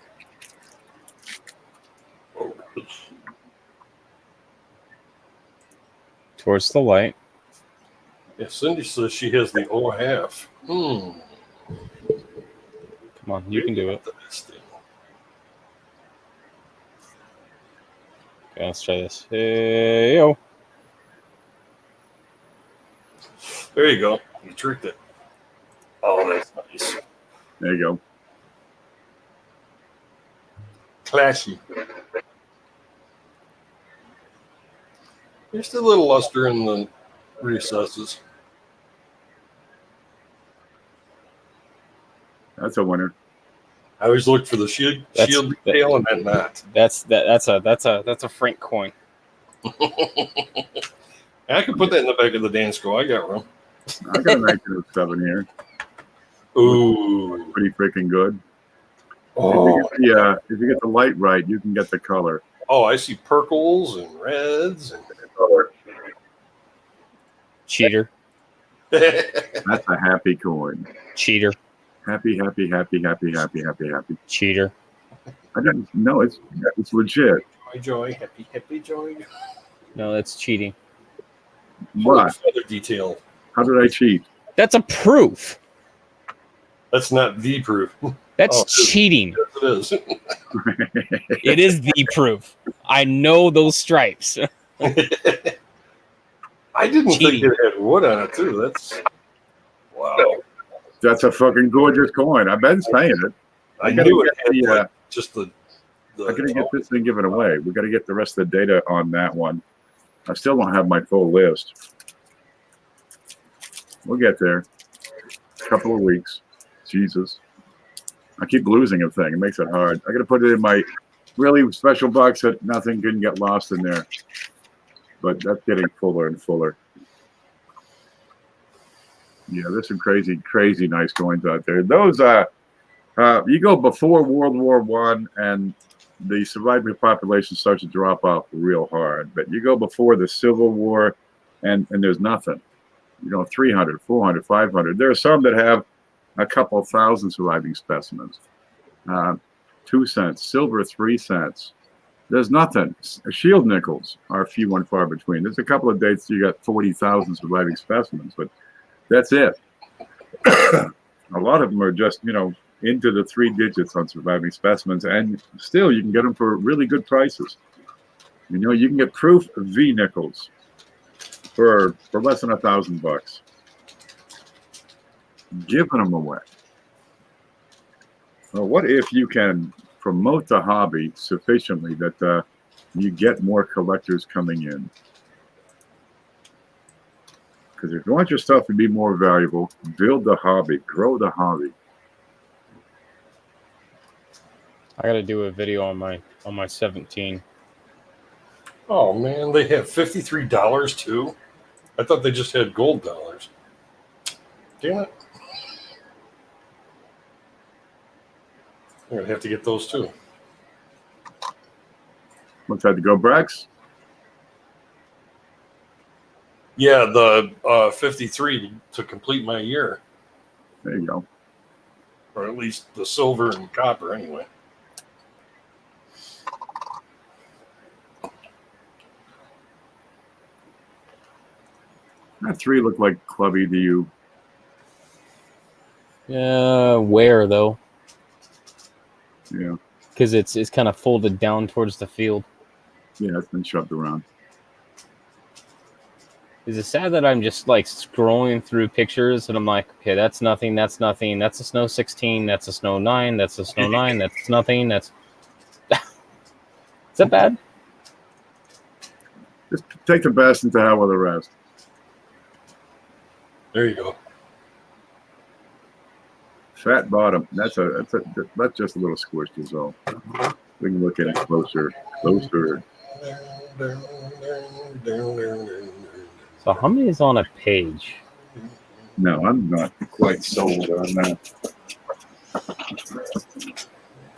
Towards the light. Yeah, Cindy says she has the O half. Come on, you can do it. Okay, let's try this. Hey, yo. There you go. You tricked it. Oh, that's nice. There you go. Classy. There's still a little luster in the recesses. That's a winner. I always look for the shield detail and then not. That's a Frank coin. I can put that in the back of the Dansko. I got room. I got a 1907 here. Ooh. Pretty freaking good. Oh, If you get the light right, you can get the color. oh, I see purples and reds. And Cheater. That's a happy coin. Cheater. Happy, happy, happy, happy, happy, happy, happy. Cheater. I didn't know it's legit. joy, happy, happy joy. No, that's cheating. What? Feather detail. How did I cheat? That's a proof. That's not the proof. That's Oh, it is. cheating. Yes, it It is the proof. I know those stripes. is. I didn't Cheating. think it had wood on it too. That's wow. That's a fucking gorgeous coin. I've been saying it. I gotta knew it get had the, like, just the. I gotta get this thing given away. We gotta get the rest of the data on that one. I still don't have my full list. We'll get there. A couple of weeks. Jesus. I keep losing a thing. It makes it hard. I gotta put it in my really special box that nothing can get lost in there. But that's getting fuller and fuller. Yeah, there's some crazy, crazy nice coins out there. Those you go before World War One and the surviving population starts to drop off real hard. But you go before the Civil War and there's nothing. 300, 400, 500. There are some that have a couple thousand surviving specimens. 2 cents, silver 3 cents. There's nothing. Shield nickels are few and far between. There's a couple of dates you got 40,000 surviving specimens, but that's it. A lot of them are just, into the 3 digits on surviving specimens, and still you can get them for really good prices. You can get proof V nickels for less than $1,000. Giving them away. Well, what if you can promote the hobby sufficiently that you get more collectors coming in? Because if you want your stuff to be more valuable, build the hobby, grow the hobby. I gotta do a video on my 17. Oh man, they have $53 too. I thought they just had gold dollars. Damn it! I'm gonna have to get those too. What's that to go, Brax? Yeah, the 53 to complete my year, There you go. or at least the silver and copper anyway. That 3 looked like clubby to you. Where though? Yeah. Because it's kind of folded down towards the field. Yeah, it's been shoved around. Is it sad that I'm just like scrolling through pictures and I'm like, okay, that's nothing, that's nothing, that's a snow 16, that's a snow 9, that's a snow 9, that's nothing, that's. Is that bad? Just take the best and to hell with the rest. There you go. Fat bottom. That's just a little squished is all. We can look at it closer. Closer. So how many is on a page? No, I'm not quite sold on that.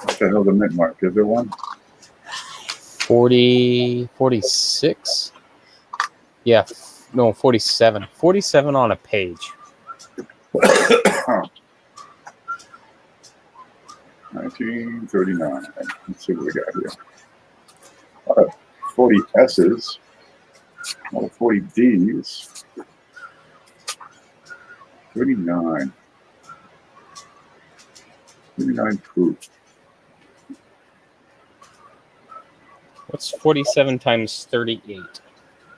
What the hell the mint mark? Is there one? 40, 46? Yeah, no, 47. 47 on a page. 1939. Let's see what we got here. 40 S's. 40 D's. 39. 39 proof. What's 47 times 38?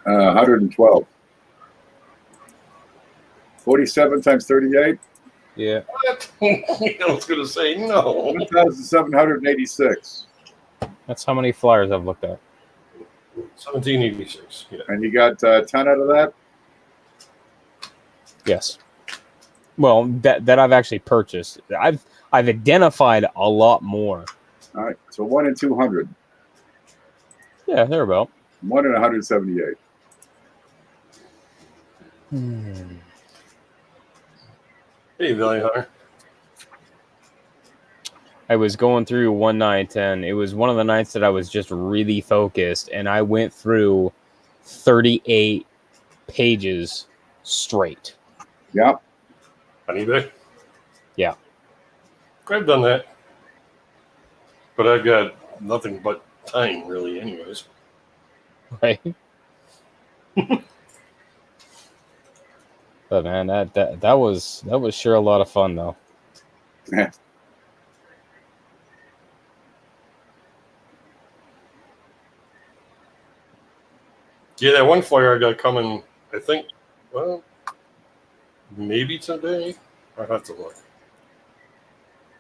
112. 47 times 38? Yeah. What? I was going to say no. 1,786. That's how many flyers I've looked at. 1786. Yeah. And you got 10 out of that? Yes. Well, that I've actually purchased. I've identified a lot more. All right. So 1 in 200. Yeah, they're about. 1 in 178. Hey, Valley Hunter. I was going through one night, and it was one of the nights that I was just really focused, and I went through 38 pages straight. Yep. On eBay? Yeah. I've done that. But I've got nothing but time, really, anyways. Right. But man, that was sure a lot of fun though. Yeah. Yeah, that one flyer I got coming, I think, well, maybe today. I have to look.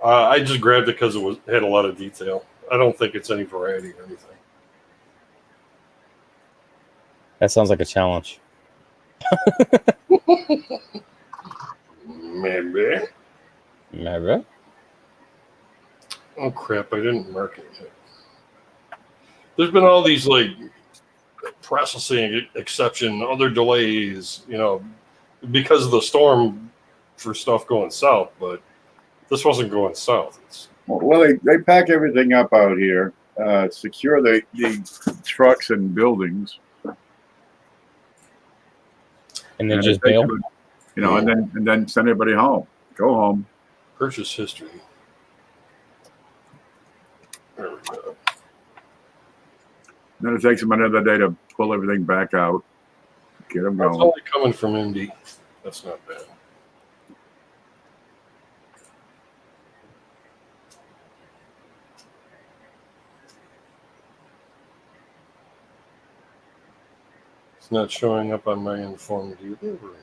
I just grabbed it because it had a lot of detail. I don't think it's any variety or anything. That sounds like a challenge. Maybe. Maybe. Oh crap! I didn't mark it yet. There's been all these like processing exception, other delays, because of the storm for stuff going south. But this wasn't going south. Well, they pack everything up out here, secure the trucks and buildings, And then and just they take bail. them, and then send everybody home. Go home. Purchase history. There we go. Then it takes them another day to pull everything back out, get them That's going. only coming from Indy. That's not bad. It's not showing up on my informed delivery.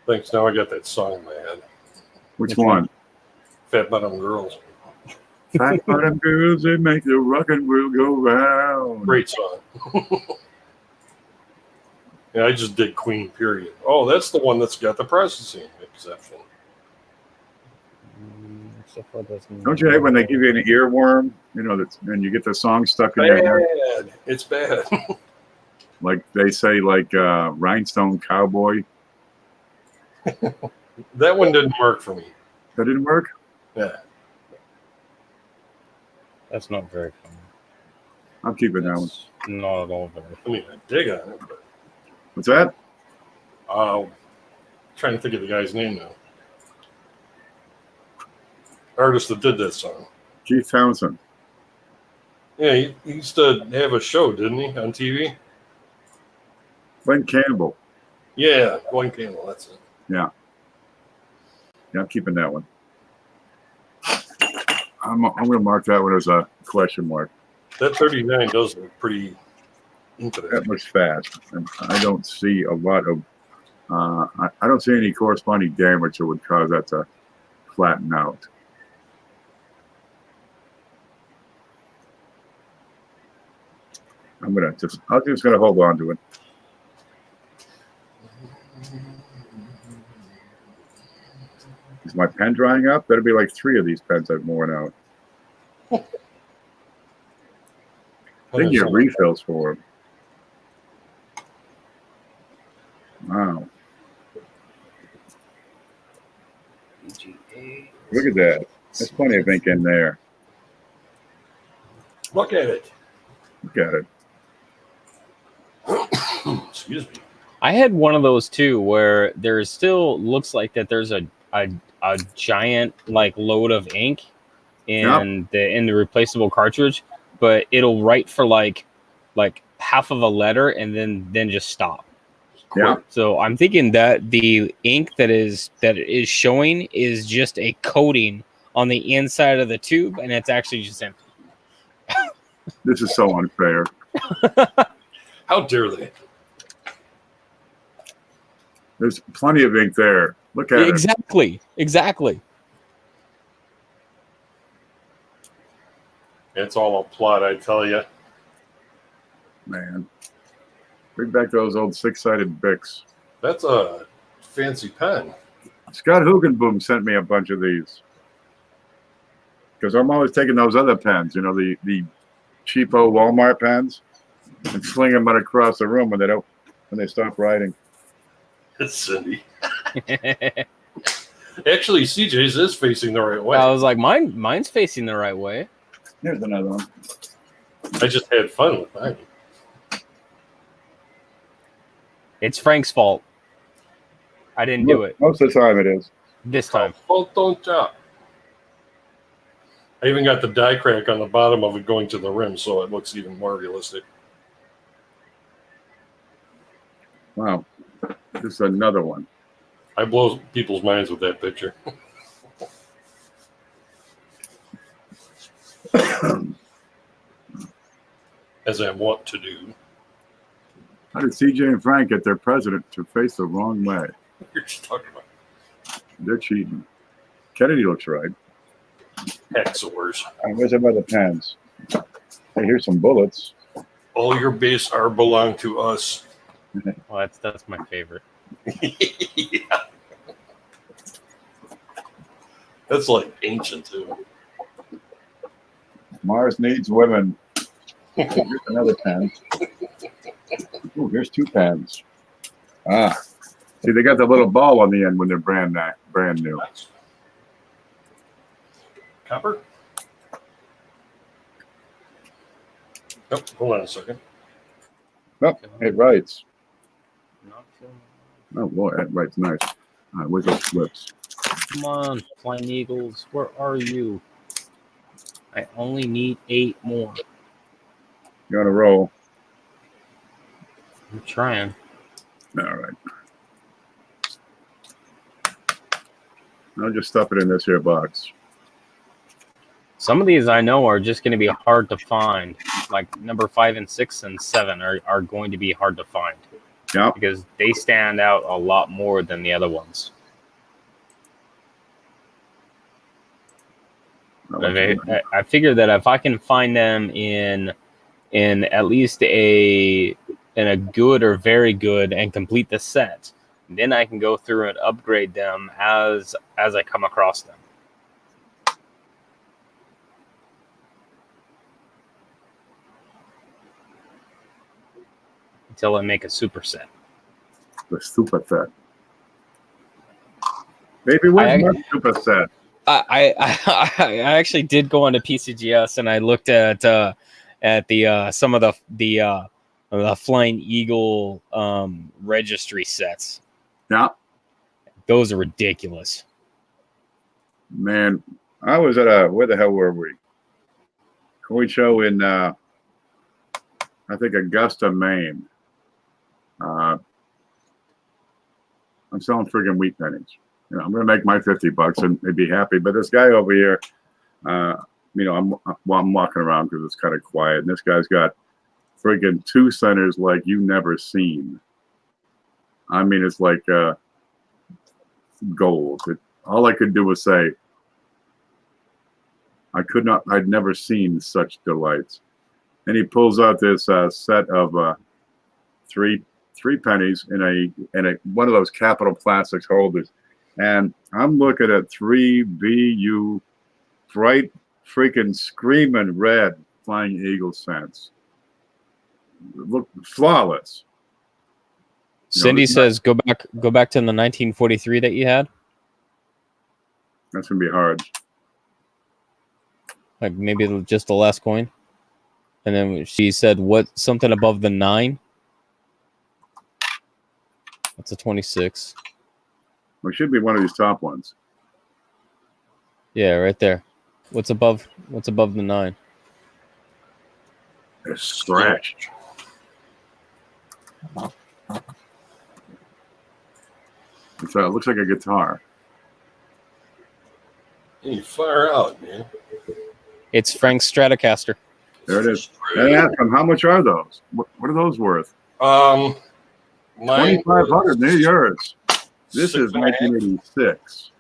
Thanks. Now I got that song in my head. Which one? Fat Bottom Girls. Fat bottom girls, they make the rock and roll go round. Great song. Yeah, I just did Queen, period. Oh, that's the one that's got the processing exception. Don't you hate when they give you an earworm, and you get the song stuck in your head? Bad. It's bad. Like they say, Rhinestone Cowboy. That one didn't work for me. That didn't work? Yeah. That's not very fun. I'm keeping that one. Not at all very I mean, I dig on it, but What's that? trying to think of the guy's name now. Artist that did that song. Keith Townsend. Yeah, he used to have a show, didn't he, on TV? Glenn Campbell. Yeah, Glenn Campbell, that's it. Yeah, I'm keeping that one. I'm going to mark that one as a question mark. That 39 does look pretty interesting. That looks fast. And I don't see a lot of, I don't see any corresponding damage that would cause that to flatten out. I'm just gonna hold on to it. Is my pen drying up? Better be like 3 of these pens I've worn out. They can get refills for them. Wow. Look at that. There's plenty of ink in there. Look at it. Look at it. Excuse me. I had one of those too, where there still looks like that there's a giant like load of ink in the replaceable cartridge, but it'll write for like half of a letter and then just stop. Yeah. So I'm thinking that the ink that is showing is just a coating on the inside of the tube, and it's actually just empty. This is so unfair. How dare they? There's plenty of ink there. Look at it. Exactly. It's all a plot, I tell you. Man. Bring back those old 6-sided Bics. That's a fancy pen. Scott Hugenboom sent me a bunch of these. Because I'm always taking those other pens, you know, the cheapo Walmart pens, and slinging them right across the room when they stop writing. It's Cindy. Actually, CJ's is facing the right way. I was like, mine's facing the right way. Here's another one. I just had fun with mine. It's Frank's fault. I didn't do it Most of the time it is. this time. Oh, don't stop. I even got the die crack on the bottom of it going to the rim, so it looks even more realistic. Wow. This is another one. I blow people's minds with that picture. As I want to do. How did CJ and Frank get their president to face the wrong way? You're just talking about They're cheating. Kennedy looks right. hacksaws. Where's some other pens? Hey, here's some bullets. All your base are belong to us. Well, that's my favorite. Yeah. That's like ancient too. Mars needs women. Here's another pen. Ooh, here's 2 pens. Ah. See, they got the little ball on the end when they're brand new. Nice. Copper? Nope, hold on a second. Oh, it writes. Oh, boy, that writes nice. All right, where's those slips? Come on, Flying Eagles, where are you? I only need 8 more. You're on a roll. I'm trying. All right. I'll just stuff it in this here box. Some of these I know are just going to be hard to find. Like number 5 and 6 and 7 are going to be hard to find. Yeah. Because they stand out a lot more than the other ones. I figure that if I can find them in at least in a good or very good and complete the set, then I can go through and upgrade them as I come across them. Until I make a super set. The super set. Maybe where's my super set? I actually did go onto PCGS and I looked at the some of the Flying Eagle registry sets. Yeah. Those are ridiculous. Man, I was at where the hell were we? Coin show in I think Augusta, Maine. I'm selling friggin' wheat pennies. You know, I'm going to make my $50 and they'd be happy. But this guy over here, you know, I'm walking around because it's kind of quiet. And this guy's got friggin' 2 centers like you never seen. I mean, it's like gold. All I could do was say, I'd never seen such delights. and he pulls out this set of three pennies in a one of those Capital Plastics holders, and I'm looking at 3BU bright freaking screaming red Flying Eagle cents. Look flawless. Cindy says go back to the 1943 that you had. That's gonna be hard. Like maybe just the last coin. And then she said what something above the 9. That's a 26. Well, it should be one of these top ones. Yeah, right there. What's above the 9? It's scratched. It looks like a guitar. You fire out, man. It's Frank's Stratocaster. There it is. And ask them, how much are those? What are those worth? Mine 2,500. They're yours. This is 6.5. 1986.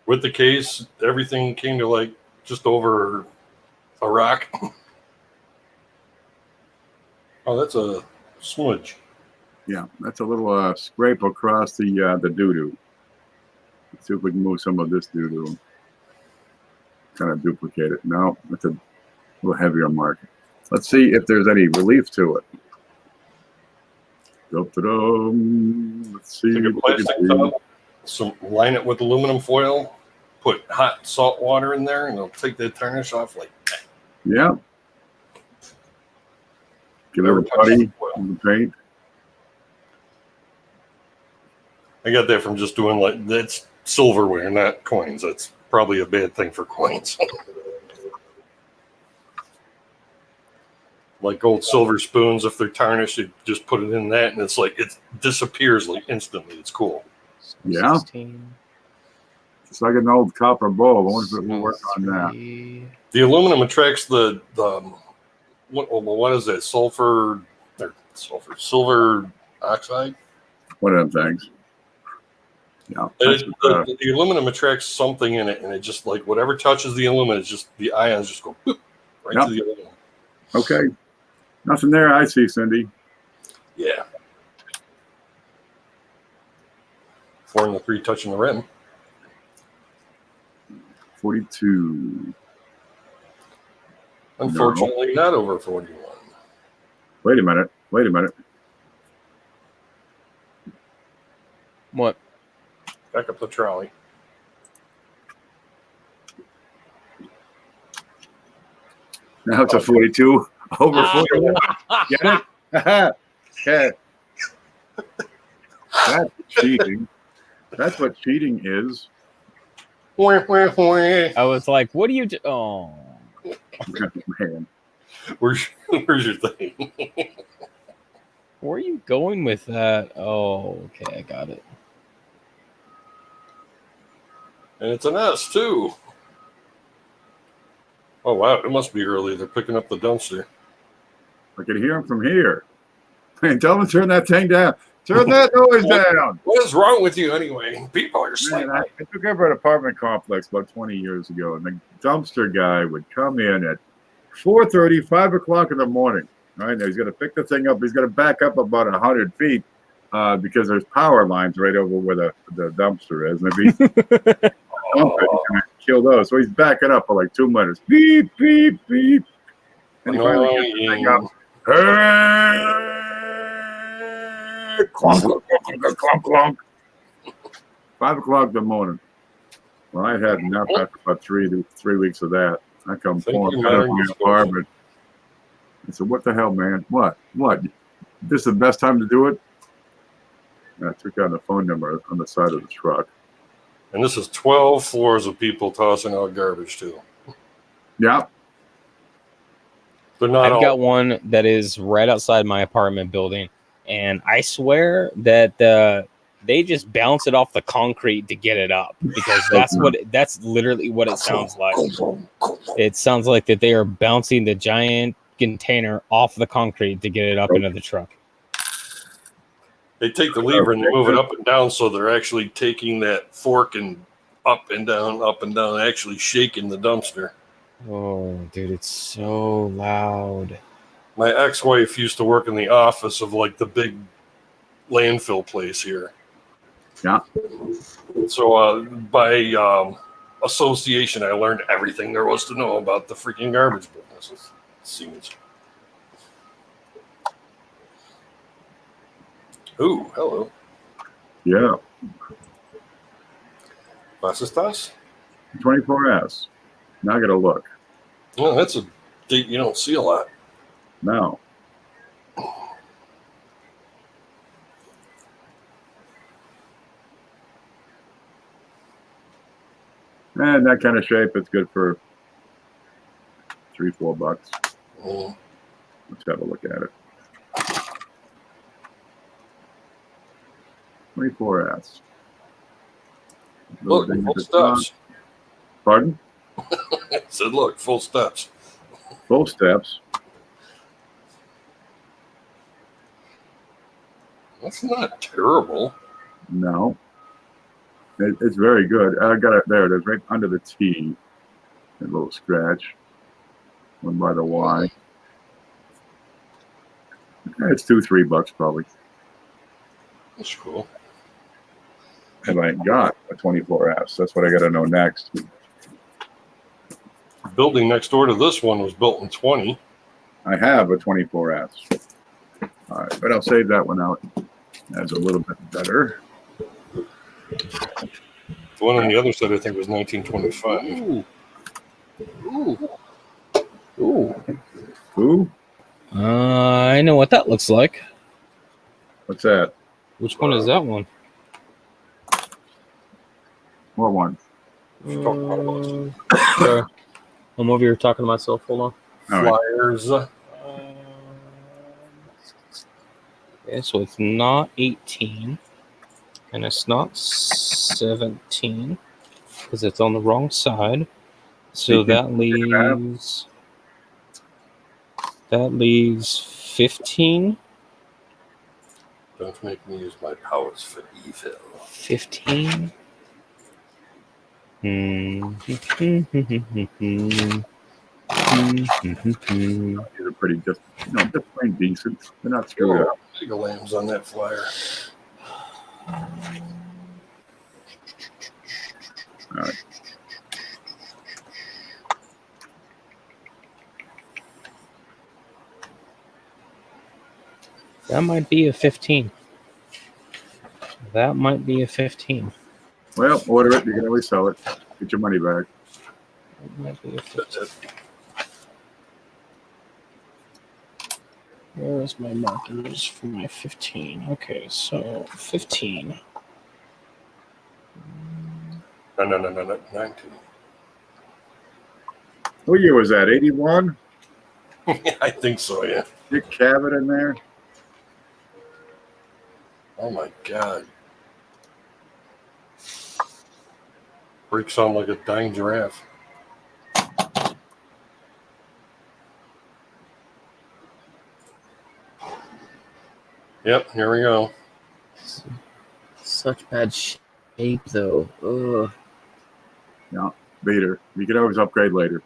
With the case, everything came to like just over a rock. Oh, that's a smudge. Yeah, that's a little scrape across the doo-doo. Let's see if we can move some of this doo-doo. Kind of duplicate it. No, it's a little heavier mark. Let's see if there's any relief to it. Dum-da-dum. Let's see. Take a plastic tub, line it with aluminum foil, put hot salt water in there, and it'll take the tarnish off like that. Yeah. Give it a putty in the paint. I got that from just doing like that's silverware, not coins. That's probably a bad thing for coins. Like old silver spoons, if they're tarnished, you just put it in that, and it's like it disappears like instantly. It's cool. Yeah. 16. It's like an old copper bowl. I wonder if it will work on that. The aluminum attracts the what is that? Silver oxide. One of them things. Yeah. The aluminum attracts something in it, and it just like whatever touches the aluminum, it's just the ions just go boop, right to the aluminum. Okay. Nothing there I see, Cindy. Yeah. 4 and the 3 touching the rim. 42. Unfortunately, not over 41. Wait a minute. What? Back up the trolley. Now it's a 42. Over 41. Get it? Okay. That's cheating. That's what cheating is. I was like, what do you do? Oh. Man. Where's your thing? Where are you going with that? Oh, okay, I got it. And it's an S too. Oh wow, it must be early. They're picking up the dumpster. I can hear him from here. Hey, tell him to turn that thing down. Turn that noise down. What is wrong with you anyway? People are sleeping. Man, I took over an apartment complex about 20 years ago, and the dumpster guy would come in at 4:30, 5 o'clock in the morning. Right? Now he's going to pick the thing up. He's going to back up about 100 feet because there's power lines right over where the dumpster is. And if he's he's going to kill those. So he's backing up for like 2 minutes. Beep, beep, beep. And he finally gets the thing up. Clunk, clunk, clunk, clunk, clunk. 5 o'clock in the morning. Well, I had enough after about 3 weeks of that. I come pouring out of the apartment. I said, what the hell, man? What? This is the best time to do it? And I took down the phone number on the side of the truck. And this is 12 floors of people tossing out garbage too. Yeah. They're not I've all. got one that is right outside my apartment building, and I swear that they just bounce it off the concrete to get it up because that's literally what it sounds like. It sounds like that they are bouncing the giant container off the concrete to get it up into the truck. They take the lever and they move it up and down, so they're actually taking that fork and up and down, actually shaking the dumpster. Oh, dude, it's so loud. My ex-wife used to work in the office of like the big landfill place here. Yeah. So by association, I learned everything there was to know about the freaking garbage business. It seems. Ooh, hello. Yeah. Was estás? 24S. Now I got to look. Well, that's a date you don't see a lot. No. And that kind of shape, it's good for $3-4. Mm. Let's have a look at it. 24S. Look, full steps. Pardon? I said, look, full steps. Full steps. That's not terrible. No. It's very good. I got it there. It is right under the T. A little scratch. One by the Y. It's $2-3 probably. That's cool. Have I got a 24S? That's what I got to know next. The building next door to this one was built in 20. I have a 24S. All right, but I'll save that one out. That's a little bit better. The one on the other side, I think, was 1925. Ooh. Ooh, I know what that looks like. what's that? Which one is that one? What one? Sorry. I'm over here talking to myself. Hold on. All right. Flyers. Okay, so it's not 18, and it's not 17, because it's on the wrong side. So 18. that leaves 15. Don't make me use my powers for evil. 15. These are pretty just plain decent. They're not screwed up. Mega lambs on that flyer. All right. That might be a 15. That might be a 15. Well, order it. You can always sell it. Get your money back. That might be a 15. Where's my markers for my 15? Okay, so 15. No, 19. What year was that? 81? I think so, yeah. Dick Cavett in there? Oh my god. Brakes sound like a dying giraffe. Yep, here we go. Such bad shape, though. Ugh. Yeah, beater. You can always upgrade later.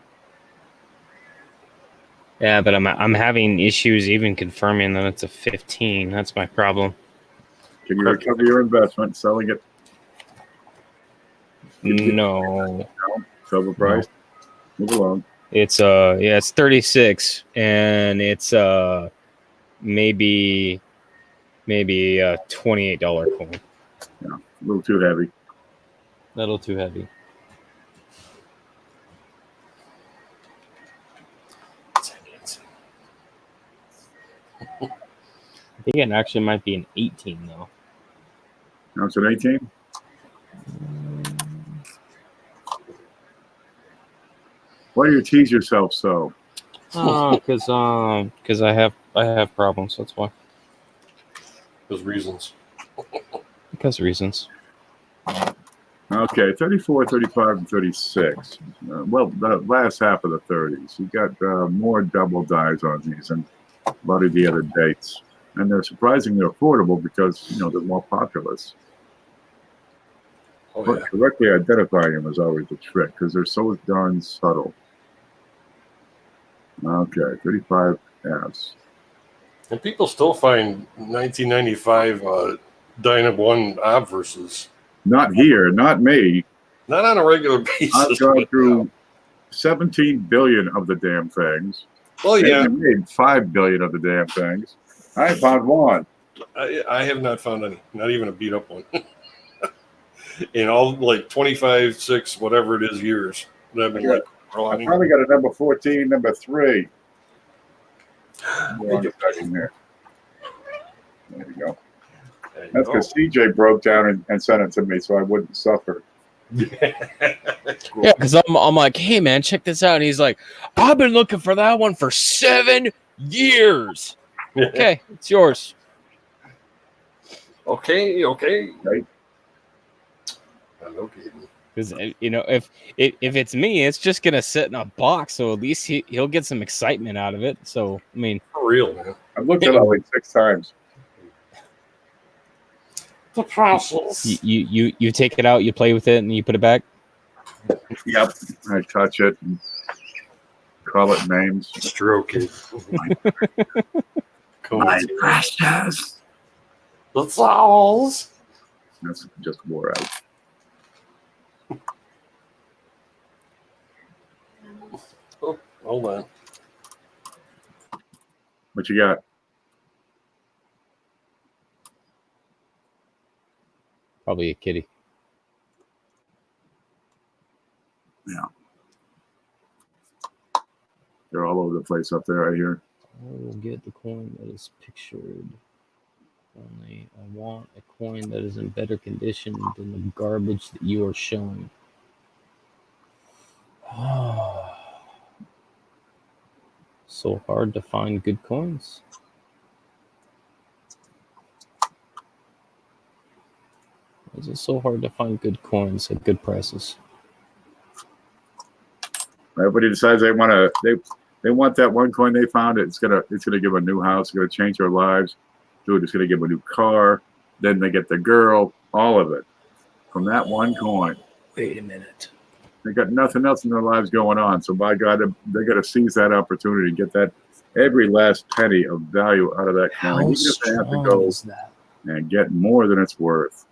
Yeah, but I'm having issues even confirming that it's a 15. That's my problem. Can you recover your investment selling it? No. Silver price? Move along. It's it's 36, and it's maybe a $28 coin. Yeah, a little too heavy. A little too heavy. I think it actually might be an 18 though. Now it's an 18? Why do you tease yourself so? Because I have problems. That's why. Those reasons. Because reasons. Okay, 34, 35, and 36. Well, the last half of the 30s. You got more double dies on these and a lot of the other dates. And they're surprisingly affordable because, they're more populous. Oh, But yeah. correctly identifying them is always a trick because they're so darn subtle. Okay, 35S. And people still find 1995 Dyna 1 obverses. Not here, not me. Not on a regular I've basis. gone but, through 17 billion of the damn things. well, They yeah, made 5 billion of the damn things. I found one. I have not found any, not even a beat up one. In all like 25, 6, whatever it is years that I've been like I running. finally got a number 14, number 3. Hold on a second here. There you go. There you That's go. because CJ broke down and sent it to me so I wouldn't suffer. Cool. Yeah, because I'm like, hey man, check this out. And he's like, I've been looking for that one for 7 years. Okay, it's yours. Okay. Right? I'm okay. Because if it's me, it's just gonna sit in a box. So at least he'll get some excitement out of it. So I mean, For real, man. I've looked at it like 6 times. The process. you take it out, you play with it, and you put it back. Yep. I touch it and call it names. Stroke it. My precious. The souls. That's just wore out. Oh, hold on. What you got? Probably a kitty. Yeah. They're all over the place up there, I hear. I will get the coin that is pictured. Only I want a coin that is in better condition than the garbage that you are showing. So hard to find good coins. Is it so hard to find good coins at good prices? Everybody decides they want to. They want that one coin they found. It's gonna give them a new house. It's gonna change their lives. Dude, it's gonna give them a new car. Then they get the girl. All of it from that one coin. Wait a minute. They got nothing else in their lives going on. So by God, they got to seize that opportunity, get that every last penny of value out of that coin. How Even if they have to strong go is that? and get more than it's worth.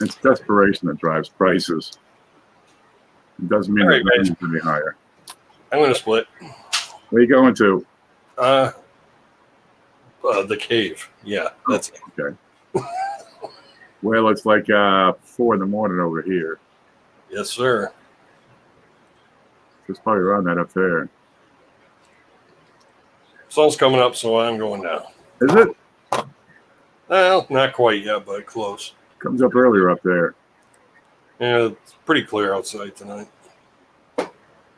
It's desperation that drives prices. It doesn't mean All the right, value guys. can be higher. I'm going to split. Where are you going to? The cave. Yeah, that's it. Okay. Well, it's like 4 in the morning over here. Yes, sir. It's probably around that up there. Sun's coming up, so I'm going down. Is it? Well, not quite yet, but close. Comes up earlier up there. Yeah, it's pretty clear outside tonight.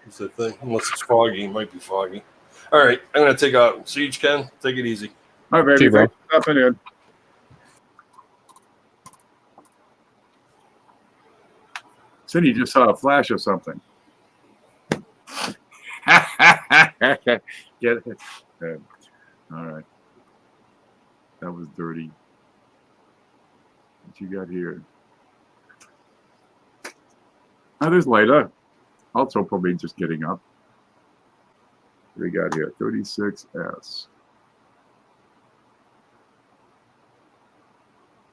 It's the thing. Unless it's foggy, it might be foggy. All right, I'm going to take out. Siege, Ken, take it easy. All right, See you, baby. bro. Thanks for stopping in. Cindy just saw a flash of something. Get it? Good. All right. That was dirty. What you got here? Oh, there's Layla. Also probably just getting up. What do we got here? 36S.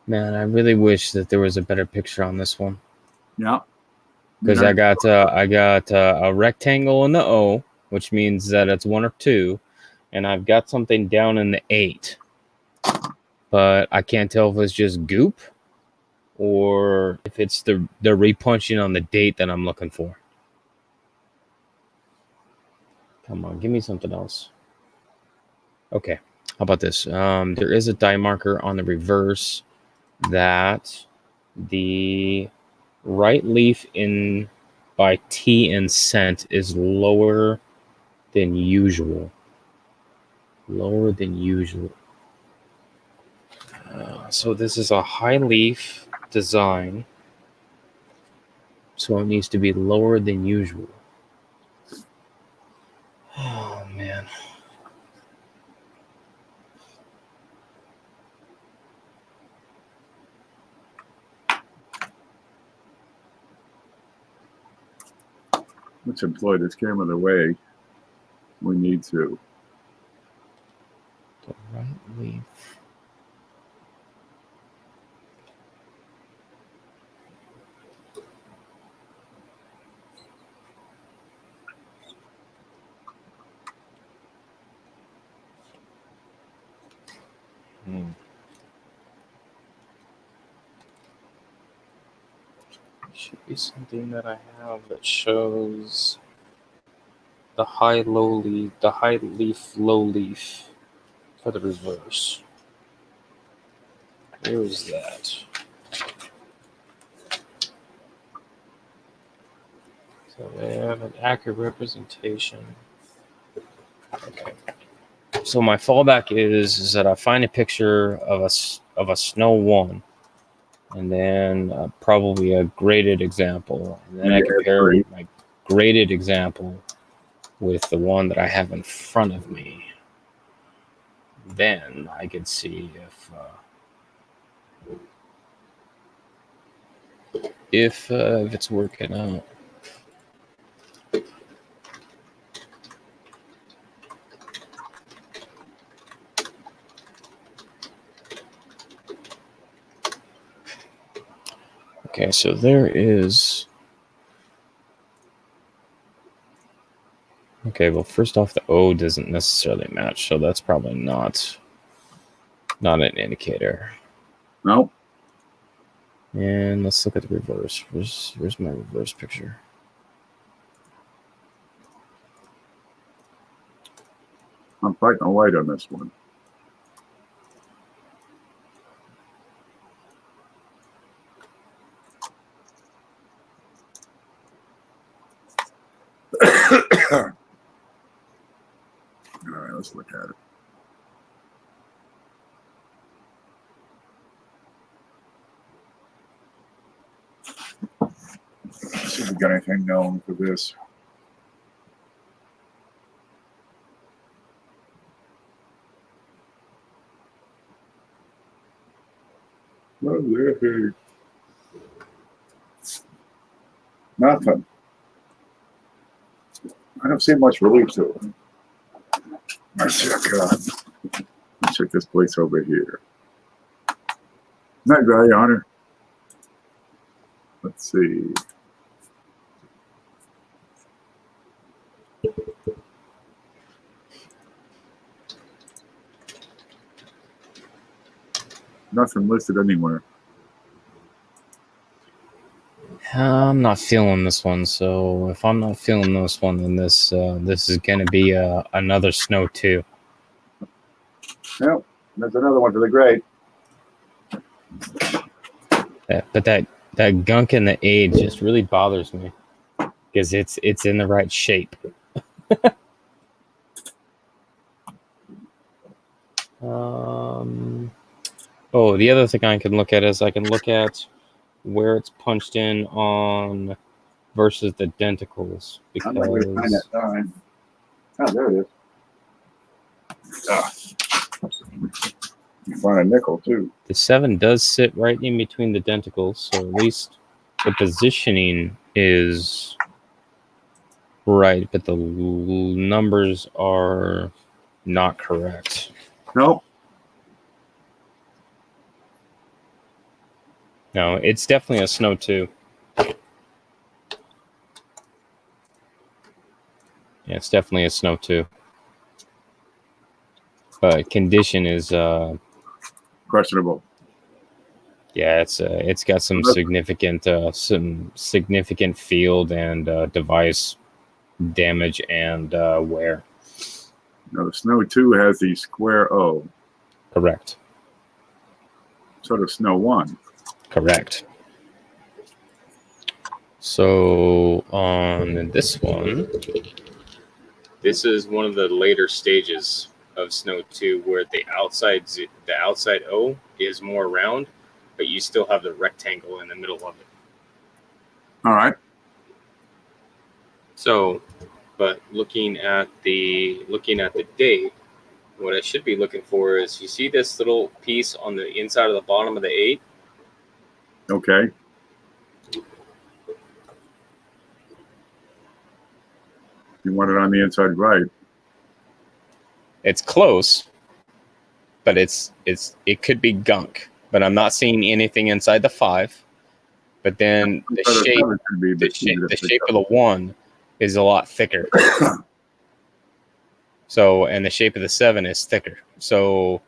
Man, I really wish that there was a better picture on this one. Yeah. Because I got a rectangle in the O, which means that it's 1 or 2, and I've got something down in the 8, but I can't tell if it's just goop or if it's the repunching on the date that I'm looking for. Come on, give me something else. Okay, how about this? There is a die marker on the reverse that the right leaf in by T and cent is lower than usual. Lower than usual. So this is a high leaf design. So it needs to be lower than usual. Oh, man. Let's employ this camera the way we need to. The right leaf. Should be something that I have that shows the high leaf, low leaf for the reverse. Where is that? So they have an accurate representation. Okay. So my fallback is that I find a picture of a snow one, and then probably a graded example, and then I compare my graded example with the one that I have in front of me. Then I could see if it's working out. Okay, so there is. Okay, well, first off, the O doesn't necessarily match, so that's probably not an indicator. No. And let's look at the reverse. Where's my reverse picture? I'm fighting a light on this one. All right, let's look at it. Let's see if we got anything known for this. Nothing. I don't see much relief to it. Let's check this place over here. Night, Value Honor. Let's see. Nothing listed anywhere. I'm not feeling this one, so if I'm not feeling this one, then this is going to be another snow too. Yep, there's another one for the grade. But that gunk in the A just really bothers me because it's in the right shape. Oh, the other thing I can look at is I can look at where it's punched in on versus the denticles, I'm not going to find that because time. Oh, there it is. Ah. You find a nickel too. the 7 does sit right in between the denticles, so at least the positioning is right, but the numbers are not correct. Nope. No, it's definitely a snow 2. Yeah, it's definitely a snow 2. But condition is Questionable. yeah, it's got some significant field and device damage and wear. Now the Snow 2 has the square O. Correct. So does Snow 1. Correct. So on this one, this is one of the later stages of Snow 2 where the outside O is more round, but you still have the rectangle in the middle of it. All right. So, but looking at the date, what I should be looking for is, you see this little piece on the inside of the bottom of the 8? Okay. You want it on the inside right. It's close, but it could be gunk. But I'm not seeing anything inside the 5. But then the shape of the 1 is a lot thicker. So, and the shape of the 7 is thicker. So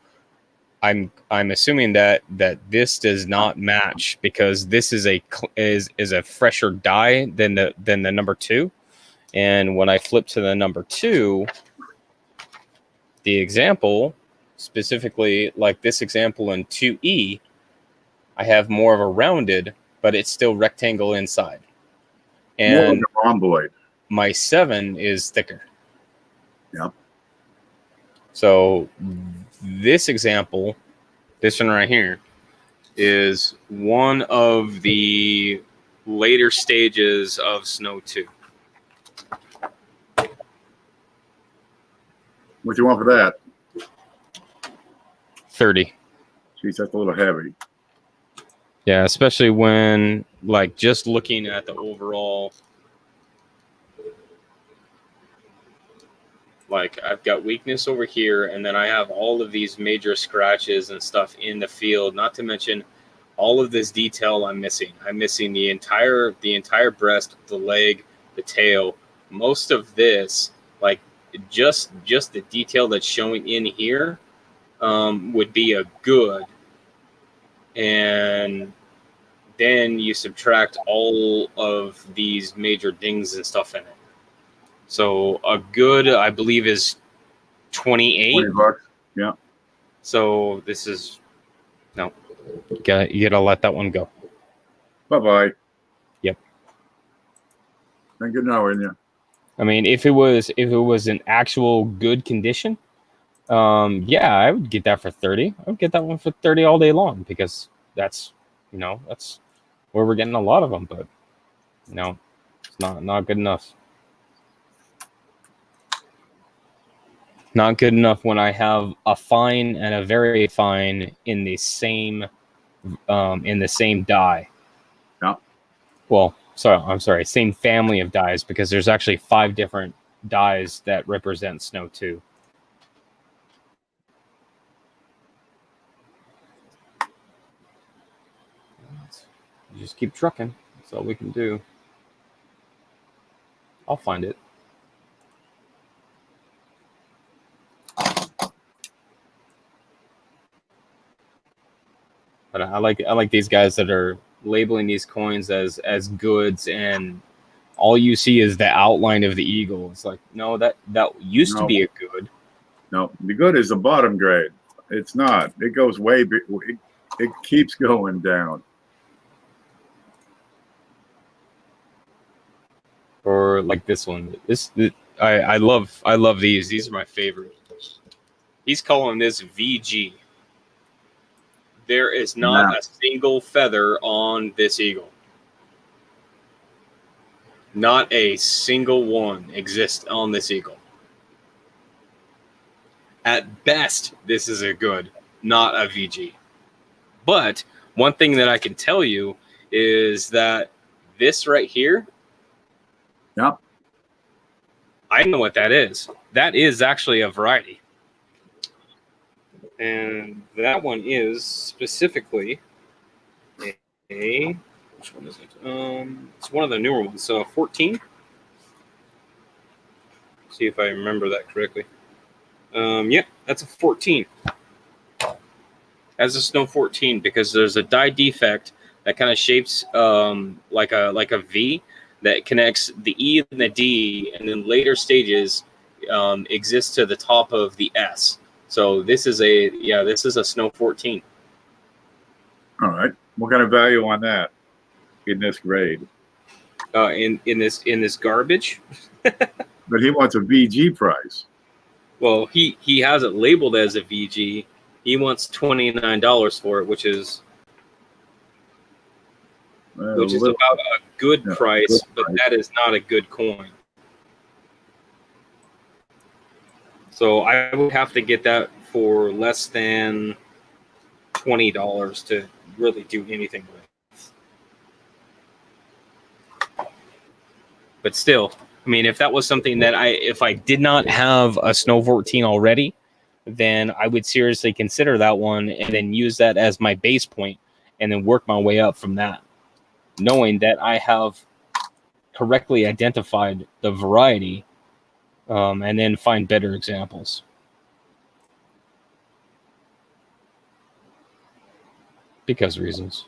I'm assuming that this does not match because this is a fresher die than the number 2. And when I flip to the number 2, the example, specifically like this example in 2E, I have more of a rounded, but it's still rectangle inside. And more like a rhomboid. My 7 is thicker. Yep. So this example, this one right here, is one of the later stages of Snow 2. What do you want for that? 30. Geez, that's a little heavy. Yeah, especially when, like, just looking at the overall, like, I've got weakness over here, and then I have all of these major scratches and stuff in the field, not to mention all of this detail I'm missing. I'm missing the entire breast, the leg, the tail. Most of this, like, just the detail that's showing in here would be a good. And then you subtract all of these major dings and stuff in it. So a good, I believe, is 28. $20. Yeah. So this is no. You gotta let that one go. Bye-bye. Yep. Thank you knowing you. I mean, if it was in actual good condition, yeah, I would get that for 30. I would get that one for 30 all day long because that's where we're getting a lot of them. But it's not good enough. Not good enough when I have a fine and a very fine in the same die. Yeah. Well, I'm sorry, same family of dies because there's actually 5 different dies that represent Snow 2. You just keep trucking. That's all we can do. I'll find it. But I like these guys that are labeling these coins as goods, and all you see is the outline of the eagle. It's like, no, that used to be a good. No, the good is the bottom grade. It's not. It goes way big. It keeps going down. Or like this one. I love these. These are my favorite. He's calling this VG. There is not a single feather on this eagle. Not a single one exists on this eagle. At best, this is a good, not a VG. But one thing that I can tell you is that this right here, Yep. I know what that is. That is actually a variety. And that one is specifically a which one is it? It's one of the newer ones. So 14. See if I remember that correctly. Yep, that's a 14. That's a Snow 14 because there's a die defect that kind of shapes like a V that connects the E and the D, and then later stages exists to the top of the S. So this is a Snow 14. All right. What kind of value on that in this grade? In this garbage. But he wants a VG price. Well, he has it labeled as a VG. He wants $29 for it, which is about a good price, but that is not a good coin. So I would have to get that for less than $20 to really do anything with it. But still, I mean, if that was something that if I did not have a Snow 14 already, then I would seriously consider that one and then use that as my base point and then work my way up from that, knowing that I have correctly identified the variety, and then find better examples. Because reasons.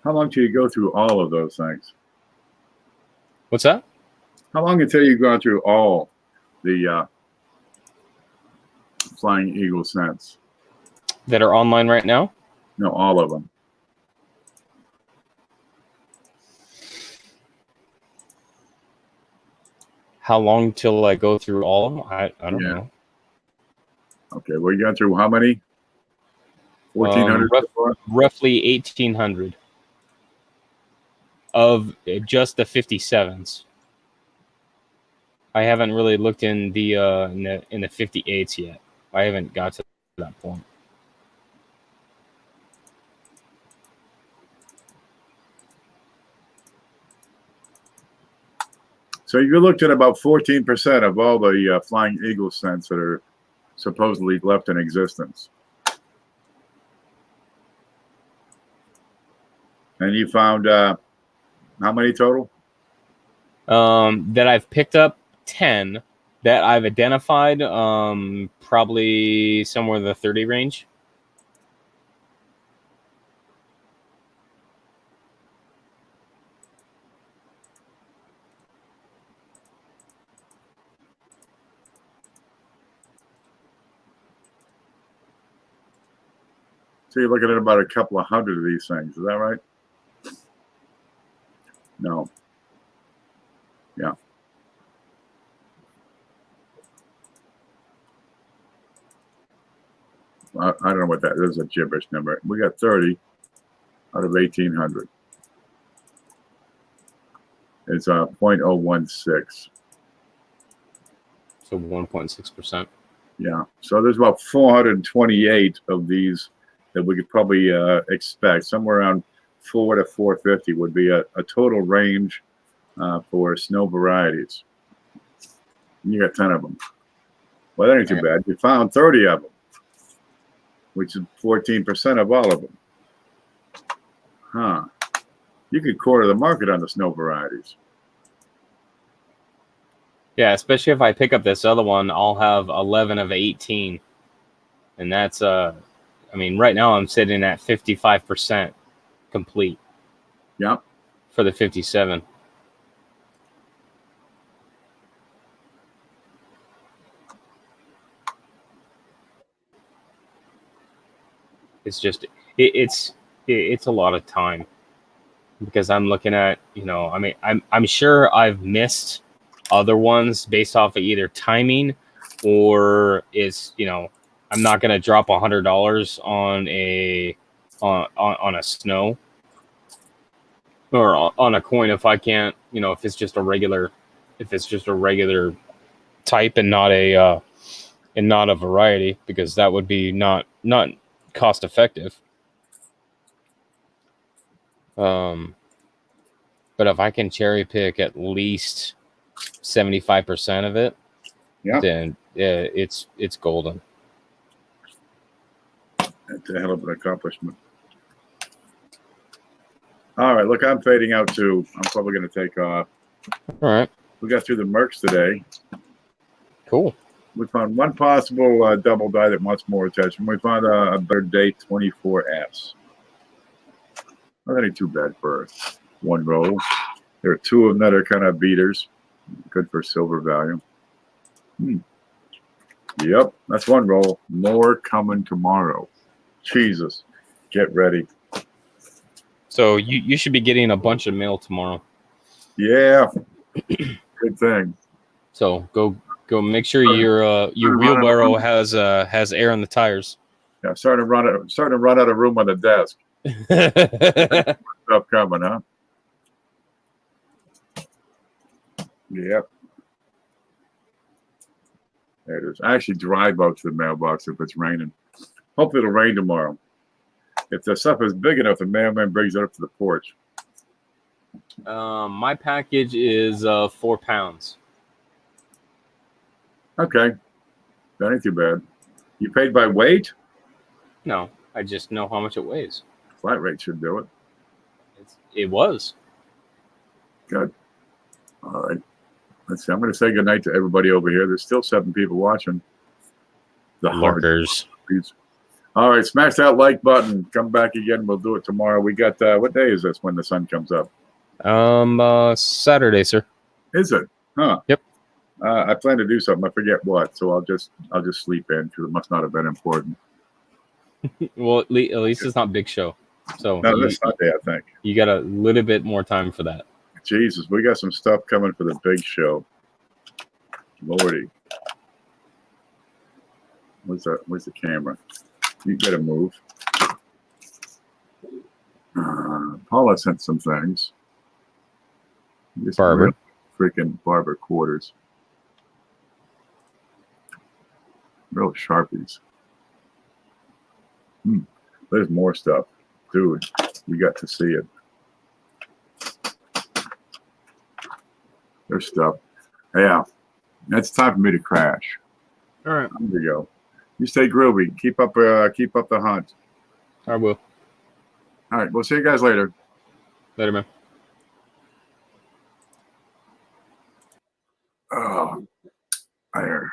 How long till you go through all of those things? What's that? How long until you've gone through all the Flying Eagle scents? That are online right now? No, all of them. How long till I go through all of them? I don't know. Okay, well, you got through how many? 1,400 so far? Roughly 1,800 of just the 57s. I haven't really looked in the 58s yet. I haven't got to that point. So you looked at about 14% of all the Flying Eagle scents that are supposedly left in existence. And you found how many total? That I've picked up 10. That I've identified, probably somewhere in the 30 range. So you're looking at about a couple of hundred of these things. Is that right? No. Yeah. I don't know what that is. A gibberish number. We got 30 out of 1,800. It's 0.016. So 1.6%. Yeah. So there's about 428 of these that we could probably expect. Somewhere around 4 to 450 would be a total range for snow varieties. And you got 10 of them. Well, that ain't too bad. You found 30 of them, which is 14% of all of them. Huh. You could quarter the market on the snow varieties. Yeah, especially if I pick up this other one, I'll have 11 of 18. And that's, I mean, right now I'm sitting at 55% complete. Yeah. For the 57. It's just, it's a lot of time. Because I'm looking at, I mean, I'm sure I've missed other ones based off of either timing or I'm not going to drop $100 on a snow or on a coin if I can't, if it's just a regular type and not a variety, because that would be not cost effective. But if I can cherry pick at least 75% of it, yeah, then it's golden. That's a hell of an accomplishment. All right, look, I'm fading out too. I'm probably going to take off. All right. We got through the Mercs today. Cool. We found one possible double die that wants more attention. We found a better date 24S. Well, that ain't too bad for one roll. There are two of them that are kind of beaters. Good for silver value. Yep, that's one roll. More coming tomorrow. Jesus, get ready. So you should be getting a bunch of mail tomorrow. Yeah, good thing. So go make sure your wheelbarrow has air on the tires. Yeah, starting to run out of room on the desk. Stuff coming, huh? Yep. There it is. I actually drive out to the mailbox if it's raining. Hopefully it'll rain tomorrow. if the stuff is big enough, the mailman brings it up to the porch. My package is 4 pounds. Okay, that ain't too bad. You paid by weight? No, I just know how much it weighs. Flat rate should do it. It was. Good. All right. Let's see. I'm going to say goodnight to everybody over here. There's still 7 people watching. The hard. Lurkers. All right. Smash that like button. Come back again. We'll do it tomorrow. We got, what day is this when the sun comes up? Saturday, sir. Is it? Huh. Yep. I plan to do something. I forget what. So I'll just sleep in because it must not have been important. Well, at least it's not Big Show. So No, this Sunday, I think. you got a little bit more time for that. Jesus, we got some stuff coming for the big show. Lordy. Where's the camera? You gotta move. Paula sent some things. This Barber. Freaking barber quarters. Real Sharpies. There's more stuff. Dude, we got to see it. There's stuff. Yeah. It's time for me to crash. All right. There you go. You stay groovy. Keep up the hunt. I will. All right. We'll see you guys later. Later, man. Oh, there.